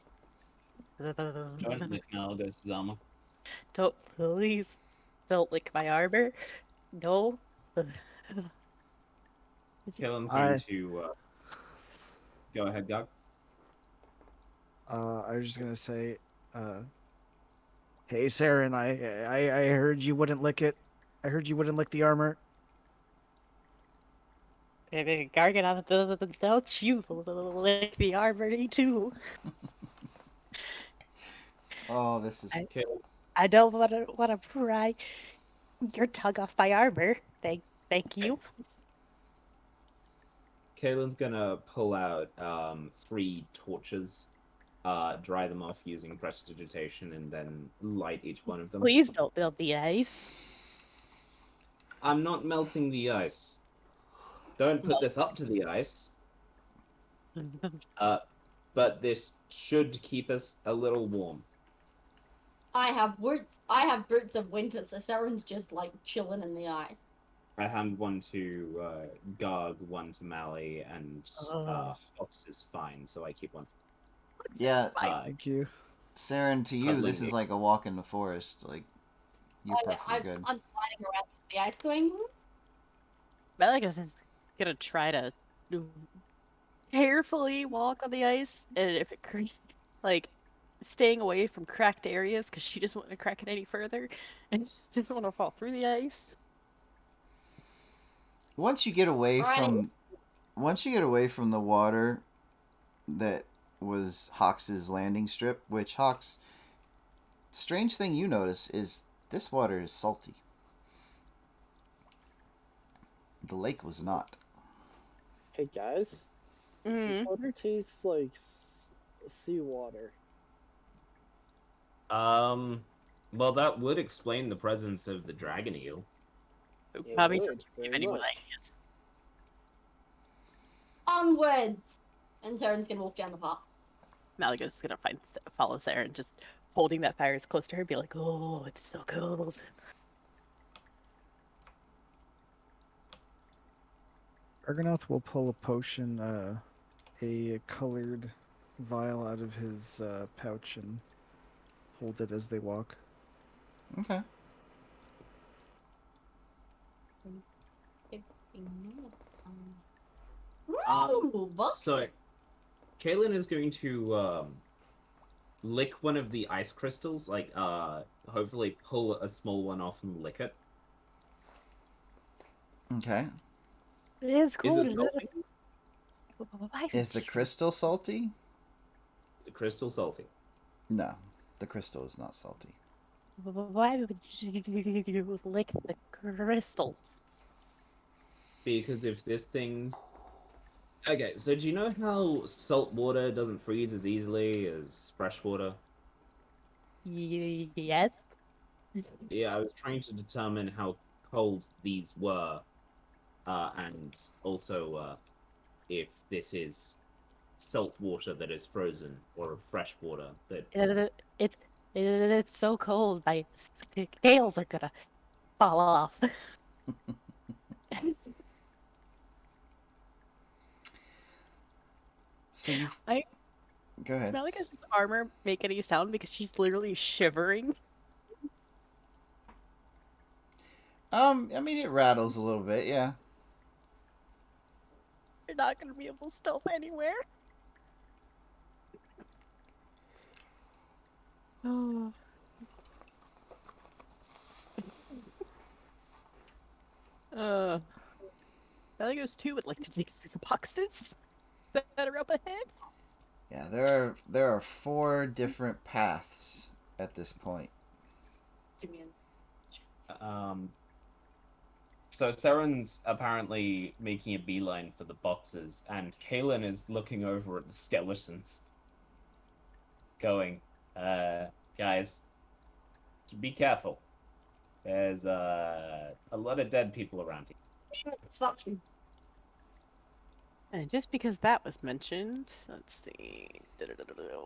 Don't lick Malagos' armor. Don't, please, don't lick my armor. No. Kaylin's I- going to go ahead, Gug. I was just gonna say, hey, Saren, I heard you wouldn't lick it. I heard you wouldn't lick the armor. Garganoth, don't you lick the armory too. oh, this is I don't want to pry your tongue off my armor. Thank you. Kaylin's gonna pull out 3 torches, dry them off using prestidigitation, and then light each one of them. Please don't build the ice. I'm not melting the ice. Don't put this up to the ice. But this should keep us a little warm. I have boots of winter, so Saren's just like chilling in the ice. I hand one to Garg, one to Mally, and Hops is fine, so I keep one. yeah. Thank you. Saren, to you, this is like a walk in the forest. Like you're perfectly good. I'm sliding around the ice going. Malagos is gonna try to carefully walk on the ice, and if it creaks, like staying away from cracked areas because she doesn't want to crack it any further, and she doesn't want to fall through the ice. Once you get away Alrighty. from the water that was Hawks's landing strip, which Hawks, strange thing you notice is this water is salty. The lake was not. Hey guys, this water tastes like seawater. Well, that would explain the presence of the dragon eel. It Probably would, don't give very anyone much. ideas. Onwards! And Saren's gonna walk down the path. Malagos is gonna follow Sarah and just holding that fire as close to her, be like, "Oh, it's so cold." Argonath will pull a potion, a colored vial out of his pouch and hold it as they walk. Okay. Ooh, So, Kaylin is going to lick one of the ice crystals, like hopefully pull a small one off and lick it. Okay. It is Is cool. it salty? Why Is the crystal salty? Is the crystal salty? No, the crystal is not salty. Why would you lick the crystal? Because if this thing... Okay, so do you know how salt water doesn't freeze as easily as fresh water? Yes. Yeah, I was trying to determine how cold these were, and also if this is salt water that is frozen or fresh water that... It's so cold. My scales are gonna fall off. So you I go ahead. smell like his armor make any sound because she's literally shivering. I mean it rattles a little bit, yeah. You're not gonna be able to stealth anywhere. Oh. Belagos 2 would like to take these boxes that are up ahead. Yeah, there are 4 different paths at this point. So Saren's apparently making a beeline for the boxes, and Kaylin is looking over at the skeletons, going, guys, be careful. There's a lot of dead people around here. It's fine. And just because that was mentioned, let's see.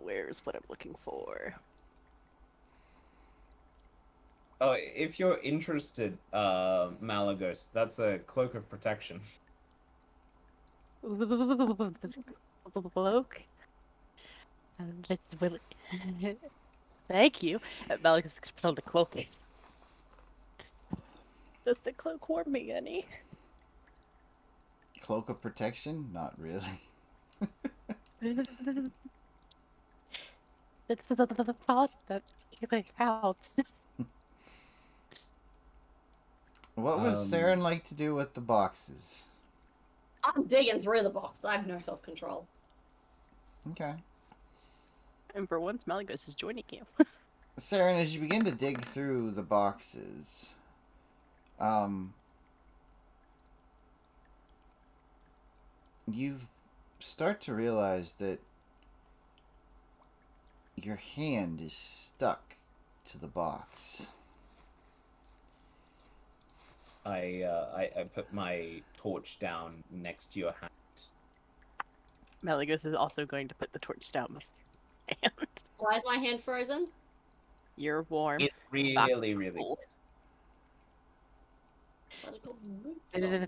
Where's what I'm looking for? Oh, if you're interested, Malagos, that's a cloak of protection. Cloak. Thank you. Malagos is gonna put on the cloak. Does the cloak warm me any? Cloak of protection? Not really. It's the thought that counts. What would Saren like to do with the boxes? I'm digging through the box. I have no self-control. Okay. And for once, Malagos is joining you. Saren, as you begin to dig through the boxes, you start to realize that your hand is stuck to the box. I put my torch down next to your hand. Malagos is also going to put the torch down with his hand. Why is my hand frozen? You're warm. It's really, really cold. Let it go.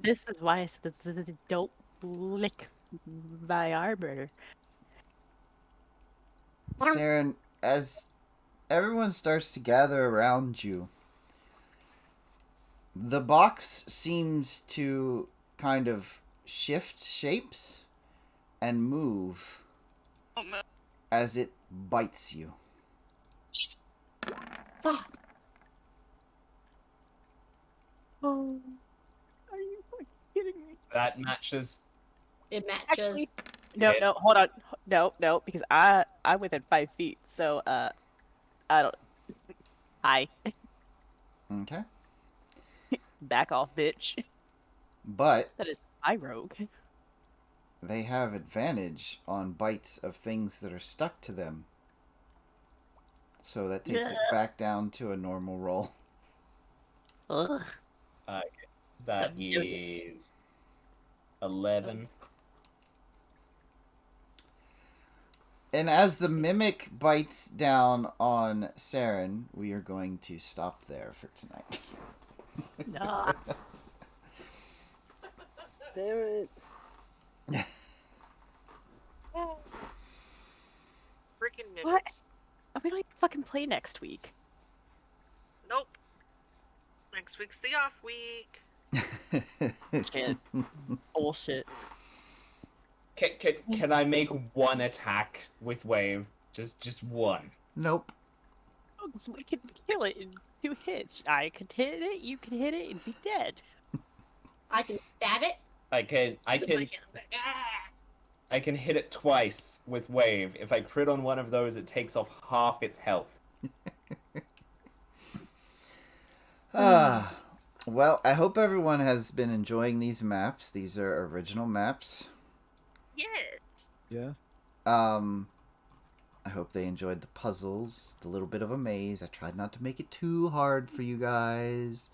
This is why I said this don't lick my armor. Saren, as everyone starts to gather around you, the box seems to kind of shift shapes and move as it bites you. Fuck. Oh, are you fucking kidding me? That matches. It matches. Actually, no, Okay. no, hold on, no, because I'm within 5 feet, so I don't. Hi, Okay. back off, bitch. But That is my rogue. they have advantage on bites of things that are stuck to them. So that takes it back down to a normal roll. Ugh. That So- is 11. And as the mimic bites down on Saren, we are going to stop there for tonight. Nah. Damn it. Freaking What? midgets. Are we like fucking play next week? Nope. Next week's the off week. Shit. Bullshit. Can I make one attack with wave? Just one. Nope. Oh, so we can kill it in 2 hits. I could hit it, you could hit it, and be dead. I can stab it. I can hit it twice with wave. If I crit on one of those, it takes off half its health. Well, I hope everyone has been enjoying these maps. These are original maps. Yes. Yeah. I hope they enjoyed the puzzles, the little bit of a maze. I tried not to make it too hard for you guys.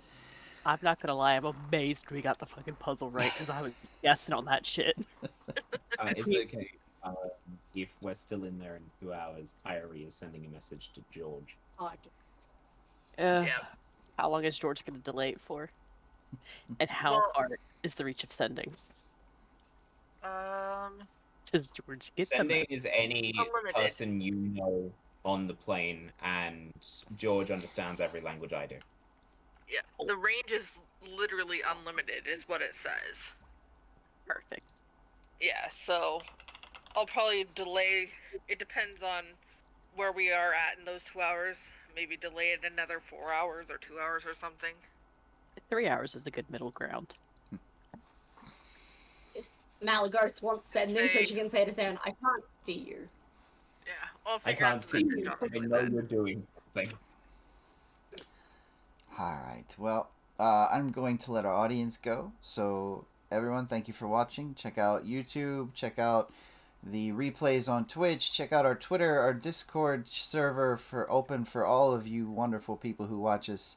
I'm not gonna lie, I'm amazed we got the fucking puzzle right, because I was guessing on that shit. It's okay. If we're still in there in 2 hours, Kyrie is sending a message to George. Yeah. How long is George gonna delay it for? And how Well- far is the reach of sending? Does George get them? Sending is any Unlimited. person you know on the plane, and George understands every language I do. Yeah. The range is literally unlimited, is what it says. Perfect. Yeah, so I'll probably delay. It depends on where we are at in those 2 hours. Maybe delay it another 4 hours or 2 hours or something. 3 hours is a good middle ground. Malagarth wants sending so Say- she can say to Saren, I can't see you. Yeah, I'll I figure out can't the see message you. I obviously know then. you're doing something. Alright, well, I'm going to let our audience go. So, everyone, thank you for watching. Check out YouTube. Check out the replays on Twitch. Check out our Twitter, our Discord server open for all of you wonderful people who watch us.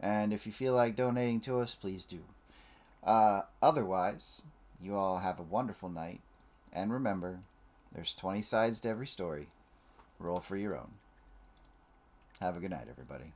And if you feel like donating to us, please do. Otherwise, you all have a wonderful night. And remember, there's 20 sides to every story. Roll for your own. Have a good night, everybody.